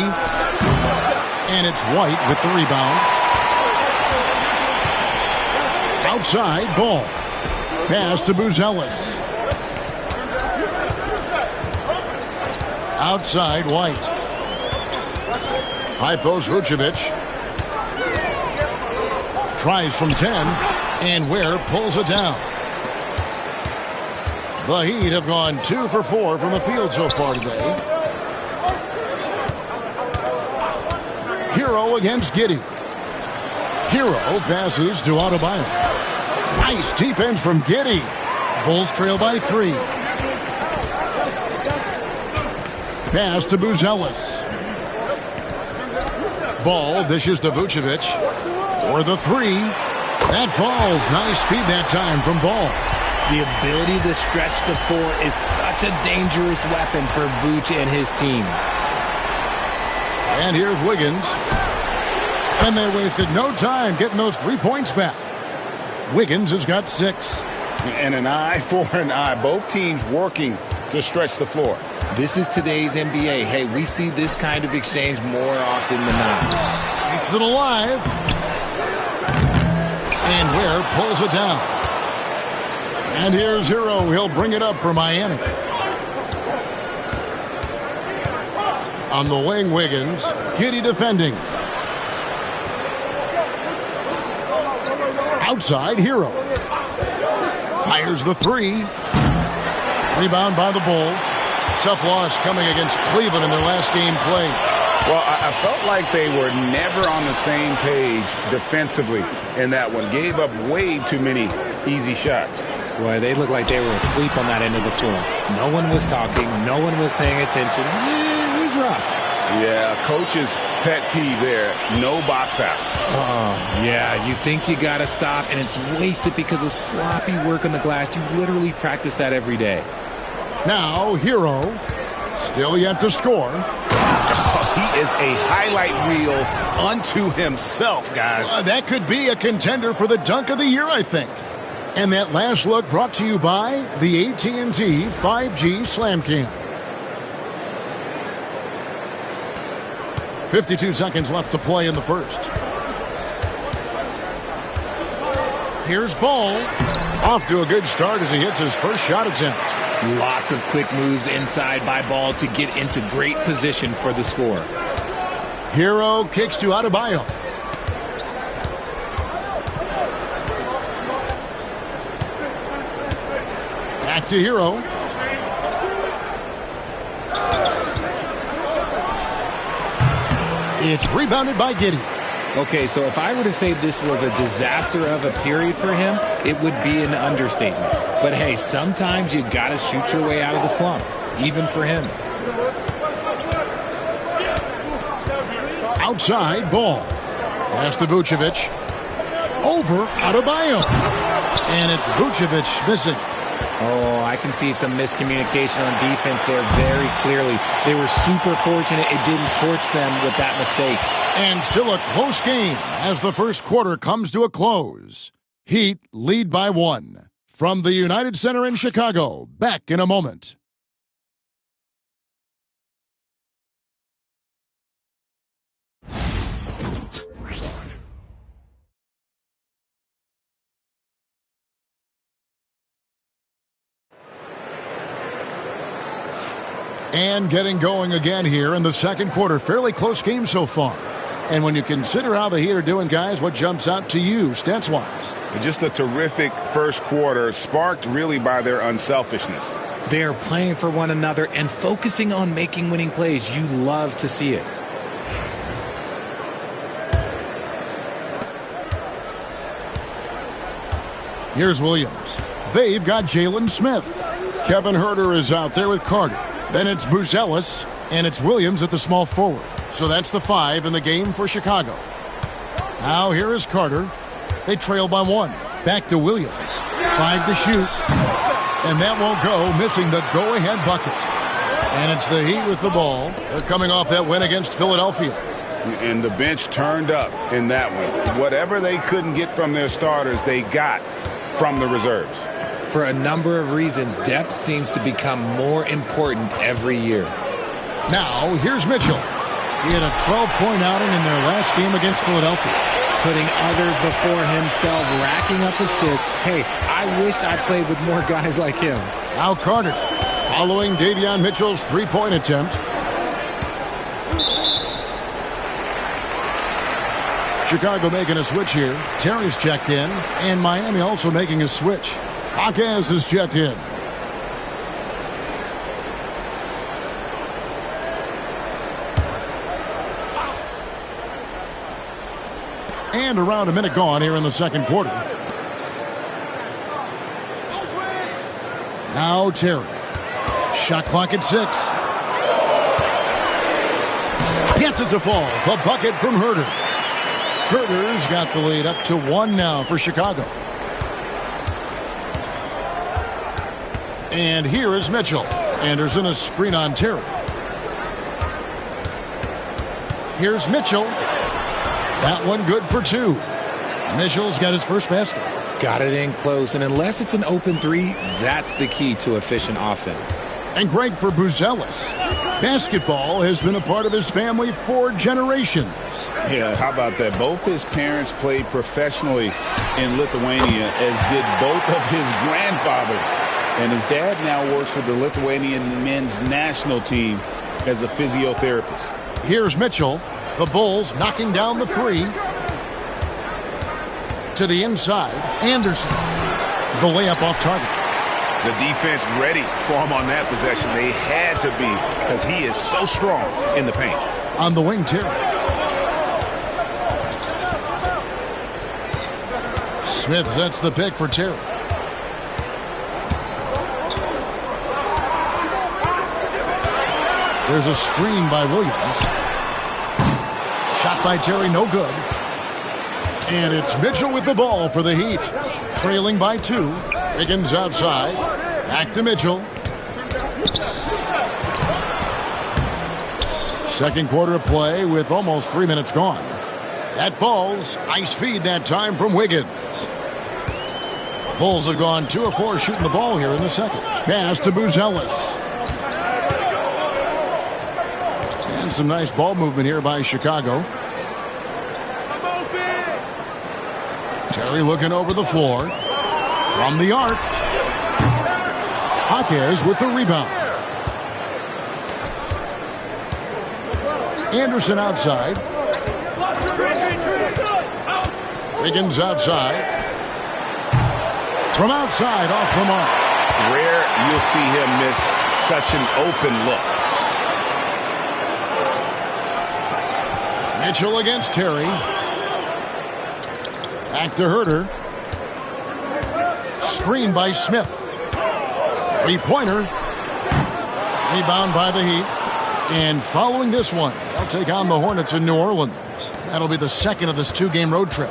Speaker 10: And it's White with the rebound. Outside, Ball. Pass to Buzelis. Outside, White. High post, Vucevic. Tries from 10, and Ware pulls it down. The Heat have gone 2 for 4 from the field so far today. Hero against Giddey. Hero passes to Adebayo. Nice defense from Giddey. Bulls trail by 3. Pass to Buzelis. Ball dishes to Vucevic. For the 3. That falls. Nice feed that time from Ball.
Speaker 9: The ability to stretch the 4 is such a dangerous weapon for Vooch and his team.
Speaker 10: And here's Wiggins. And they wasted no time getting those 3 points back. Wiggins has got 6.
Speaker 11: And an eye for an eye. Both teams working to stretch the floor.
Speaker 9: This is today's NBA. Hey, we see this kind of exchange more often than not.
Speaker 10: Keeps it alive. And Ware pulls it down. And here's Hero. He'll bring it up for Miami. On the wing, Wiggins. Giddey defending. Outside, Hero. Fires the 3. Rebound by the Bulls. Tough loss coming against Cleveland in their last game played.
Speaker 11: Well, I felt like they were never on the same page defensively in that one. Gave up way too many easy shots.
Speaker 9: Boy, they looked like they were asleep on that end of the floor. No one was talking. No one was paying attention. It was rough.
Speaker 11: Yeah, coach's pet peeve there. No box out.
Speaker 9: Oh, yeah. You think you got to stop, and it's wasted because of sloppy work on the glass. You literally practice that every day.
Speaker 10: Now, Hero. Still yet to score.
Speaker 11: He is a highlight reel unto himself, guys.
Speaker 10: That could be a contender for the dunk of the year, I think. And that last look brought to you by the AT&T 5G Slam Cam. 52 seconds left to play in the first. Here's Ball. Off to a good start as he hits his first shot attempt.
Speaker 9: Lots of quick moves inside by Ball to get into great position for the score.
Speaker 10: Hero kicks to Adebayo. Back to Hero. It's rebounded by Giddey.
Speaker 9: Okay, so if I were to say this was a disaster of a period for him, it would be an understatement. But hey, sometimes you got to shoot your way out of the slump, even for him.
Speaker 10: Outside, Ball. Pass to Vucevic. Over Adebayo. And it's Vucevic missing.
Speaker 9: Oh, I can see some miscommunication on defense there very clearly. They were super fortunate it didn't torch them with that mistake.
Speaker 10: And still a close game as the first quarter comes to a close. Heat lead by 1. From the United Center in Chicago, back in a moment. And getting going again here in the second quarter. Fairly close game so far. And when you consider how the Heat are doing, guys, what jumps out to you, stats-wise?
Speaker 11: Just a terrific first quarter, sparked really by their unselfishness.
Speaker 9: They are playing for one another and focusing on making winning plays. You love to see it.
Speaker 10: Here's Williams. They've got Jalen Smith. Kevin Huerter is out there with Carter. Then it's Buzelis, and it's Williams at the small forward. So that's the 5 in the game for Chicago. Now here is Carter. They trail by 1. Back to Williams. 5 to shoot. And that won't go, missing the go-ahead bucket. And it's the Heat with the ball. They're coming off that win against Philadelphia.
Speaker 11: And the bench turned up in that one. Whatever they couldn't get from their starters, they got from the reserves.
Speaker 9: For a number of reasons, depth seems to become more important every year.
Speaker 10: Now, here's Mitchell. He had a 12-point outing in their last game against Philadelphia.
Speaker 9: Putting others before himself, racking up assists. Hey, I wished I played with more guys like him.
Speaker 10: Now Carter, following Davion Mitchell's three-point attempt. Chicago making a switch here. Terry's checked in, and Miami also making a switch. Hawkins is checked in. And around a minute gone here in the second quarter. Now Terry. Shot clock at 6. Gets it to fall. A bucket from Herter. Herter's got the lead up to 1 now for Chicago. And here is Mitchell. Anderson a screen on Terry. Here's Mitchell. That one good for 2. Mitchell's got his first basket.
Speaker 9: Got it in close, and unless it's an open three, that's the key to efficient offense.
Speaker 10: And great for Buzelis. Basketball has been a part of his family for generations.
Speaker 11: Yeah, how about that? Both his parents played professionally in Lithuania, as did both of his grandfathers. And his dad now works for the Lithuanian men's national team as a physiotherapist.
Speaker 10: Here's Mitchell. The Bulls knocking down the 3. To the inside. Anderson. The layup off target.
Speaker 11: The defense ready for him on that possession. They had to be, because he is so strong in the paint.
Speaker 10: On the wing, Terry. Smith sets the pick for Terry. There's a screen by Williams. Shot by Terry, no good. And it's Mitchell with the ball for the Heat. Trailing by 2. Higgins outside. Back to Mitchell. Second quarter of play with almost 3 minutes gone. That falls. Nice feed that time from Wiggins. Bulls have gone 2 of 4 shooting the ball here in the second. Pass to Buzelis. And some nice ball movement here by Chicago. Terry looking over the floor. From the arc. Hawkins with the rebound. Anderson outside. Wiggins outside. From outside, off the mark.
Speaker 11: Rare you'll see him miss such an open look.
Speaker 10: Mitchell against Terry. Back to Herter. Screen by Smith. Three-pointer. Rebound by the Heat. And following this one, they'll take on the Hornets in New Orleans. That'll be the second of this 2-game road trip.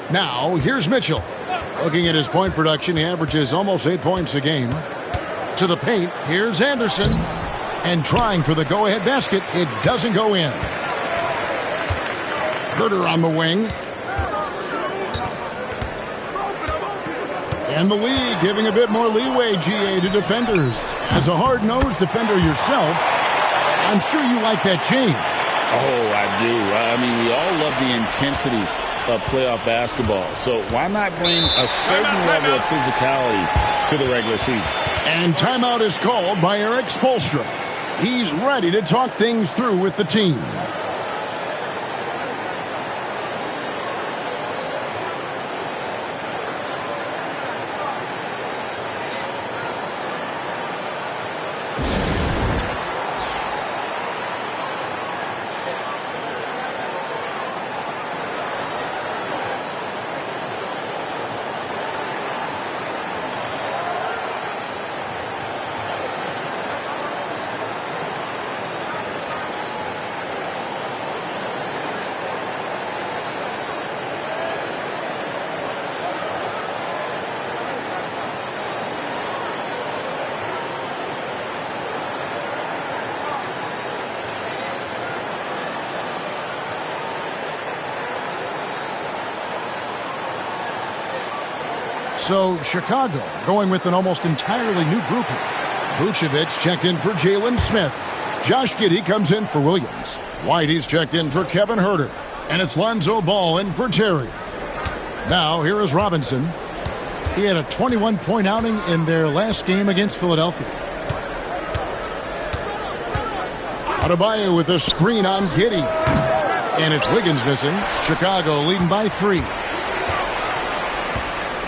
Speaker 10: Now, here's Mitchell. Looking at his point production, he averages almost 8 points a game. To the paint, here's Anderson. And trying for the go-ahead basket, it doesn't go in. Herter on the wing. And the league giving a bit more leeway, GA, to defenders. As a hard-nosed defender yourself, I'm sure you like that change.
Speaker 11: Oh, I do. I mean, we all love the intensity of playoff basketball. So why not bring a certain level of physicality to the regular season?
Speaker 10: And timeout is called by Eric Spoelstra. He's ready to talk things through with the team. So Chicago going with an almost entirely new group here. Vucevic checked in for Jalen Smith. Josh Giddey comes in for Williams. Whitey's checked in for Kevin Huerter. And it's Lonzo Ball in for Terry. Now here is Robinson. He had a 21-point outing in their last game against Philadelphia. Adebayo with a screen on Giddey. And it's Wiggins missing. Chicago leading by 3.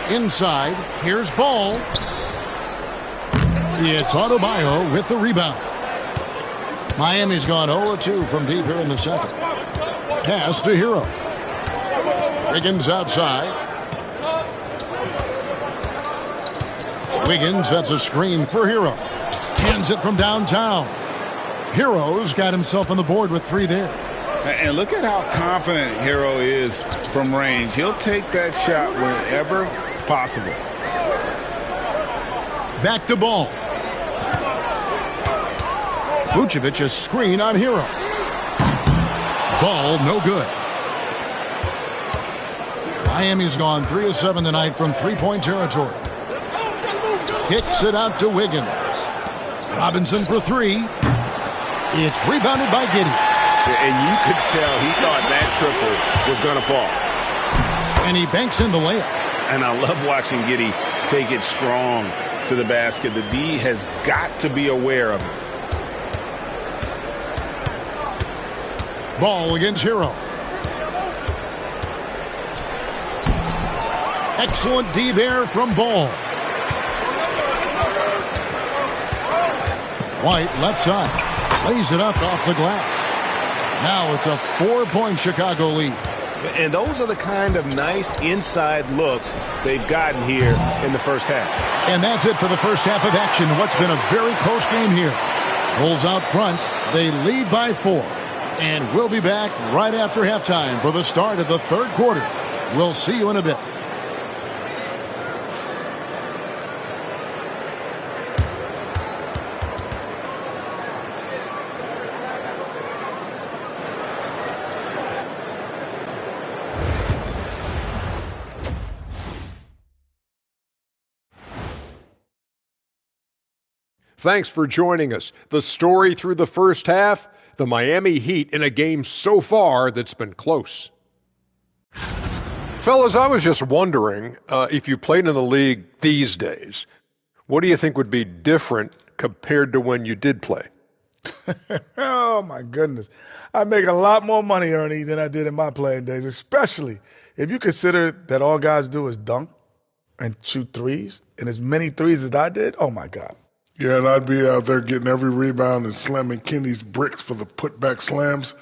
Speaker 10: Inside, here's Ball. It's Adebayo with the rebound. Miami's gone 0-2 from deep here in the second. Pass to Hero. Wiggins outside. Wiggins sets a screen for Hero. Cans it from downtown. Hero's got himself on the board with 3 there.
Speaker 11: And look at how confident Hero is from range. He'll take that shot whenever possible.
Speaker 10: Back to Ball. Vucevic a screen on Hero. Ball no good. Miami's gone 3 of 7 tonight from three-point territory. Kicks it out to Wiggins. Robinson for 3. It's rebounded by Giddey.
Speaker 11: And you could tell he thought that triple was going to fall.
Speaker 10: And he banks in the layup.
Speaker 11: And I love watching Giddey take it strong to the basket. The D has got to be aware of it.
Speaker 10: Ball against Hero. Excellent D there from Ball. White left side. Lays it up off the glass. Now it's a 4-point Chicago lead.
Speaker 14: And those are the kind of nice inside looks they've gotten here in the first half.
Speaker 10: And that's it for the first half of action. What's been a very close game here. Bulls out front. They lead by 4. And we'll be back right after halftime for the start of the third quarter. We'll see you in a bit.
Speaker 16: Thanks for joining us. The story through the first half, the Miami Heat in a game so far that's been close. Fellas, I was just wondering if you played in the league these days, what do you think would be different compared to when you did play?
Speaker 7: Oh, my goodness. I make a lot more money, Ernie, than I did in my playing days, especially if you consider that all guys do is dunk and shoot threes, and as many threes as I did. Oh, my God.
Speaker 17: Yeah, and I'd be out there getting every rebound and slamming Kenny's bricks for the putback slams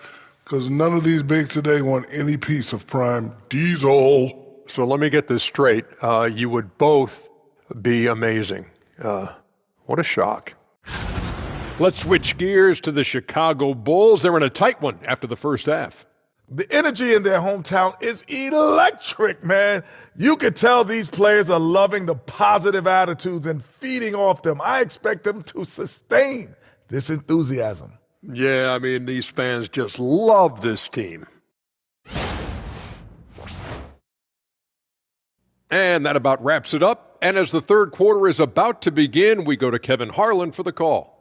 Speaker 17: because none of these bigs today want any piece of prime diesel.
Speaker 16: So let me get this straight. You would both be amazing. What a shock. Let's switch gears to the Chicago Bulls. They're in a tight one after the first half.
Speaker 7: The energy in their hometown is electric, man. You could tell these players are loving the positive attitudes and feeding off them. I expect them to sustain this enthusiasm.
Speaker 16: Yeah, I mean, these fans just love this team. And that about wraps it up. And as the third quarter is about to begin, we go to Kevin Harlan for the call.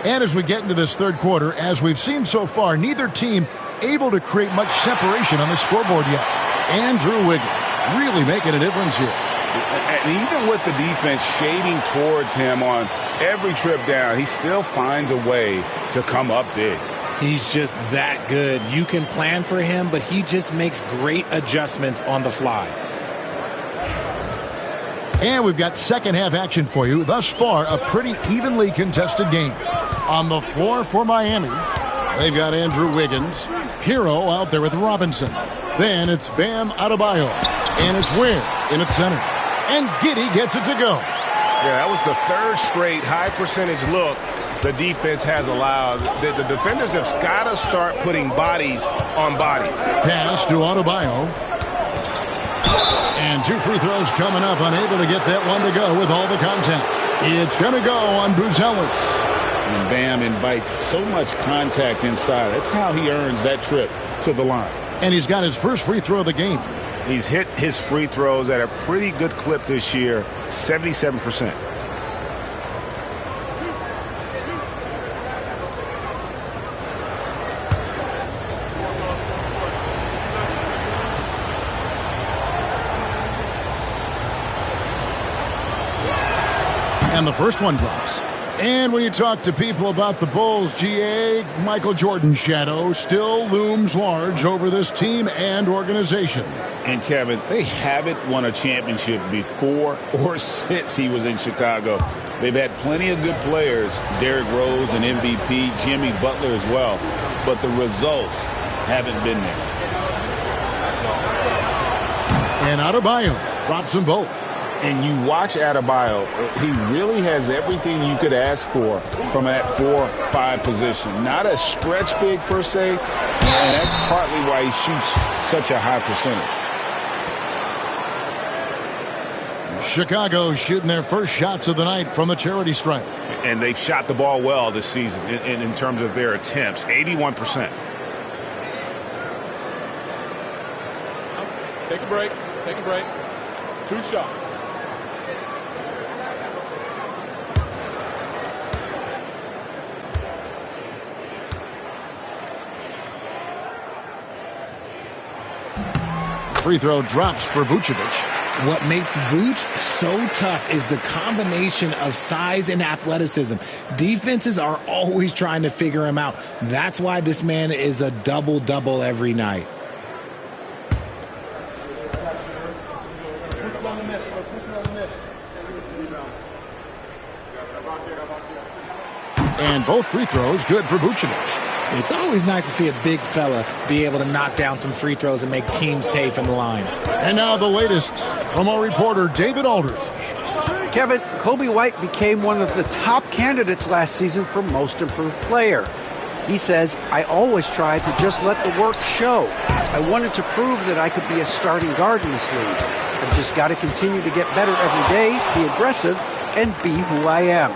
Speaker 10: And as we get into this third quarter, as we've seen so far, neither team able to create much separation on the scoreboard yet. Andrew Wiggins really making a difference here.
Speaker 11: And even with the defense shading towards him on every trip down, he still finds a way to come up big.
Speaker 9: He's just that good. You can plan for him, but he just makes great adjustments on the fly.
Speaker 10: And we've got second half action for you. Thus far, a pretty evenly contested game. On the floor for Miami, they've got Andrew Wiggins. Hero out there with Robinson. Then it's Bam Adebayo. And it's Ware in its center. And Giddey gets it to go.
Speaker 14: Yeah, that was the third straight high percentage look the defense has allowed. The defenders have got to start putting bodies on bodies.
Speaker 10: Pass to Adebayo. And 2 free throws coming up, unable to get that one to go with all the contact. It's going to go on Buzelis.
Speaker 11: And Bam invites so much contact inside. That's how he earns that trip to the line.
Speaker 10: And he's got his first free throw of the game.
Speaker 13: He's hit his free throws at a pretty good clip this year, 77%.
Speaker 10: And the first one drops. And when you talk to people about the Bulls, GA, Michael Jordan's shadow still looms large over this team and organization.
Speaker 11: And Kevin, they haven't won a championship before or since he was in Chicago. They've had plenty of good players, Derrick Rose and MVP, Jimmy Butler as well, but the results haven't been there.
Speaker 10: And Adebayo drops them both.
Speaker 11: And you watch Adebayo, he really has everything you could ask for from that 4-5 position. Not a stretch big per se, and that's partly why he shoots such a high percentage.
Speaker 10: Chicago shooting their first shots of the night from the charity stripe.
Speaker 13: And they've shot the ball well this season in terms of their attempts, 81%.
Speaker 4: Take a break. Take a break. 2 shots.
Speaker 10: Free throw drops for Vucevic.
Speaker 9: What makes Vooch so tough is the combination of size and athleticism. Defenses are always trying to figure him out. That's why this man is a double-double every night.
Speaker 10: And both free throws good for Vucevic.
Speaker 9: It's always nice to see a big fella be able to knock down some free throws and make teams pay from the line.
Speaker 10: And now the latest from our reporter, David Aldridge.
Speaker 8: Kevin, Kobe White became one of the top candidates last season for Most Improved Player. He says, I always tried to just let the work show. I wanted to prove that I could be a starting guard in this league. I've just got to continue to get better every day, be aggressive, and be who I am.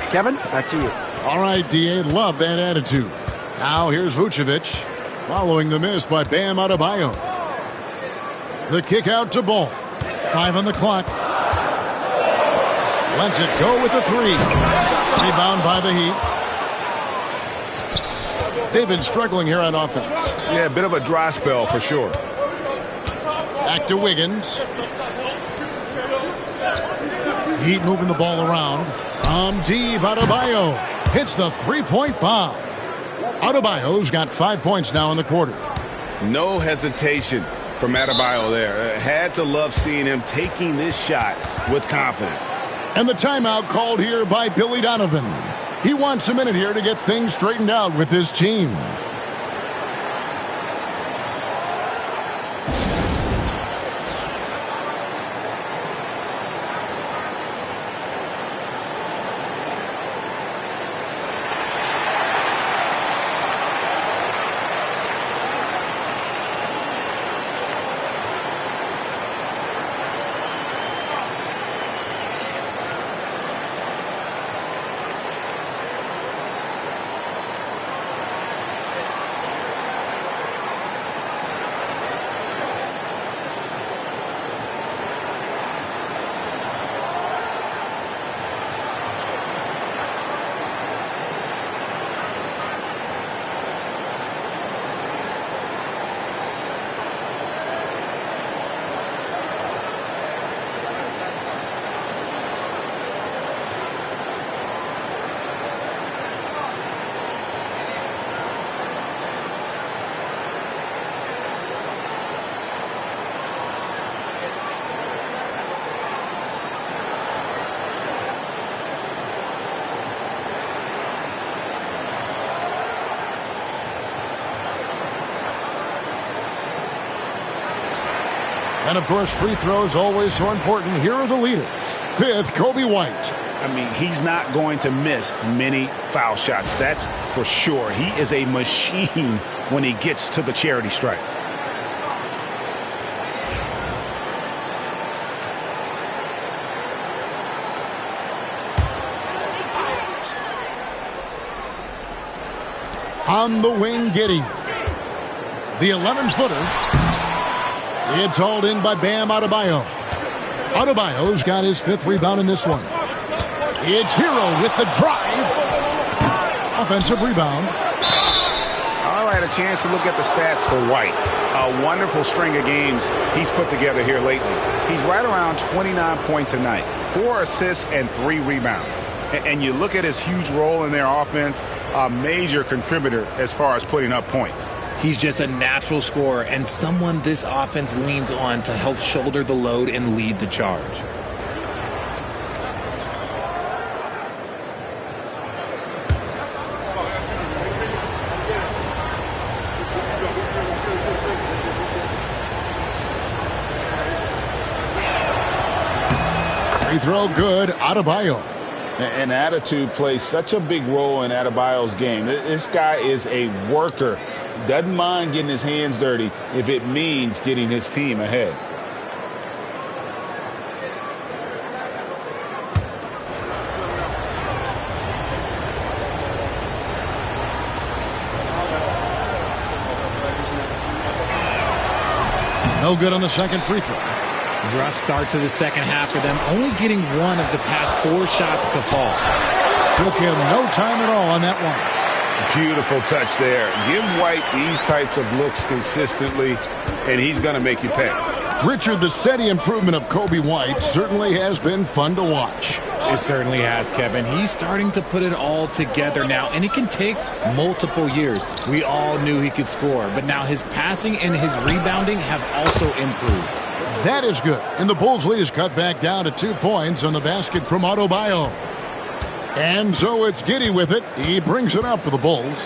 Speaker 8: Kevin, back to you.
Speaker 10: All right, D.A., love that attitude. Now here's Vucevic, following the miss by Bam Adebayo. The kick out to Ball. 5 on the clock. Lets it go with the 3. Rebound by the Heat. They've been struggling here on offense.
Speaker 14: Yeah, a bit of a dry spell for sure.
Speaker 10: Back to Wiggins. Heat moving the ball around. From deep, Adebayo hits the 3-point bomb. Adebayo's got 5 points now in the quarter.
Speaker 11: No hesitation from Adebayo there. Had to love seeing him taking this shot with confidence.
Speaker 10: And the timeout called here by Billy Donovan. He wants a minute here to get things straightened out with his team. And, of course, free throws always so important. Here are the leaders. 5th, Kobe White.
Speaker 13: I mean, he's not going to miss many foul shots. That's for sure. He is a machine when he gets to the charity stripe.
Speaker 10: On the wing, Giddey. The 11-footer. It's hauled in by Bam Adebayo. Adebayo's got his 5th rebound in this one. It's Hero with the drive. Offensive rebound.
Speaker 13: All right, a chance to look at the stats for White. A wonderful string of games he's put together here lately. He's right around 29 points a night, 4 assists and 3 rebounds. And you look at his huge role in their offense, a major contributor as far as putting up points.
Speaker 9: He's just a natural scorer and someone this offense leans on to help shoulder the load and lead the charge.
Speaker 10: Free throw good, Adebayo.
Speaker 11: And attitude plays such a big role in Adebayo's game. This guy is a worker. Doesn't mind getting his hands dirty if it means getting his team ahead.
Speaker 10: No good on the second free throw.
Speaker 9: Rough start to the second half for them, only getting 1 of the past 4 shots to fall.
Speaker 10: Took him no time at all on that one.
Speaker 11: Beautiful touch there. Give White these types of looks consistently, and he's going to make you pay.
Speaker 10: Richard, the steady improvement of Kobe White certainly has been fun to watch.
Speaker 9: It certainly has, Kevin. He's starting to put it all together now, and it can take multiple years. We all knew he could score, but now his passing and his rebounding have also improved.
Speaker 10: That is good. And the Bulls' lead is cut back down to 2 points on the basket from Adebayo. And so it's Giddey with it. He brings it up for the Bulls.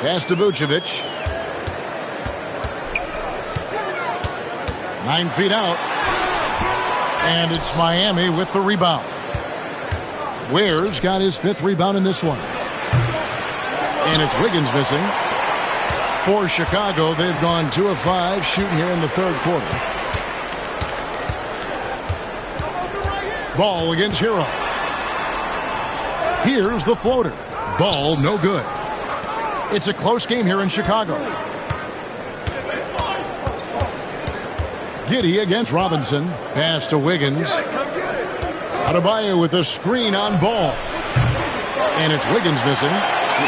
Speaker 10: Pass to Vucevic. 9 feet out. And it's Miami with the rebound. Ware's got his 5th rebound in this one. And it's Wiggins missing. For Chicago, they've gone 2 of 5 shooting here in the 3rd quarter. Ball against Hero. Here's the floater. Ball no good. It's a close game here in Chicago. Giddey against Robinson. Pass to Wiggins. Adebayo with a screen on Ball. And it's Wiggins missing.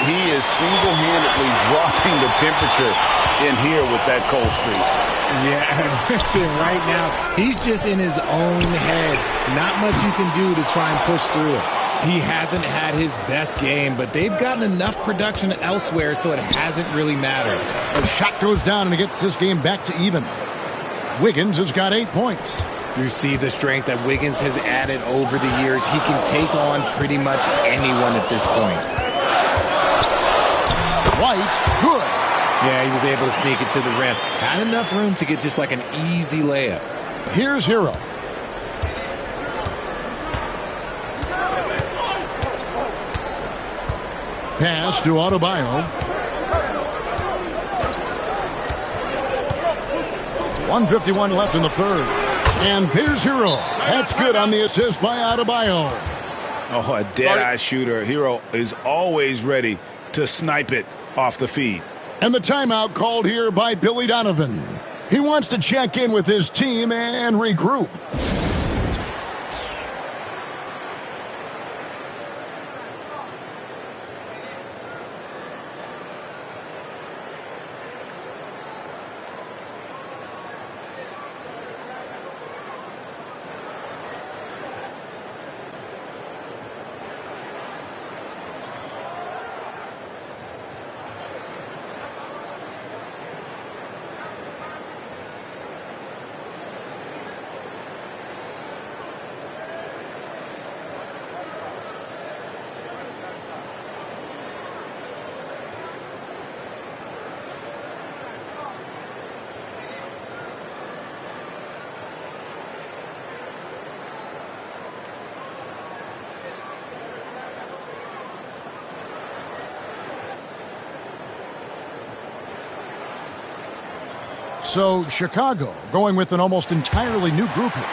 Speaker 11: He is single-handedly dropping the temperature in here with that cold streak.
Speaker 9: Yeah, right now, he's just in his own head. Not much you can do to try and push through it. He hasn't had his best game, but they've gotten enough production elsewhere, so it hasn't really mattered.
Speaker 10: The shot goes down, and it gets this game back to even. Wiggins has got 8 points.
Speaker 9: You see the strength that Wiggins has added over the years. He can take on pretty much anyone at this point.
Speaker 10: White, good.
Speaker 9: Yeah, he was able to sneak it to the rim. Had enough room to get just like an easy layup.
Speaker 10: Here's Hero. Pass to Adebayo. 1:51 left in the 3rd. And here's Hero. That's good on the assist by Adebayo.
Speaker 11: Oh, a dead-eye shooter. Hero is always ready to snipe it off the feed.
Speaker 10: And the timeout called here by Billy Donovan. He wants to check in with his team and regroup. So Chicago going with an almost entirely new group here.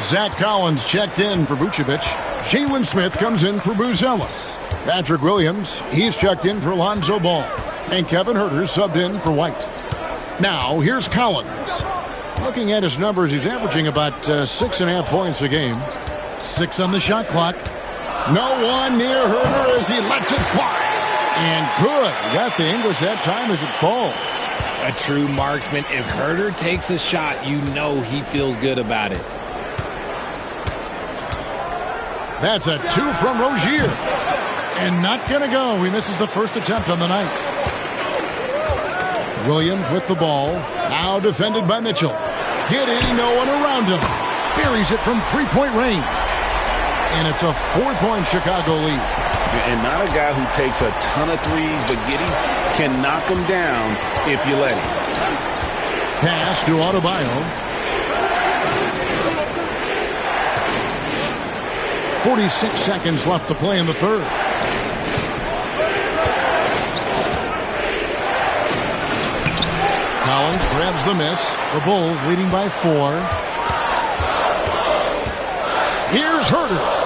Speaker 10: Zach Collins checked in for Vucevic. Jalen Smith comes in for Buzelis. Patrick Williams, he's checked in for Lonzo Ball. And Kevin Huerter subbed in for White. Now, here's Collins. Looking at his numbers, he's averaging about 6.5 points a game. 6 on the shot clock. No one near Huerter as he lets it fly. And good. He got the English that time as it falls.
Speaker 9: A true marksman. If Huerter takes a shot, you know he feels good about it.
Speaker 10: That's a 2 from Rozier. And not going to go. He misses the first attempt on the night. Williams with the ball. Now defended by Mitchell. Getting no one around him. Buries it from three-point range. And it's a 4-point Chicago lead.
Speaker 11: And not a guy who takes a ton of threes, but Giddey can knock them down if you let him.
Speaker 10: Pass to Adebayo. 46 seconds left to play in the third. Collins grabs the miss. The Bulls leading by 4. Here's Huerter.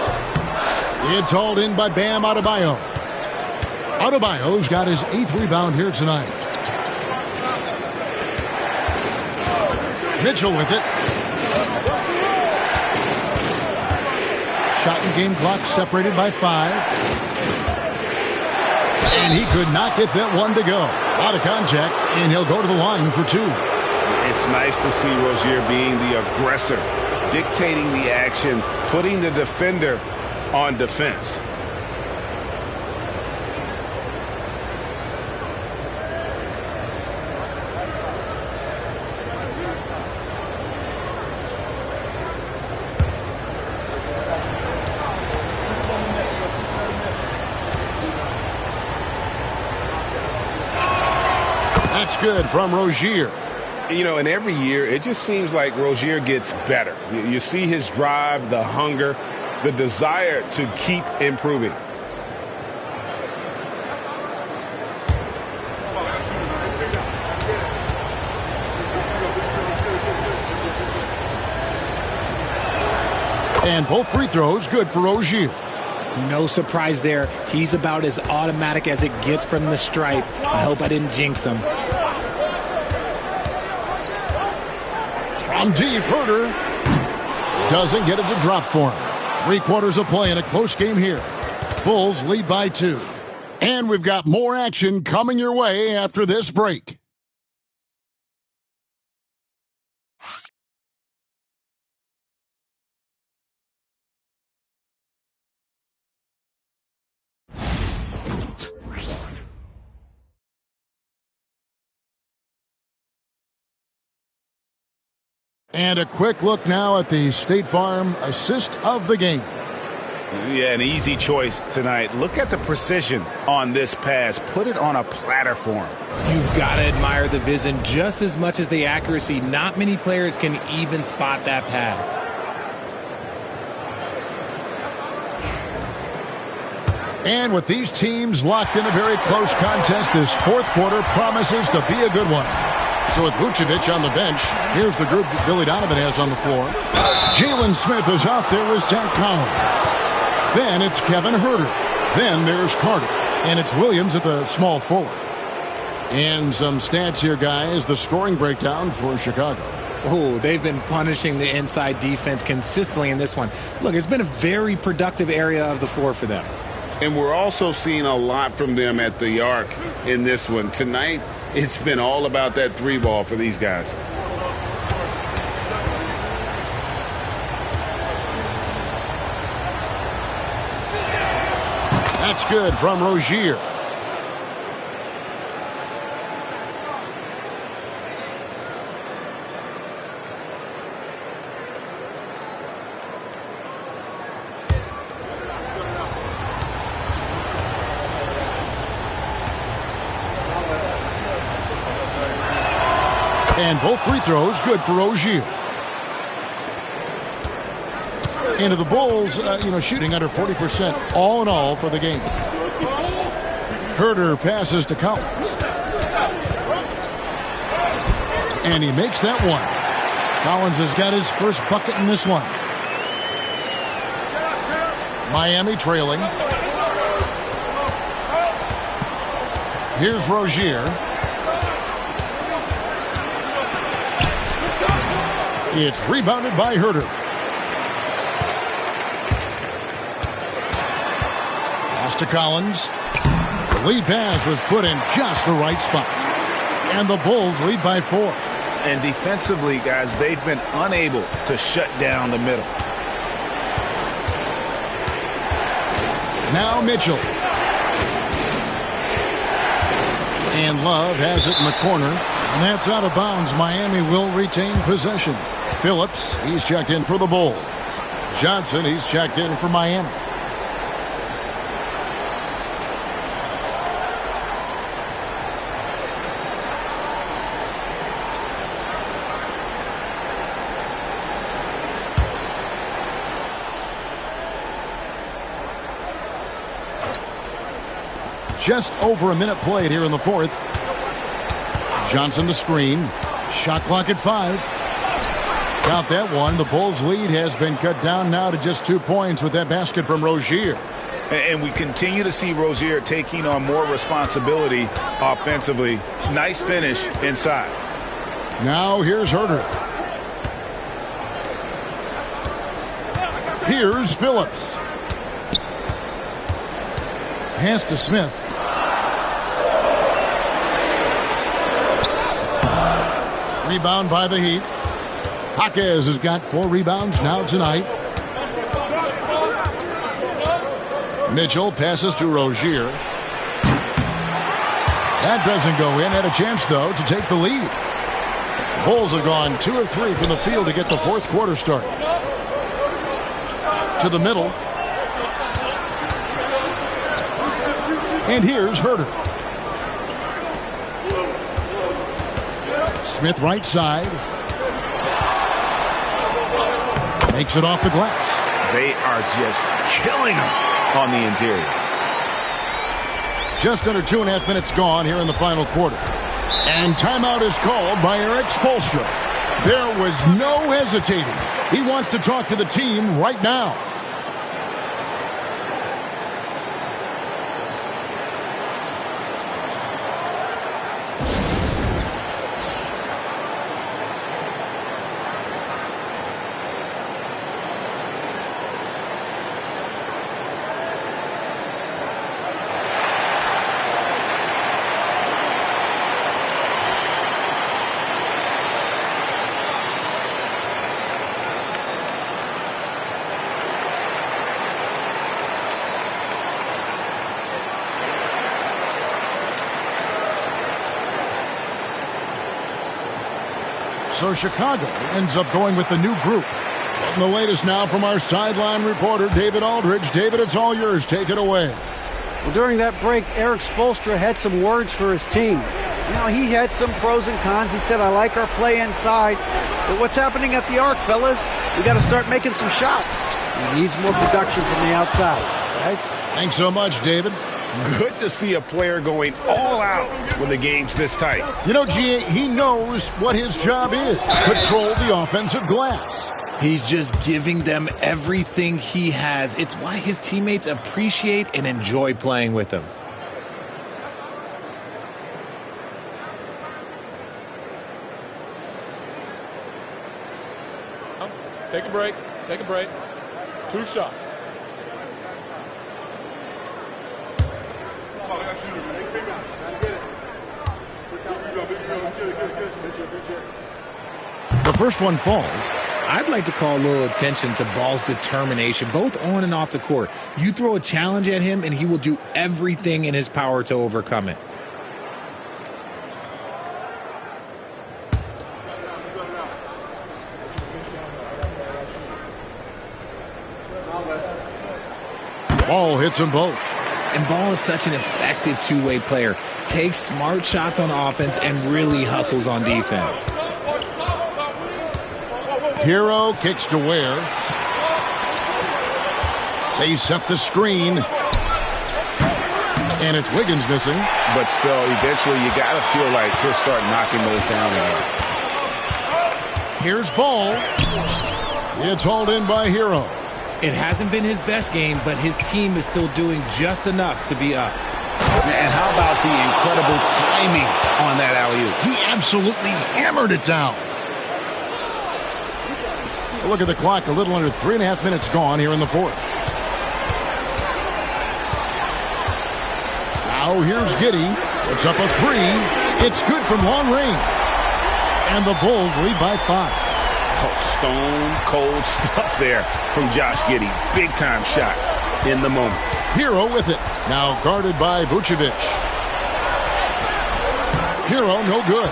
Speaker 10: It's hauled in by Bam Adebayo. Adebayo's got his 8th rebound here tonight. Mitchell with it. Shot and game clock separated by 5. And he could not get that one to go. Out of contact, and he'll go to the line for 2.
Speaker 11: It's nice to see Rozier being the aggressor, dictating the action, putting the defender on defense.
Speaker 10: That's good from Rozier.
Speaker 14: You know, and every year it just seems like Rozier gets better. You see his drive, the hunger, the desire to keep improving.
Speaker 10: And both free throws good for Rozier.
Speaker 9: No surprise there. He's about as automatic as it gets from the stripe. I hope I didn't jinx him.
Speaker 10: From deep, Huerter doesn't get it to drop for him. 3 quarters of play in a close game here. Bulls lead by 2. And we've got more action coming your way after this break. And a quick look now at the State Farm assist of the game.
Speaker 11: Yeah, an easy choice tonight. Look at the precision on this pass. Put it on a platter for him.
Speaker 9: You've got to admire the vision just as much as the accuracy. Not many players can even spot that pass.
Speaker 10: And with these teams locked in a very close contest, this fourth quarter promises to be a good one. So with Vucevic on the bench, here's the group that Billy Donovan has on the floor. Jalen Smith is out there with Zach Collins. Then it's Kevin Huerter. Then there's Carter. And it's Williams at the small forward. And some stats here, guys. The scoring breakdown for Chicago.
Speaker 9: Oh, they've been punishing the inside defense consistently in this one. Look, it's been a very productive area of the floor for them.
Speaker 11: And we're also seeing a lot from them at the arc in this one. Tonight, it's been all about that 3-ball for these guys.
Speaker 10: That's good from Rozier. And both free throws good for Rozier. Into the Bulls, shooting under 40% all in all for the game. Huerter passes to Collins. And he makes that one. Collins has got his first bucket in this one. Miami trailing. Here's Rozier. It's rebounded by Herter. Pass to Collins. The lead pass was put in just the right spot. And the Bulls lead by 4.
Speaker 11: And defensively, guys, they've been unable to shut down the middle.
Speaker 10: Now Mitchell. And Love has it in the corner. And that's out of bounds. Miami will retain possession. Phillips, he's checked in for the Bulls. Johnson, he's checked in for Miami. Just over a minute played here in the fourth. Johnson the screen. Shot clock at 5. Count that one. The Bulls' lead has been cut down now to just 2 points with that basket from Rozier.
Speaker 11: And we continue to see Rozier taking on more responsibility offensively. Nice finish inside.
Speaker 10: Now here's Herter. Here's Phillips. Pass to Smith. Rebound by the Heat. Jaquez has got 4 rebounds now tonight. Mitchell passes to Rozier. That doesn't go in. Had a chance, though, to take the lead. Bulls have gone 2 of 3 from the field to get the fourth quarter started. To the middle. And here's Herter. Smith right side. Makes it off the glass.
Speaker 11: They are just killing them on the interior.
Speaker 10: Just under 2.5 minutes gone here in the final quarter. And timeout is called by Eric Spoelstra. There was no hesitating. He wants to talk to the team right now. So Chicago ends up going with the new group. And the latest now from our sideline reporter, David Aldridge. David, it's all yours. Take it away.
Speaker 8: Well, during that break, Eric Spoelstra had some words for his team. You know, he had some pros and cons. He said, I like our play inside. But what's happening at the arc, fellas? We got to start making some shots. He needs more production from the outside. Guys?
Speaker 10: Thanks so much, David.
Speaker 11: Good to see a player going all out when the game's this tight.
Speaker 10: You know, G.A., he knows what his job is. Control the offensive glass.
Speaker 9: He's just giving them everything he has. It's why his teammates appreciate and enjoy playing with him.
Speaker 4: Take a break. Take a break. 2 shots.
Speaker 10: The first one falls.
Speaker 9: I'd like to call a little attention to Ball's determination, both on and off the court. You throw a challenge at him, and he will do everything in his power to overcome it.
Speaker 10: Ball hits them both.
Speaker 9: And Ball is such an effective two-way player. Takes smart shots on offense and really hustles on defense.
Speaker 10: Hero kicks to Ware. They set the screen. And it's Wiggins missing.
Speaker 11: But still, eventually you got to feel like he'll start knocking those down again.
Speaker 10: Here's Ball. It's hauled in by Hero.
Speaker 9: It hasn't been his best game, but his team is still doing just enough to be up.
Speaker 10: And how about the incredible timing on that alley-oop? He absolutely hammered it down. Look at the clock, a little under 3.5 minutes gone here in the fourth. Now here's Giddey. It's up a three. It's good from long range. And the Bulls lead by 5.
Speaker 11: Oh, stone cold stuff there from Josh Giddey. Big time shot in the moment.
Speaker 10: Hero with it. Now guarded by Vucevic. Hero, no good.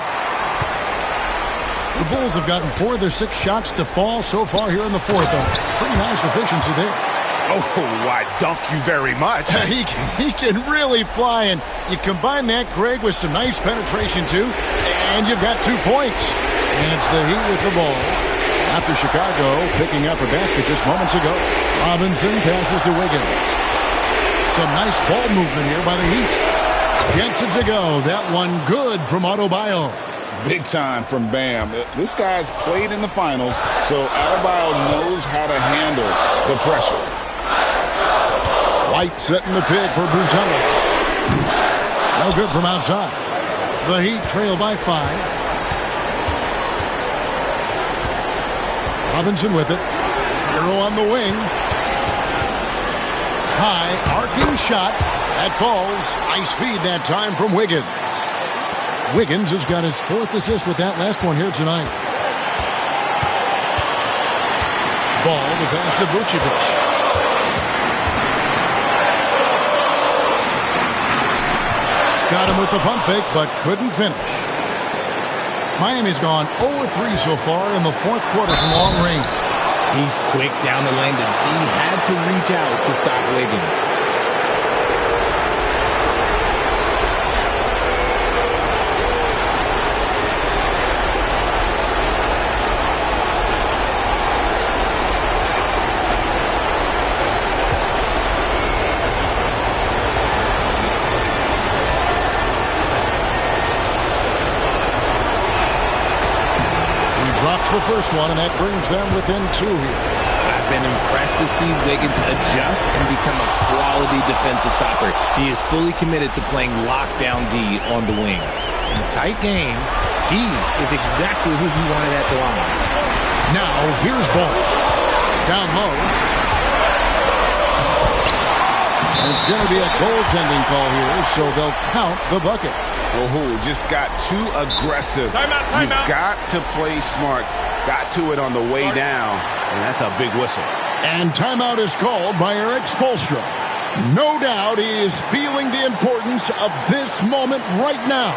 Speaker 10: The Bulls have gotten 4 of their 6 shots to fall so far here in the fourth. Pretty nice efficiency there.
Speaker 11: Oh, I dunk you very much.
Speaker 10: He can really fly, and you combine that, Greg, with some nice penetration, too, and you've got 2 points. And it's the Heat with the ball. After Chicago picking up a basket just moments ago, Robinson passes to Wiggins. Some nice ball movement here by the Heat. Gets it to go. That one good from Adebayo.
Speaker 11: Big time from Bam. This guy's played in the finals, so Adebayo knows how to handle the pressure.
Speaker 10: White setting the pick for Bruzelis. No good from outside. The Heat trail by 5. Robinson with it. Hero on the wing. High, arcing shot. That falls. Nice feed that time from Wiggins. Wiggins has got his 4th assist with that last one here tonight. Ball to pass to Vucevic. Got him with the pump fake, but couldn't finish. Miami's gone 0-3 so far in the fourth quarter from long range.
Speaker 9: He's quick down the lane. The D had to reach out to stop Wiggins.
Speaker 10: Drops the first one, and that brings them within 2 here.
Speaker 9: I've been impressed to see Wiggins adjust and become a quality defensive stopper. He is fully committed to playing lockdown D on the wing. In a tight game, he is exactly who he wanted at the line.
Speaker 10: Now, here's Ball. Down low. And it's going to be a goaltending call here, so they'll count the bucket.
Speaker 11: Oh, just got too aggressive. You've got to play smart. Got to it on the way down, and that's a big whistle.
Speaker 10: And timeout is called by Eric Spoelstra. No doubt he is feeling the importance of this moment right now.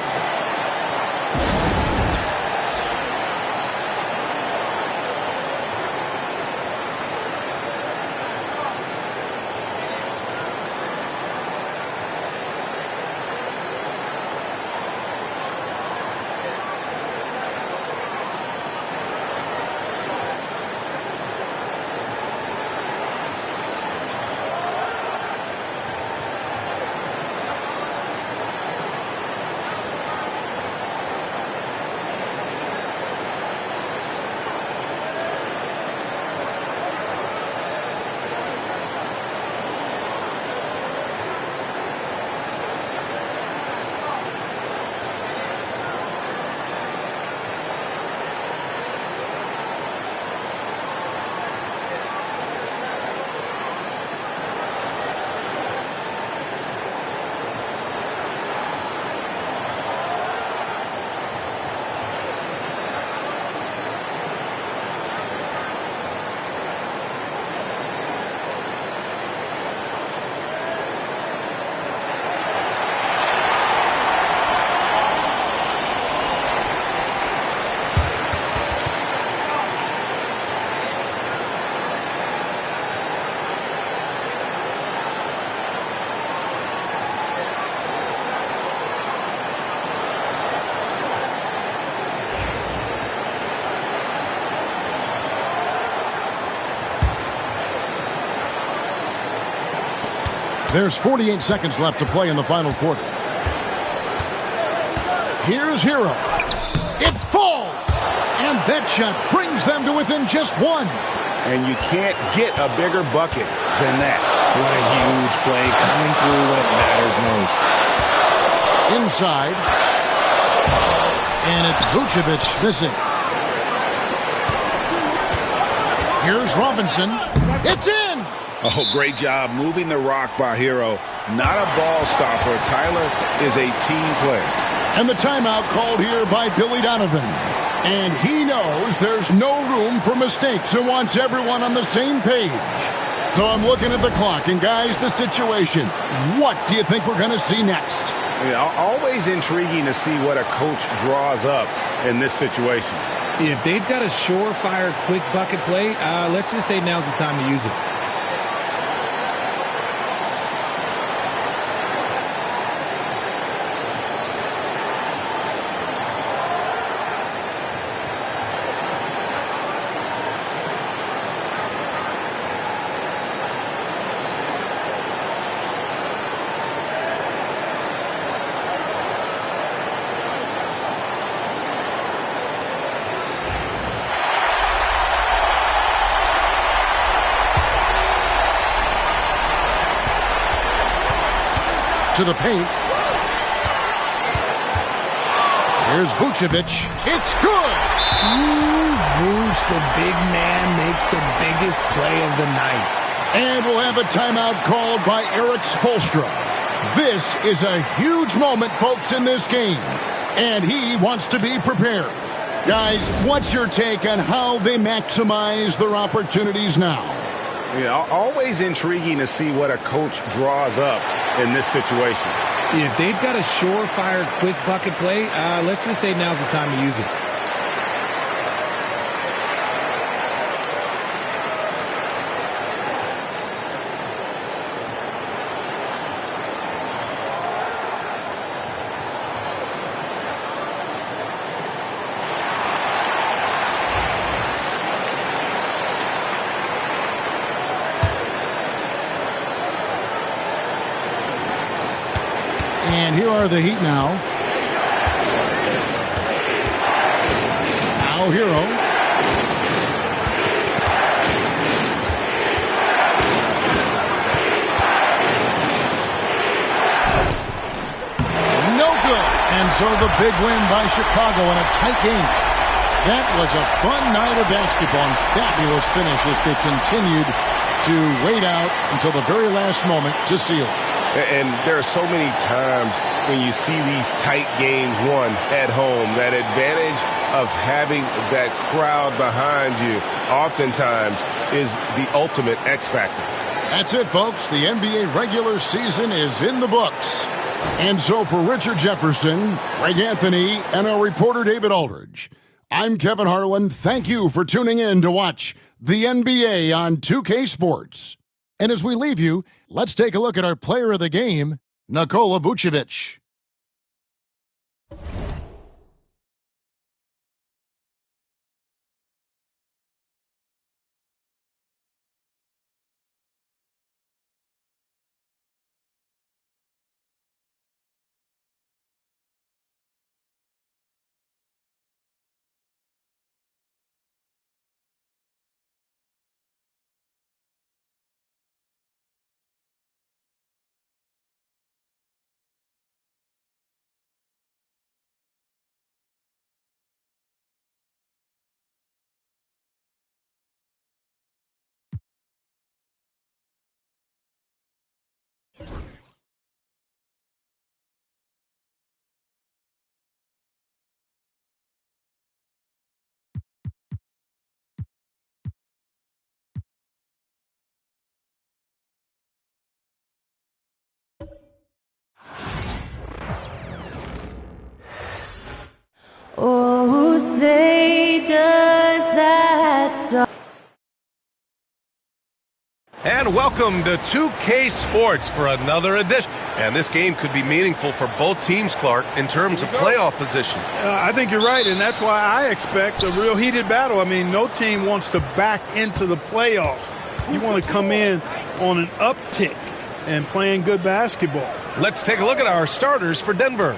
Speaker 10: There's 48 seconds left to play in the final quarter. Here's Hero. It falls! And that shot brings them to within just 1.
Speaker 13: and you can't get a bigger bucket than that.
Speaker 9: What a huge play, coming through when it matters most.
Speaker 10: Inside. And it's Vucevic missing. Here's Robinson. It's in!
Speaker 11: Oh, great job moving the rock by Hero. Not a ball stopper. Tyler is a team player.
Speaker 10: And the timeout called here by Billy Donovan. And he knows there's no room for mistakes and wants everyone on the same page. So I'm looking at the clock, and guys, the situation. What do you think we're going to see next?
Speaker 14: Yeah, always intriguing to see what a coach draws up in this situation.
Speaker 9: If they've got a surefire quick bucket play, let's just say now's the time to use it.
Speaker 10: To the paint. Here's Vucevic. It's good!
Speaker 9: Vuce, the big man, makes the biggest play of the night.
Speaker 10: And we'll have a timeout called by Eric Spoelstra. This is a huge moment, folks, in this game. And he wants to be prepared. Guys, what's your take on how they maximize their opportunities now?
Speaker 14: Yeah, always intriguing to see what a coach draws up in this situation.
Speaker 9: If they've got a surefire quick bucket play, let's just say now's the time to use it.
Speaker 10: And here are the Heat now. Now Hero. No good. And so the big win by Chicago in a tight game. That was a fun night of basketball and fabulous finish as they continued to wait out until the very last moment to seal it.
Speaker 14: And there are so many times when you see these tight games won at home, that advantage of having that crowd behind you oftentimes is the ultimate X factor.
Speaker 10: That's it, folks. The NBA regular season is in the books. And so for Richard Jefferson, Greg Anthony, and our reporter David Aldridge, I'm Kevin Harlan. Thank you for tuning in to watch the NBA on 2K Sports. And as we leave you, let's take a look at our player of the game, Nikola Vucevic.
Speaker 15: Oh, say does that song.
Speaker 1: And welcome to 2K Sports for another edition. And this game could be meaningful for both teams, Clark, in terms of playoff position.
Speaker 3: I think you're right, and that's why I expect a real heated battle. I mean, no team wants to back into the playoffs. You want to come in on an uptick and playing good basketball.
Speaker 1: Let's take a look at our starters for Denver.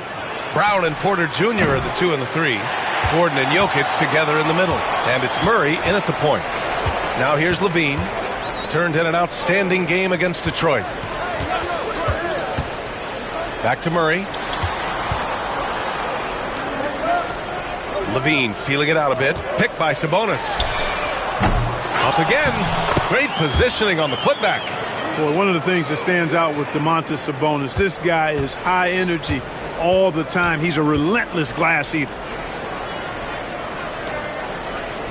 Speaker 1: Brown and Porter Jr. are the 2 and the 3. Gordon and Jokic together in the middle. And it's Murray in at the point. Now here's Levine. Turned in an outstanding game against Detroit. Back to Murray. Levine feeling it out a bit. Picked by Sabonis. Up again. Great positioning on the putback.
Speaker 3: Boy, one of the things that stands out with Domantas Sabonis, this guy is high energy all the time. He's a relentless glass eater.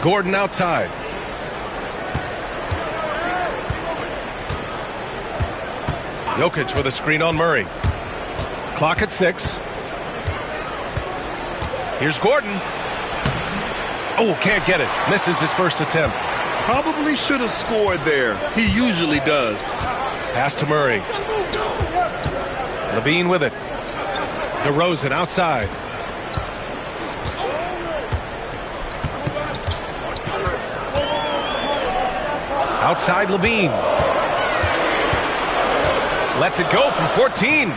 Speaker 1: Gordon outside. Jokic with a screen on Murray. Clock at 6. Here's Gordon. Oh, can't get it. Misses his first attempt.
Speaker 2: Probably should have scored there. He usually does.
Speaker 1: Pass to Murray. Levine with it. DeRozan outside. Outside Levine. Lets it go from 14.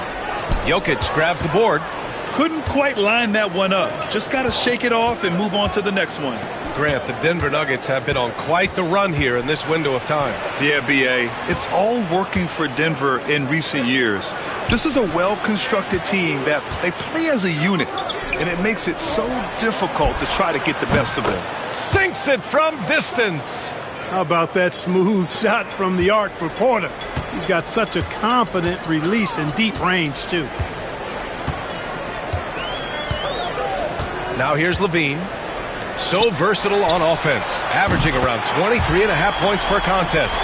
Speaker 1: Jokic grabs the board.
Speaker 2: Couldn't quite line that one up. Just got to shake it off and move on to the next one.
Speaker 1: Grant, the Denver Nuggets have been on quite the run here in this window of time.
Speaker 2: Yeah, B.A. It's all working for Denver in recent years. This is a well-constructed team that they play as a unit, and it makes it so difficult to try to get the best of them.
Speaker 1: Sinks it from distance.
Speaker 3: How about that smooth shot from the arc for Porter? He's got such a confident release and deep range, too.
Speaker 1: Now here's Levine. So versatile on offense, averaging around 23.5 points per contest.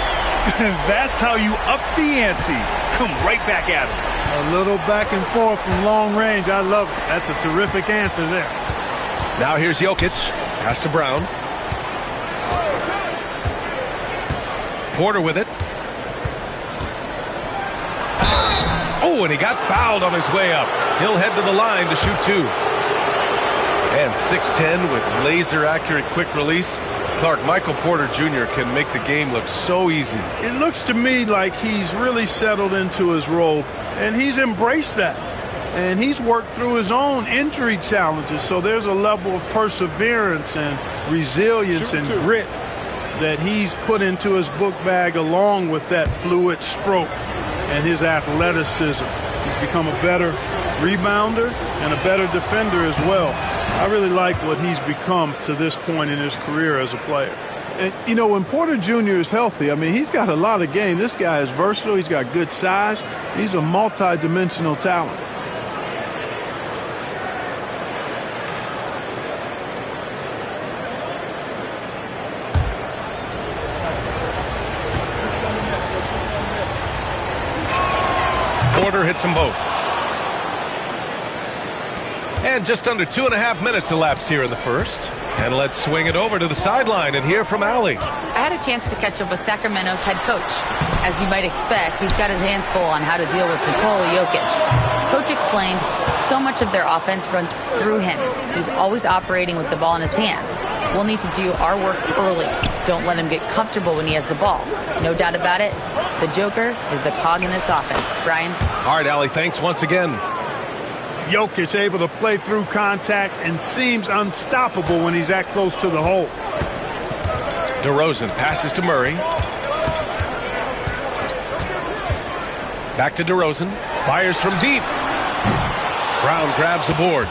Speaker 2: That's how you up the ante. Come right back at him.
Speaker 3: A little back and forth from long range. I love it. That's a terrific answer there.
Speaker 1: Now here's Jokic. Pass to Brown. Porter with it. Oh, and he got fouled on his way up. He'll head to the line to shoot 2. And 6'10" with laser-accurate quick release. Clark, Michael Porter Jr. can make the game look so easy.
Speaker 3: It looks to me like he's really settled into his role, and he's embraced that. And he's worked through his own injury challenges, so there's a level of perseverance and resilience and grit that he's put into his book bag along with that fluid stroke and his athleticism. He's become a better rebounder and a better defender as well. I really like what he's become to this point in his career as a player. And, you know, when Porter Jr. is healthy, I mean, he's got a lot of game. This guy is versatile. He's got good size. He's a multi-dimensional talent.
Speaker 1: Porter hits them both. And just under 2.5 minutes elapsed here in the first. And let's swing it over to the sideline and hear from Allie.
Speaker 5: I had a chance to catch up with Sacramento's head coach. As you might expect, he's got his hands full on how to deal with Nikola Jokic. Coach explained so much of their offense runs through him. He's always operating with the ball in his hands. We'll need to do our work early. Don't let him get comfortable when he has the ball. No doubt about it, the Joker is the cog in this offense. Brian?
Speaker 1: All right, Allie, thanks once again.
Speaker 3: Jokic able to play through contact and seems unstoppable when he's that close to the hole.
Speaker 1: DeRozan passes to Murray. Back to DeRozan. Fires from deep. Brown grabs the board.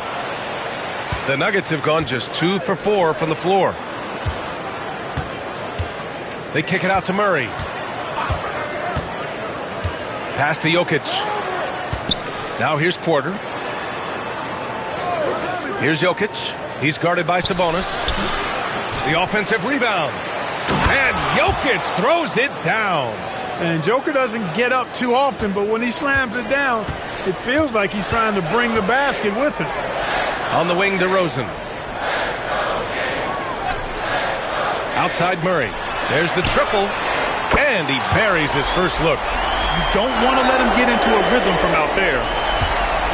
Speaker 1: The Nuggets have gone just 2 for 4 from the floor. They kick it out to Murray. Pass to Jokic. Now here's Porter. Here's Jokic. He's guarded by Sabonis. The offensive rebound. And Jokic throws it down.
Speaker 3: And Joker doesn't get up too often, but when he slams it down, it feels like he's trying to bring the basket with him.
Speaker 1: On the wing, DeRozan. Outside Murray. There's the triple. And he buries his first look.
Speaker 2: You don't want to let him get into a rhythm from out there.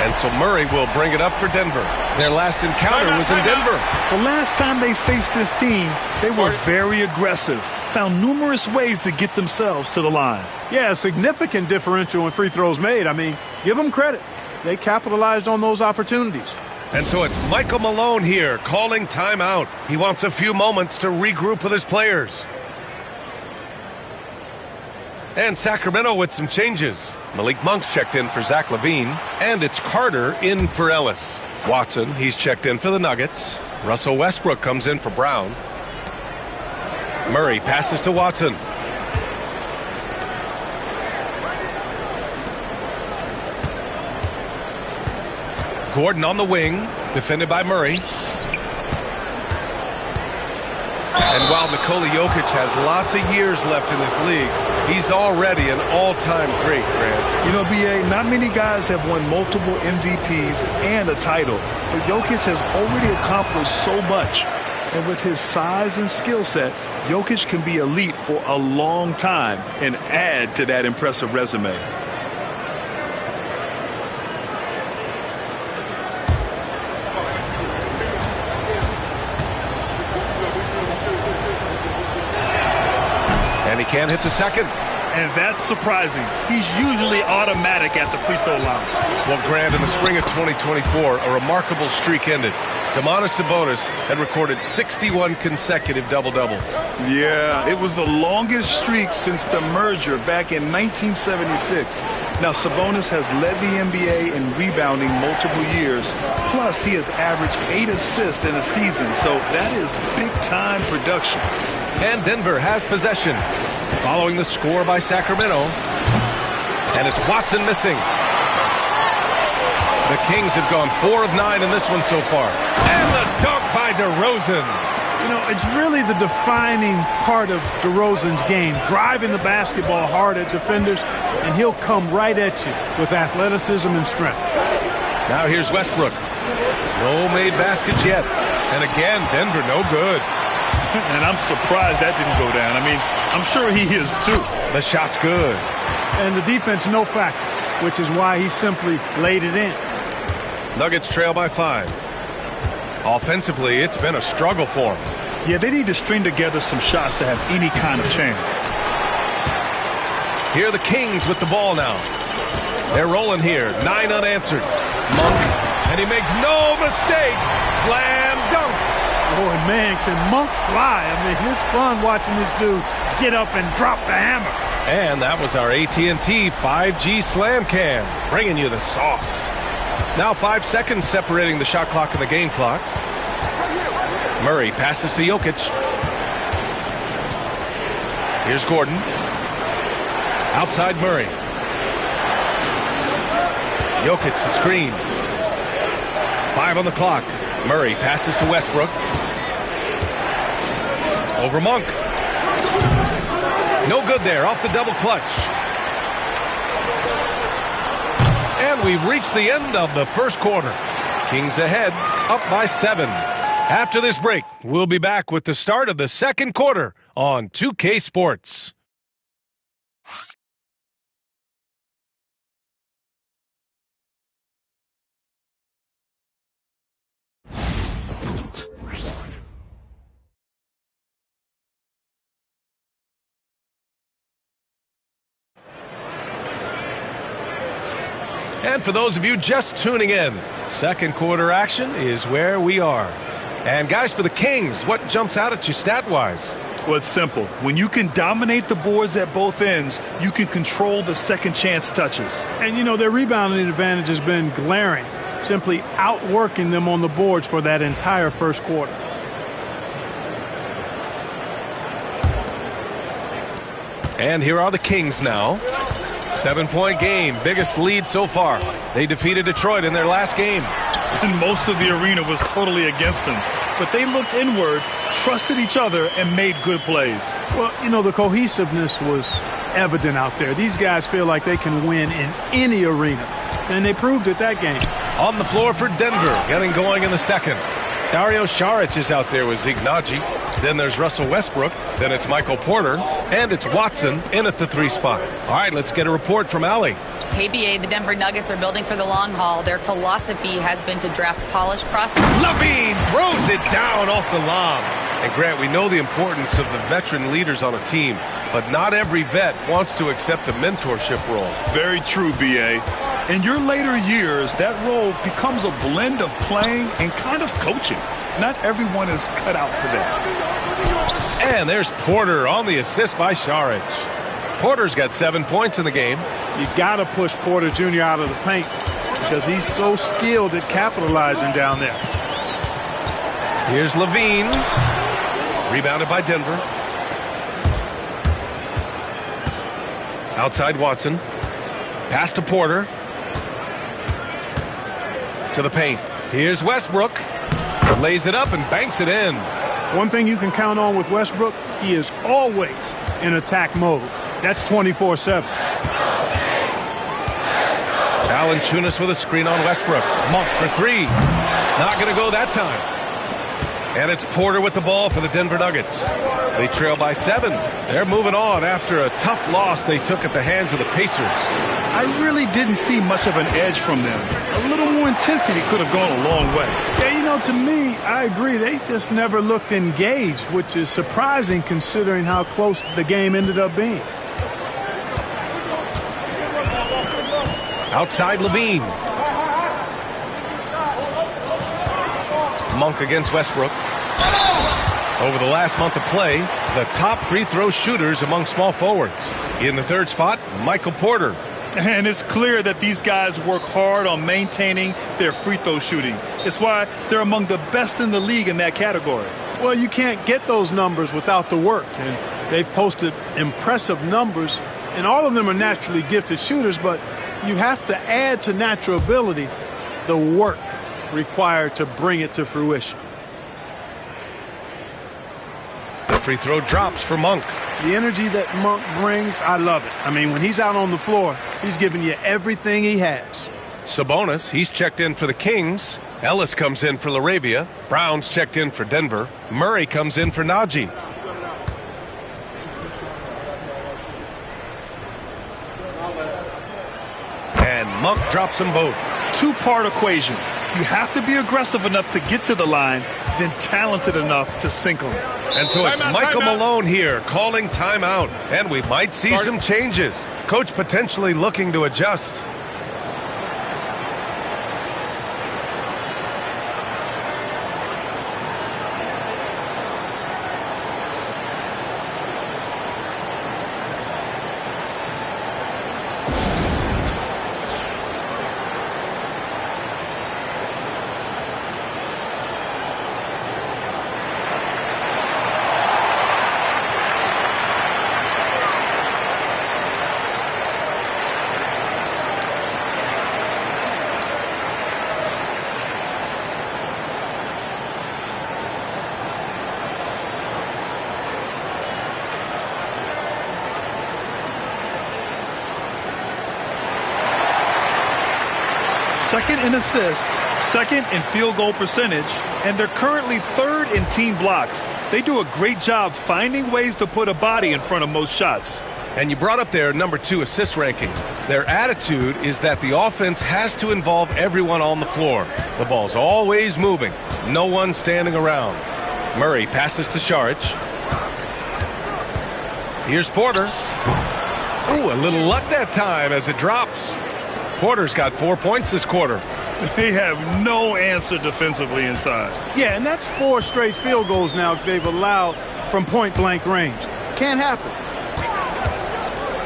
Speaker 1: And so Murray will bring it up for Denver. Their last encounter was in Denver.
Speaker 2: The last time they faced this team, they were very aggressive, found numerous ways to get themselves to the line.
Speaker 3: Yeah, a significant differential in free throws made. I mean, give them credit. They capitalized on those opportunities.
Speaker 1: And so it's Michael Malone here calling timeout. He wants a few moments to regroup with his players. And Sacramento with some changes. Malik Monk's checked in for Zach LaVine, and it's Carter in for Ellis. Watson, he's checked in for the Nuggets. Russell Westbrook comes in for Brown. Murray passes to Watson. Gordon on the wing, defended by Murray. And while Nikola Jokic has lots of years left in this league, he's already an all-time great, Grant.
Speaker 2: You know, B.A., not many guys have won multiple MVPs and a title, but Jokic has already accomplished so much. And with his size and skill set, Jokic can be elite for a long time and add to that impressive resume.
Speaker 1: And he can't hit the second.
Speaker 20: And that's surprising. He's usually automatic at the free throw line.
Speaker 1: Well, Grant, in the spring of 2024, a remarkable streak ended. Domantas Sabonis had recorded 61 consecutive double-doubles.
Speaker 2: Yeah, it was the longest streak since the merger back in 1976. Now, Sabonis has led the NBA in rebounding multiple years. Plus, he has averaged 8 assists in a season, so that is big-time production.
Speaker 1: And Denver has possession, following the score by Sacramento. And it's Watson missing. The Kings have gone 4 of 9 in this one so far. And the dunk by DeRozan.
Speaker 3: You know, it's really the defining part of DeRozan's game, driving the basketball hard at defenders, and he'll come right at you with athleticism and strength.
Speaker 1: Now here's Westbrook. No made baskets yet. And again, Denver no good.
Speaker 20: And I'm surprised that didn't go down. I mean, I'm sure he is too.
Speaker 1: The shot's good.
Speaker 3: And the defense no factor, which is why he simply laid it in.
Speaker 1: Nuggets trail by 5. Offensively, it's been a struggle for them.
Speaker 20: Yeah, they need to string together some shots to have any kind of chance.
Speaker 1: Here are the Kings with the ball now. They're rolling here. 9 unanswered. Monk, and he makes no mistake. Slam dunk.
Speaker 3: Boy, man, can Monk fly. I mean, it's fun watching this dude get up and drop the hammer.
Speaker 1: And that was our AT&T 5G Slam Cam, bringing you the sauce. Now 5 seconds separating the shot clock and the game clock. Murray passes to Jokic. Here's Gordon. Outside Murray. Jokic the screen. 5 on the clock. Murray passes to Westbrook. Over Monk. No good there, off the double clutch. And we've reached the end of the first quarter. Kings ahead, up by 7. After this break, we'll be back with the start of the second quarter on 2K Sports. And for those of you just tuning in, second quarter action is where we are. And guys, for the Kings, what jumps out at you stat-wise?
Speaker 2: Well, it's simple. When you can dominate the boards at both ends, you can control the second chance touches.
Speaker 3: And, you know, their rebounding advantage has been glaring, simply outworking them on the boards for that entire first quarter.
Speaker 1: And here are the Kings now. 7-point game, biggest lead so far. They defeated Detroit in their last game.
Speaker 2: And most of the arena was totally against them. But they looked inward, trusted each other, and made good plays.
Speaker 3: Well, you know, the cohesiveness was evident out there. These guys feel like they can win in any arena. And they proved it that game.
Speaker 1: On the floor for Denver, getting going in the second. Dario Saric is out there with Zeke Naji. Then there's Russell Westbrook. Then it's Michael Porter. And it's Watson in at the 3 spot. All right, let's get a report from Allie.
Speaker 5: KBA, the Denver Nuggets are building for the long haul. Their philosophy has been to draft polished prospects.
Speaker 1: LaVine throws it down off the lob. And Grant, we know the importance of the veteran leaders on a team, but not every vet wants to accept a mentorship role.
Speaker 2: Very true, B.A. In your later years, that role becomes a blend of playing and kind of coaching. Not everyone is cut out for that.
Speaker 1: And there's Porter on the assist by Saric. Porter's got 7 points in the game.
Speaker 3: You got to push Porter Jr. out of the paint because he's so skilled at capitalizing down there.
Speaker 1: Here's Levine. Rebounded by Denver. Outside Watson. Pass to Porter. To the paint. Here's Westbrook. Lays it up and banks it in.
Speaker 3: One thing you can count on with Westbrook, he is always in attack mode. That's 24/7.
Speaker 1: Valanciunas with a screen on Westbrook. Monk for three. Not going to go that time. And it's Porter with the ball for the Denver Nuggets. They trail by 7. They're moving on after a tough loss they took at the hands of the Pacers.
Speaker 3: I really didn't see much of an edge from them. A little more intensity could have gone a long way. Yeah, you know, to me, I agree. They just never looked engaged, which is surprising considering how close the game ended up being.
Speaker 1: Outside Levine. Monk against Westbrook. Over the last month of play, the top free throw shooters among small forwards. In the third spot, Michael Porter.
Speaker 20: And it's clear that these guys work hard on maintaining their free throw shooting. It's why they're among the best in the league in that category.
Speaker 3: Well, you can't get those numbers without the work. And they've posted impressive numbers, and all of them are naturally gifted shooters, but you have to add to natural ability the work required to bring it to fruition.
Speaker 1: The free throw drops for Monk.
Speaker 3: The energy that Monk brings, I love it. I mean, when he's out on the floor, he's giving you everything he has.
Speaker 1: Sabonis, he's checked in for the Kings. Ellis comes in for LaRavia. Brown's checked in for Denver. Murray comes in for Najee. And Monk drops them both.
Speaker 20: Two-part equation. You have to be aggressive enough to get to the line, then talented enough to sink them.
Speaker 1: And so it's Michael Malone here calling timeout. And we might see some changes. Coach potentially looking to adjust.
Speaker 20: Second in assists, second in field goal percentage, and they're currently third in team blocks. They do a great job finding ways to put a body in front of most shots.
Speaker 1: And you brought up their number 2 assist ranking. Their attitude is that the offense has to involve everyone on the floor. The ball's always moving. No one standing around. Murray passes to Saric. Here's Porter. Ooh, a little luck that time as it drops. Porter's got 4 points this quarter.
Speaker 20: They have no answer defensively inside.
Speaker 3: Yeah, and that's 4 straight field goals now they've allowed from point-blank range. Can't happen.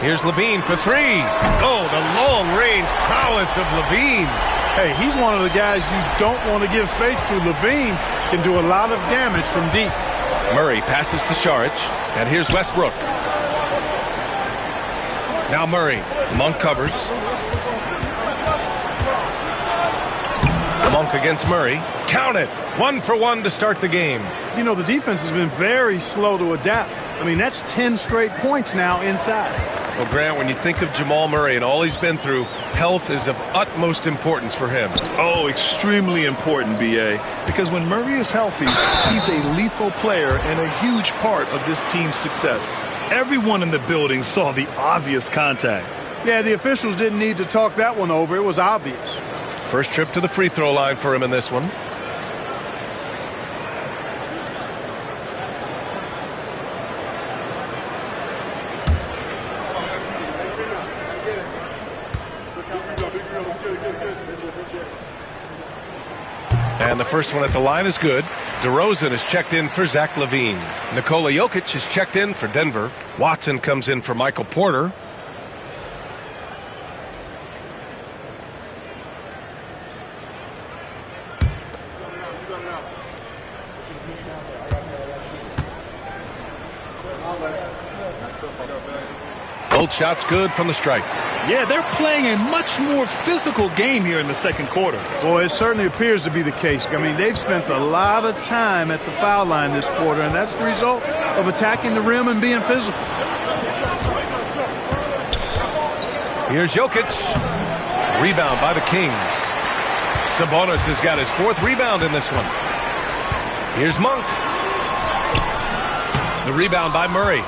Speaker 1: Here's Levine for 3. Oh, the long-range prowess of Levine.
Speaker 3: Hey, he's one of the guys you don't want to give space to. Levine can do a lot of damage from deep.
Speaker 1: Murray passes to Saric, and here's Westbrook. Now Murray. Monk covers. Monk against Murray. Count it. 1 for 1 to start the game.
Speaker 3: You know, the defense has been very slow to adapt. I mean, that's 10 straight points now inside.
Speaker 1: Well, Grant, when you think of Jamal Murray and all he's been through, health is of utmost importance for him.
Speaker 20: Oh, extremely important, B.A., because when Murray is healthy, he's a lethal player and a huge part of this team's success. Everyone in the building saw the obvious contact.
Speaker 3: Yeah, the officials didn't need to talk that one over. It was obvious.
Speaker 1: First trip to the free throw line for him in this one. And the first one at the line is good. DeRozan is checked in for Zach LaVine. Nikola Jokic is checked in for Denver. Watson comes in for Michael Porter. Both shots good from the stripe.
Speaker 20: Yeah, they're playing a much more physical game here in the second quarter.
Speaker 3: Boy, it certainly appears to be the case. I mean, they've spent a lot of time at the foul line this quarter, and that's the result of attacking the rim and being physical.
Speaker 1: Here's Jokic. Rebound by the Kings. Sabonis has got his 4th rebound in this one. Here's Monk. The rebound by Murray.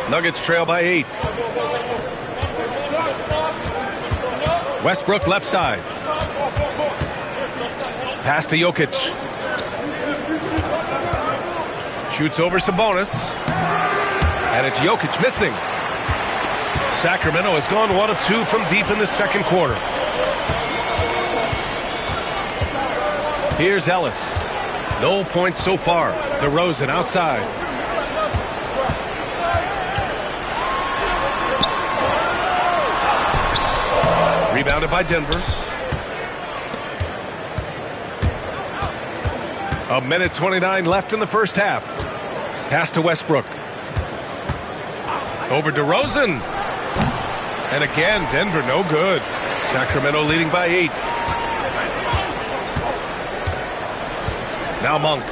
Speaker 1: Nuggets trail by 8. Westbrook left side. Pass to Jokic. Shoots over Sabonis. And it's Jokic missing. Sacramento has gone 1 of 2 from deep in the second quarter. Here's Ellis. No points so far. DeRozan outside. Rebounded by Denver. 1:29 left in the first half. Pass to Westbrook. Over DeRozan. And again, Denver no good. Sacramento leading by 8. Now Monk.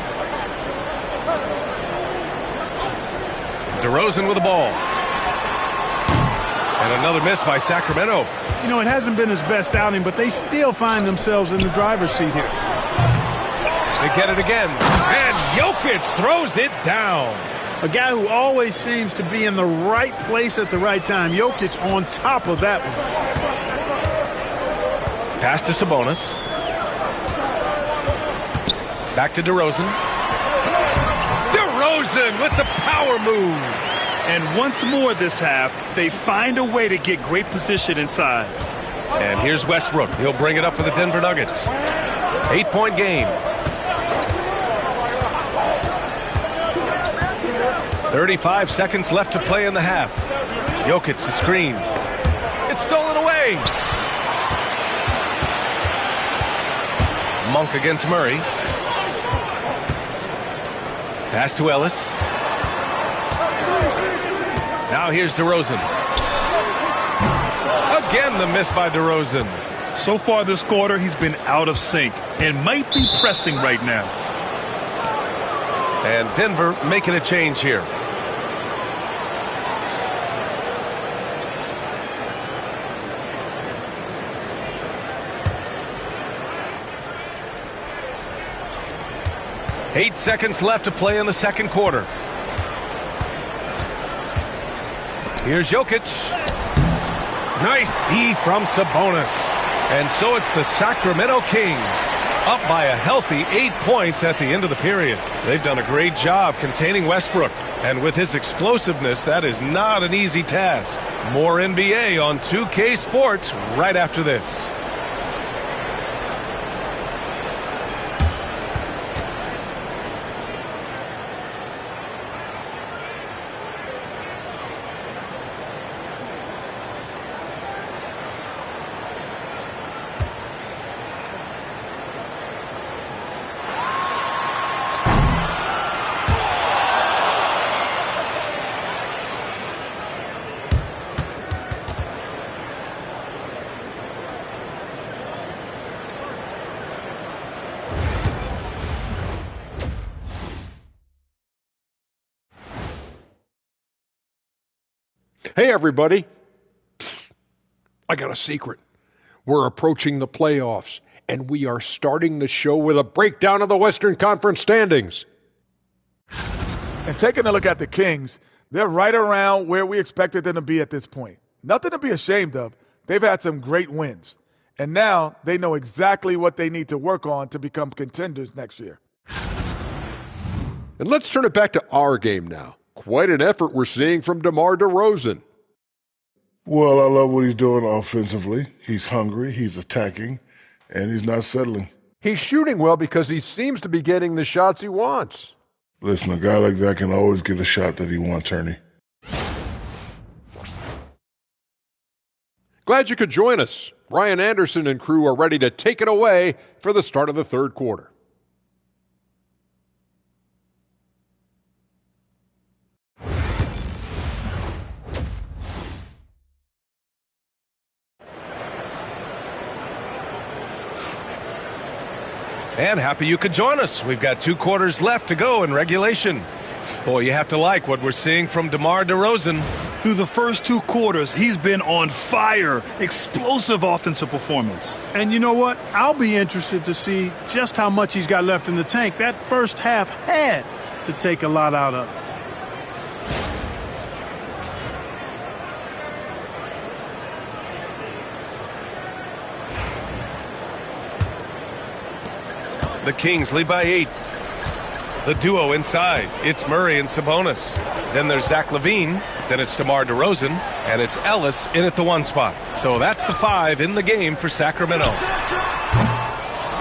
Speaker 1: DeRozan with the ball. And another miss by Sacramento.
Speaker 3: You know, it hasn't been his best outing, but they still find themselves in the driver's seat here.
Speaker 1: They get it again. And Jokic throws it down.
Speaker 3: A guy who always seems to be in the right place at the right time. Jokic on top of that one.
Speaker 1: Pass to Sabonis. Back to DeRozan. DeRozan with the power move.
Speaker 20: And once more this half, they find a way to get great position inside.
Speaker 1: And here's Westbrook. He'll bring it up for the Denver Nuggets. 8-point game. 35 seconds left to play in the half. Jokic the screen. It's stolen away. Monk against Murray. Pass to Ellis. Now here's DeRozan. Again, the miss by DeRozan.
Speaker 20: So far this quarter, he's been out of sync and might be pressing right now.
Speaker 1: And Denver making a change here. Eight seconds left to play in the second quarter. Here's Jokic. Nice D from Sabonis. And so it's the Sacramento Kings up by a healthy 8 points at the end of the period. They've done a great job containing Westbrook. And with his explosiveness, that is not an easy task. More NBA on 2K Sports right after this.
Speaker 16: Hey, everybody. Psst. I got a secret. We're approaching the playoffs, and we are starting the show with a breakdown of the Western Conference standings.
Speaker 7: And taking a look at the Kings, they're right around where we expected them to be at this point. Nothing to be ashamed of. They've had some great wins. And now they know exactly what they need to work on to become contenders next year.
Speaker 16: And let's turn it back to our game now. Quite an effort we're seeing from DeMar DeRozan.
Speaker 17: Well, I love what he's doing offensively. He's hungry, he's attacking, and he's not settling.
Speaker 16: He's shooting well because he seems to be getting the shots he wants.
Speaker 17: Listen, a guy like that can always get a shot that he wants, Ernie.
Speaker 16: Glad you could join us. Ryan Anderson and crew are ready to take it away for the start of the third quarter.
Speaker 1: And happy you could join us. We've got 2 quarters left to go in regulation. Boy, you have to like what we're seeing from DeMar DeRozan.
Speaker 20: Through the first 2 quarters, he's been on fire. Explosive offensive performance.
Speaker 3: And you know what? I'll be interested to see just how much he's got left in the tank. That first half had to take a lot out of it.
Speaker 1: The Kings lead by 8. The duo inside. It's Murray and Sabonis. Then there's Zach LaVine. Then it's DeMar DeRozan. And it's Ellis in at the 1 spot. So that's the 5 in the game for Sacramento.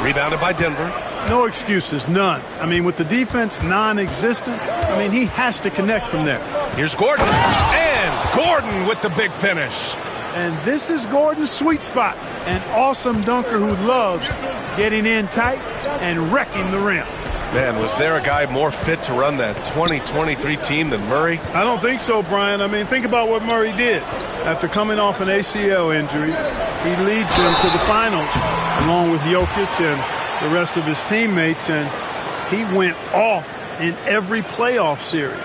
Speaker 1: Rebounded by Denver.
Speaker 3: No excuses, none. I mean, with the defense non-existent, I mean, he has to connect from there.
Speaker 1: Here's Gordon. And Gordon with the big finish.
Speaker 3: And this is Gordon's sweet spot. An awesome dunker who loves getting in tight and wrecking the rim.
Speaker 1: Man, was there a guy more fit to run that 2023 team than Murray?
Speaker 3: I don't think so, Brian. I mean, think about what Murray did. After coming off an ACL injury, he leads them to the finals along with Jokic and the rest of his teammates, and he went off in every playoff series.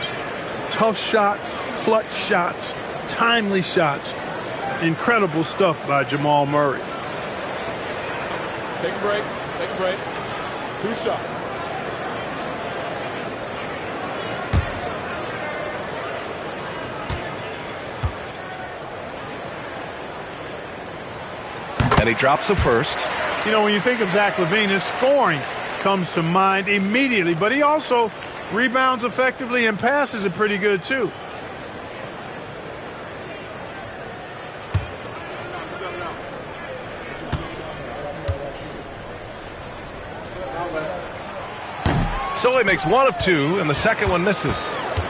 Speaker 3: Tough shots, clutch shots, timely shots. Incredible stuff by Jamal Murray.
Speaker 4: Take a break. Take a break. 2 shots.
Speaker 1: And he drops the first.
Speaker 3: You know, when you think of Zach LaVine, his scoring comes to mind immediately, but he also rebounds effectively and passes it pretty good too.
Speaker 1: So he makes 1 of 2, and the second one misses.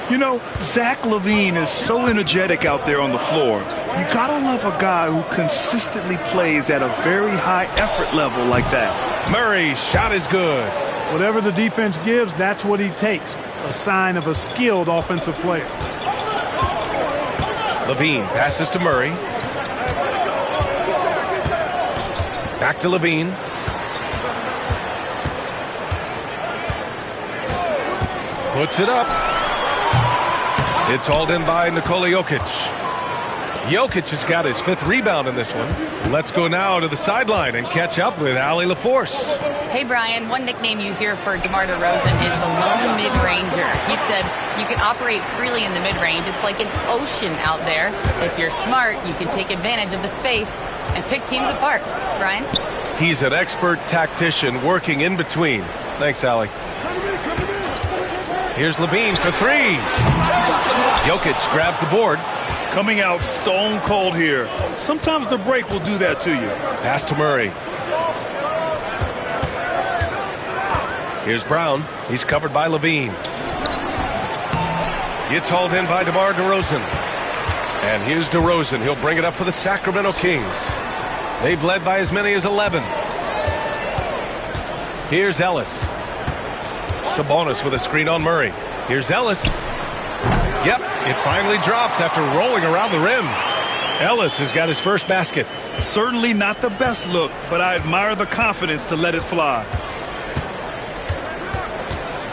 Speaker 20: You know, Zach LaVine is so energetic out there on the floor. You gotta love a guy who consistently plays at a very high effort level like that.
Speaker 1: Murray's shot is good.
Speaker 3: Whatever the defense gives, that's what he takes. A sign of a skilled offensive player.
Speaker 1: LaVine passes to Murray. Back to LaVine. Puts it up. It's hauled in by Nikola Jokic. Jokic has got his 5th rebound in this one. Let's go now to the sideline and catch up with Allie LaForce.
Speaker 5: Hey, Brian, one nickname you hear for DeMar DeRozan is the lone mid-ranger. He said you can operate freely in the mid-range. It's like an ocean out there. If you're smart, you can take advantage of the space and pick teams apart. Brian?
Speaker 1: He's an expert tactician working in between. Thanks, Allie. Here's LaVine for 3. Jokic grabs the board.
Speaker 20: Coming out stone cold here. Sometimes the break will do that to you.
Speaker 1: Pass to Murray. Here's Brown. He's covered by LaVine. Gets hauled in by DeMar DeRozan. And here's DeRozan. He'll bring it up for the Sacramento Kings. They've led by as many as 11. Here's Ellis. Sabonis with a screen on Murray. Here's Ellis. Yep, it finally drops after rolling around the rim. Ellis has got his first basket.
Speaker 20: Certainly not the best look, but I admire the confidence to let it fly.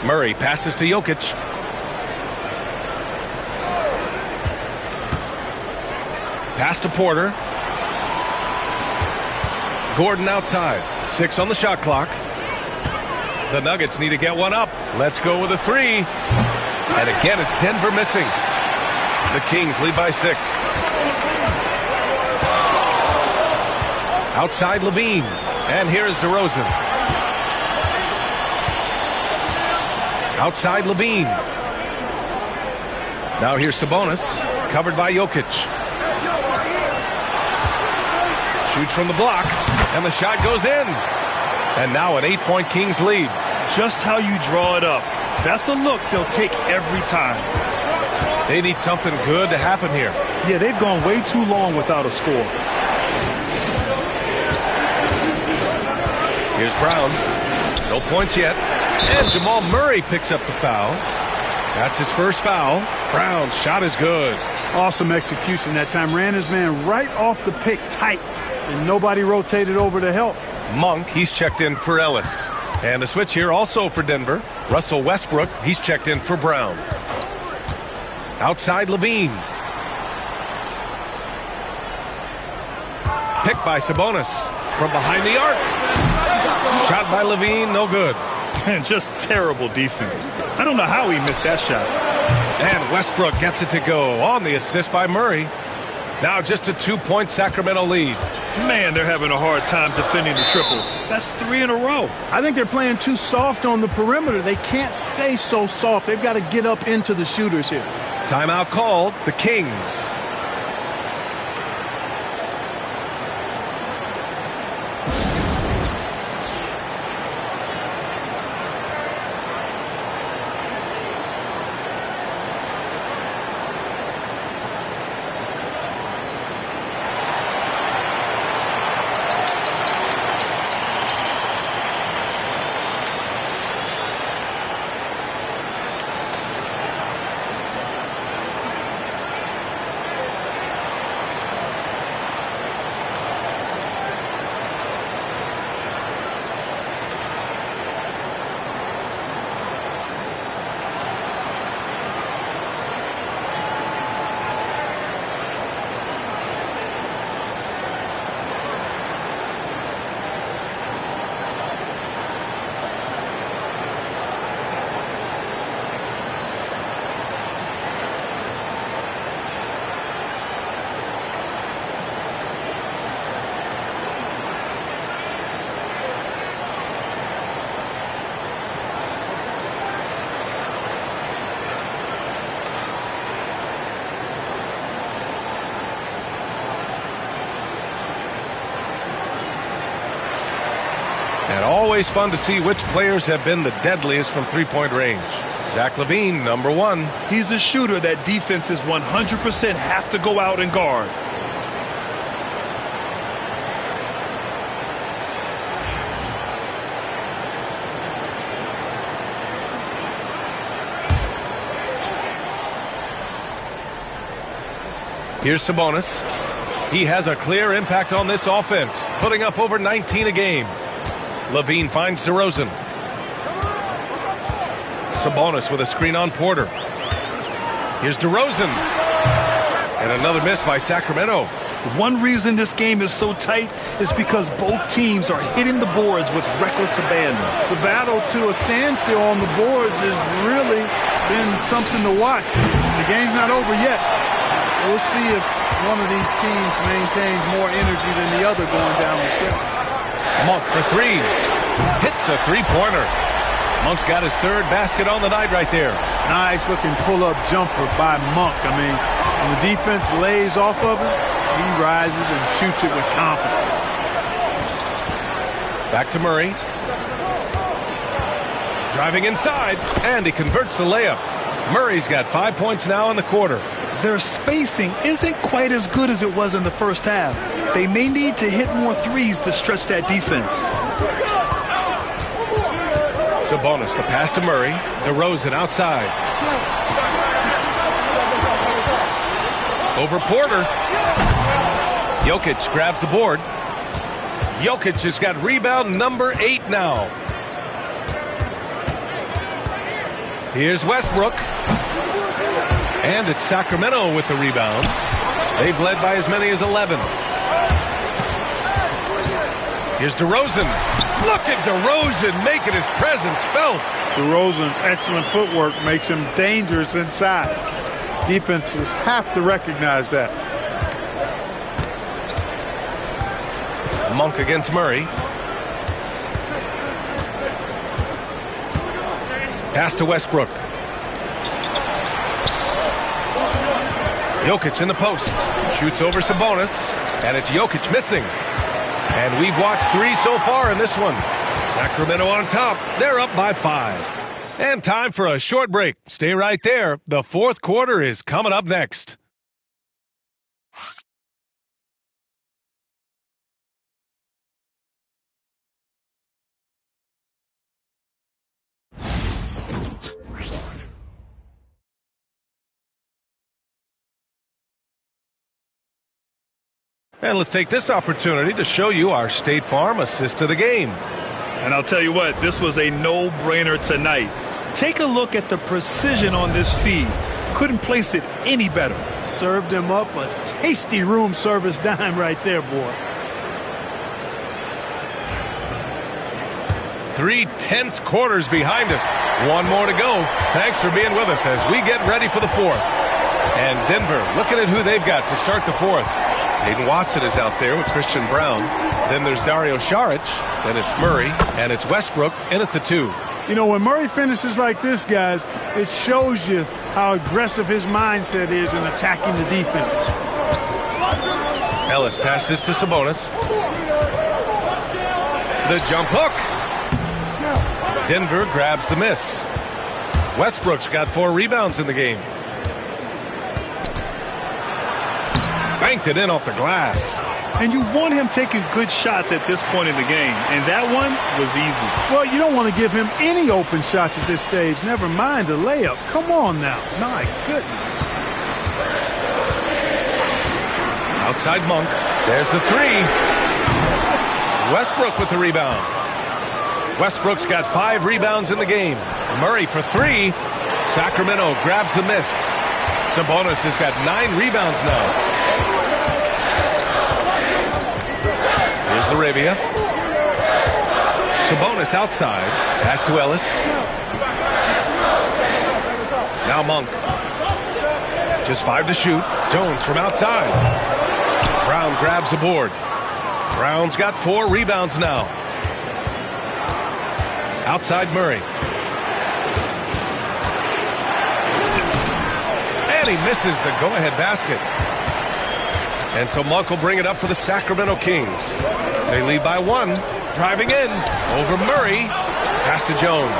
Speaker 1: Murray passes to Jokic. Pass to Porter. Gordon outside. 6 on the shot clock. The Nuggets need to get one up. Let's go with a 3. And again, it's Denver missing. The Kings lead by 6. Outside LaVine. And here is DeRozan. Outside LaVine. Now here's Sabonis. Covered by Jokic. Shoots from the block. And the shot goes in. And now an 8-point Kings lead.
Speaker 20: Just how you draw it up. That's a look they'll take every time.
Speaker 1: They need something good to happen here.
Speaker 20: Yeah, they've gone way too long without a score.
Speaker 1: Here's Brown. No points yet. And Jamal Murray picks up the foul. That's his first foul. Brown's shot is good.
Speaker 3: Awesome execution that time. Ran his man right off the pick tight, and nobody rotated over to help.
Speaker 1: Monk, he's checked in for Ellis. And a switch here also for Denver. Russell Westbrook, he's checked in for Brown. Outside Levine. Picked by Sabonis from behind the arc. Shot by Levine, no good.
Speaker 20: Just terrible defense. I don't know how he missed that shot.
Speaker 1: And Westbrook gets it to go on the assist by Murray. Now just a 2-point Sacramento lead.
Speaker 20: Man, they're having a hard time defending the triple. That's 3 in a row.
Speaker 3: I think they're playing too soft on the perimeter. They can't stay so soft. They've got to get up into the shooters here.
Speaker 1: Timeout called, the Kings. And always fun to see which players have been the deadliest from three-point range. Zach LaVine, number 1.
Speaker 20: He's a shooter that defenses 100% have to go out and guard.
Speaker 1: Here's Sabonis. He has a clear impact on this offense, putting up over 19 a game. LaVine finds DeRozan. Sabonis with a screen on Porter. Here's DeRozan. And another miss by Sacramento.
Speaker 20: One reason this game is so tight is because both teams are hitting the boards with reckless abandon.
Speaker 3: The battle to a standstill on the boards has really been something to watch. The game's not over yet. We'll see if one of these teams maintains more energy than the other going down the stretch.
Speaker 1: Monk for 3. Hits a three-pointer. Monk's got his third basket on the night right there.
Speaker 3: Nice looking pull-up jumper by Monk. I mean, when the defense lays off of him, he rises and shoots it with confidence.
Speaker 1: Back to Murray. Driving inside, and he converts the layup. Murray's got 5 points now in the quarter.
Speaker 20: Their spacing isn't quite as good as it was in the first half. They may need to hit more threes to stretch that defense.
Speaker 1: Sabonis, the pass to Murray. DeRozan outside. Over Porter. Jokic grabs the board. Jokic has got rebound number 8 now. Here's Westbrook. And it's Sacramento with the rebound. They've led by as many as 11. Here's DeRozan. Look at DeRozan making his presence felt.
Speaker 3: DeRozan's excellent footwork makes him dangerous inside. Defenses have to recognize that.
Speaker 1: Monk against Murray. Pass to Westbrook. Jokic in the post. Shoots over Sabonis. And it's Jokic missing. And we've watched 3 so far in this one. Sacramento on top. They're up by 5. And time for a short break. Stay right there. The fourth quarter is coming up next. And let's take this opportunity to show you our State Farm assist to the game.
Speaker 20: And I'll tell you what, this was a no-brainer tonight. Take a look at the precision on this feed. Couldn't place it any better.
Speaker 3: Served him up a tasty room service dime right there, boy.
Speaker 1: 3 tense quarters behind us. One more to go. Thanks for being with us as we get ready for the fourth. And Denver looking at who they've got to start the fourth. Hayden Watson is out there with Christian Brown. Then there's Dario Saric. Then it's Murray. And it's Westbrook in at the 2.
Speaker 3: You know, when Murray finishes like this, guys, it shows you how aggressive his mindset is in attacking the defense.
Speaker 1: Ellis passes to Sabonis. The jump hook. Denver grabs the miss. Westbrook's got 4 rebounds in the game. Banked it in off the glass.
Speaker 20: And you want him taking good shots at this point in the game. And that one was easy.
Speaker 3: Well, you don't want to give him any open shots at this stage. Never mind a layup. Come on now. My goodness.
Speaker 1: Outside Monk. There's the 3. Westbrook with the rebound. Westbrook's got 5 rebounds in the game. Murray for 3. Sacramento grabs the miss. Sabonis has got 9 rebounds now. Here's Laravia. Sabonis outside. Pass to Ellis. Now Monk. Just 5 to shoot. Jones from outside. Brown grabs the board. Brown's got 4 rebounds now. Outside Murray. And he misses the go-ahead basket. And so Monk will bring it up for the Sacramento Kings. They lead by 1. Driving in. Over Murray. Pass to Jones.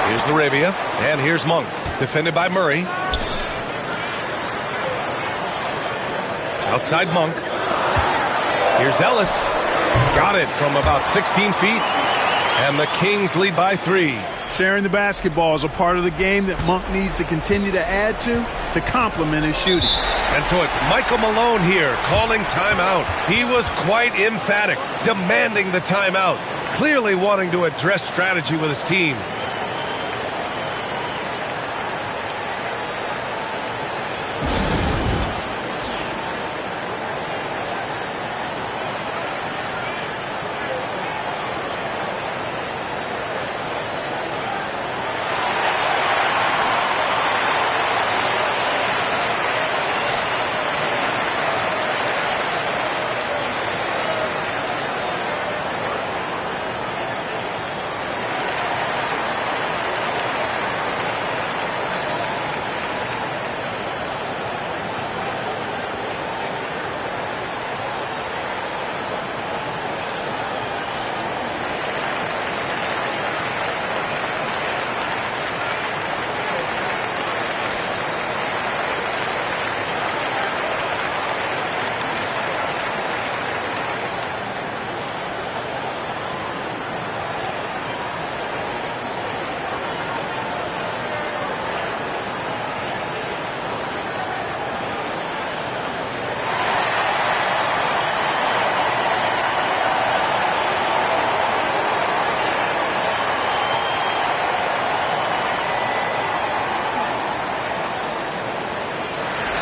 Speaker 1: Here's Laravia. And here's Monk. Defended by Murray. Outside Monk. Here's Ellis. Got it from about 16 feet. And the Kings lead by 3.
Speaker 3: Sharing the basketball is a part of the game that Monk needs to continue to add to complement his shooting.
Speaker 1: And so it's Michael Malone here calling timeout. He was quite emphatic, demanding the timeout, clearly wanting to address strategy with his team.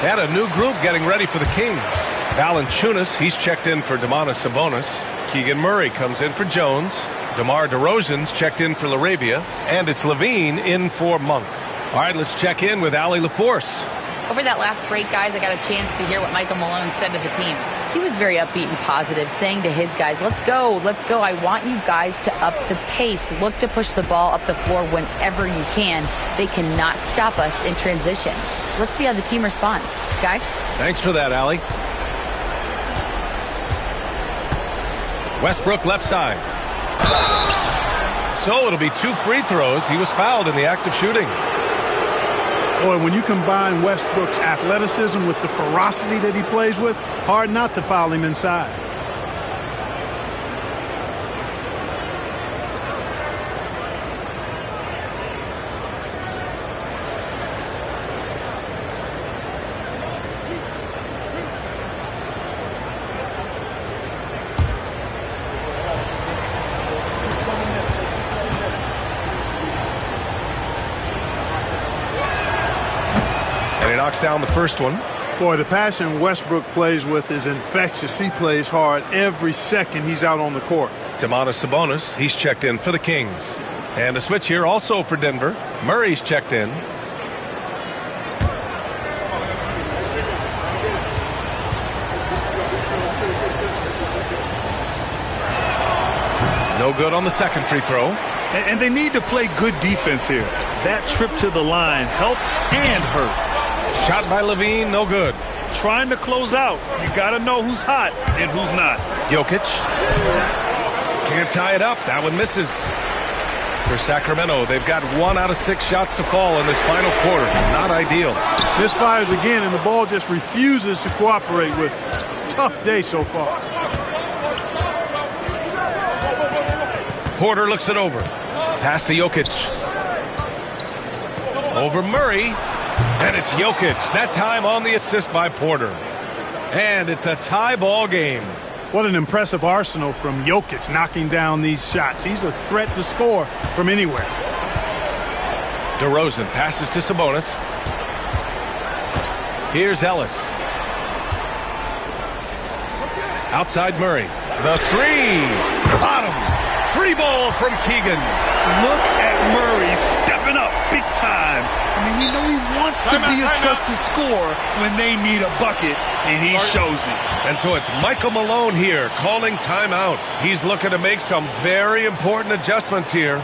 Speaker 1: And a new group getting ready for the Kings. Valanciunas, he's checked in for Domantas Sabonis. Keegan Murray comes in for Jones. DeMar DeRozan's checked in for Laravia. And it's Levine in for Monk. All right, let's check in with Allie LaForce.
Speaker 5: Over that last break, guys, I got a chance to hear what Michael Malone said to the team. He was very upbeat and positive, saying to his guys, let's go. I want you guys to up the pace. Look to push the ball up the floor whenever you can. They cannot stop us in transition. Let's see how the team responds. Guys?
Speaker 1: Thanks for that, Allie. Westbrook left side. So it'll be 2 free throws. He was fouled in the act of shooting.
Speaker 3: Boy, when you combine Westbrook's athleticism with the ferocity that he plays with, hard not to foul him inside.
Speaker 1: Knocks down the first one.
Speaker 3: Boy, the passion Westbrook plays with is infectious. He plays hard every second he's out on the court.
Speaker 1: Domantas Sabonis, he's checked in for the Kings. And a switch here also for Denver. Murray's checked in. No good on the second free throw.
Speaker 20: And they need to play good defense here. That trip to the line helped and hurt.
Speaker 1: Shot by Levine, no good.
Speaker 20: Trying to close out. You got to know who's hot and who's not.
Speaker 1: Jokic. Can't tie it up. That one misses. For Sacramento, they've got 1 out of 6 shots to fall in this final quarter. Not ideal.
Speaker 3: Misfires again, and the ball just refuses to cooperate with it. It's a tough day so far.
Speaker 1: Porter looks it over. Pass to Jokic. Over Murray. And it's Jokic, that time on the assist by Porter. And it's a tie ball game.
Speaker 3: What an impressive arsenal from Jokic knocking down these shots. He's a threat to score from anywhere.
Speaker 1: DeRozan passes to Sabonis. Here's Ellis. Outside Murray. The three. Bottom. Free ball from Keegan.
Speaker 20: Look at Murray stepping up big time. I mean, we know he wants to be a trusted scorer when they need a bucket, and he shows it.
Speaker 1: And so it's Michael Malone here calling timeout. He's looking to make some very important adjustments here.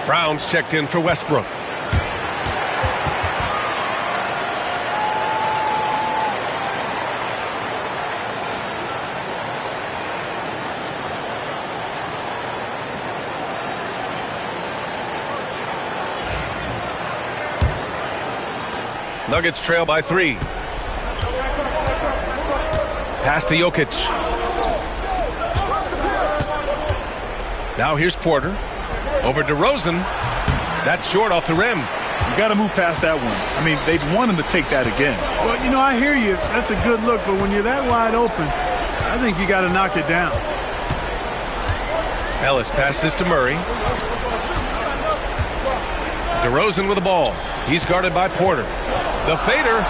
Speaker 1: Brown's checked in for Westbrook. Nuggets trail by 3. Pass to Jokic. Now here's Porter. Over DeRozan. That's short off the rim.
Speaker 20: You got to move past that one. I mean, they'd want him to take that again.
Speaker 3: Well, you know, I hear you. That's a good look, but when you're that wide open, I think you got to knock it down.
Speaker 1: Ellis passes to Murray. DeRozan with the ball. He's guarded by Porter. The fader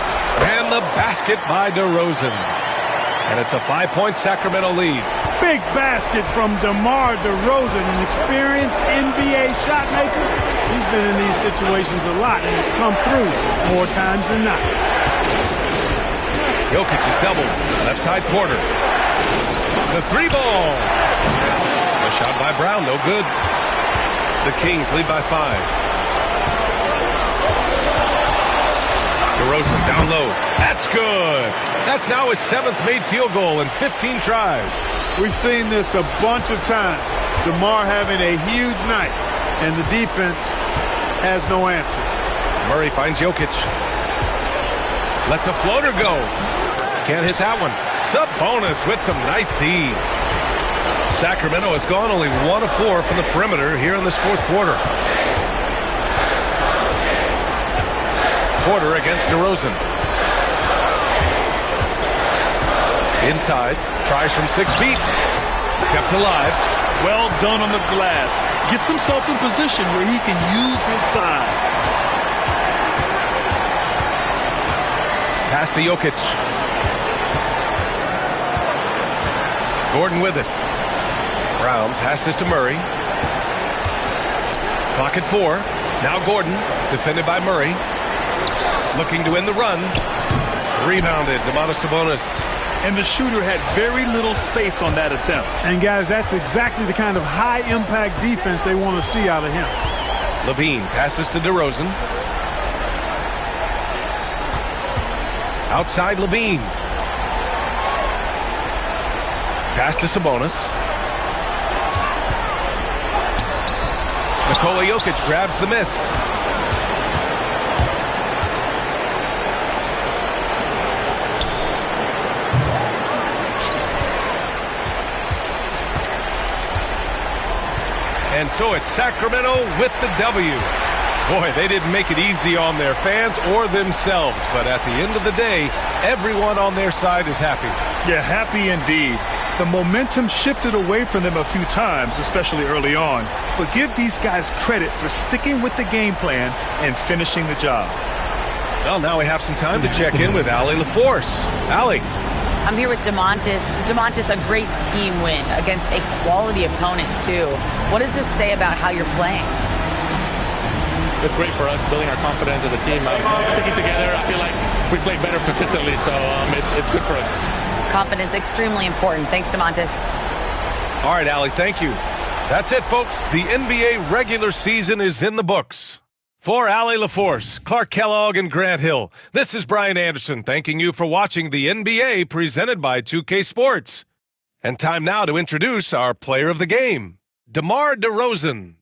Speaker 1: and the basket by DeRozan. And it's a 5-point Sacramento lead.
Speaker 3: Big basket from DeMar DeRozan, an experienced NBA shot maker. He's been in these situations a lot, and he's come through more times than not.
Speaker 1: Jokic is doubled. Left side Porter. The 3-ball. A shot by Brown, no good. The Kings lead by 5. DeRozan down low. That's good. That's now his 7th made field goal in 15 tries.
Speaker 3: We've seen this a bunch of times. DeMar having a huge night, and the defense has no answer.
Speaker 1: Murray finds Jokic. Lets a floater go. Can't hit that one. Sabonis with some nice D. Sacramento has gone only 1 of 4 from the perimeter here in this fourth quarter. Porter against DeRozan. Inside, tries from 6 feet. Kept alive.
Speaker 20: Well done on the glass. Gets himself in position where he can use his size.
Speaker 1: Pass to Jokic. Gordon with it. Brown passes to Murray. Clock at 4. Now Gordon, defended by Murray. Looking to end the run. Rebounded, Domantas Sabonis.
Speaker 20: And the shooter had very little space on that attempt.
Speaker 3: And guys, that's exactly the kind of high-impact defense they want to see out of him.
Speaker 1: Levine passes to DeRozan. Outside Levine. Pass to Sabonis. Nikola Jokic grabs the miss. And so it's Sacramento with the W. Boy, they didn't make it easy on their fans or themselves. But at the end of the day, everyone on their side is happy.
Speaker 20: Yeah, happy indeed. The momentum shifted away from them a few times, especially early on. But give these guys credit for sticking with the game plan and finishing the job.
Speaker 1: Well, now we have some time to check in with Allie LaForce. Allie.
Speaker 5: I'm here with DeMontis. DeMontis, a great team win against a quality opponent, too. What does this say about how you're playing?
Speaker 12: It's great for us, building our confidence as a team. Sticking together, I feel like we play better consistently, so it's good for us.
Speaker 5: Confidence, extremely important. Thanks, DeMontis.
Speaker 1: All right, Allie, thank you. That's it, folks. The NBA regular season is in the books. For Allie LaForce, Clark Kellogg, and Grant Hill, this is Brian Anderson thanking you for watching the NBA presented by 2K Sports. And time now to introduce our player of the game, DeMar DeRozan.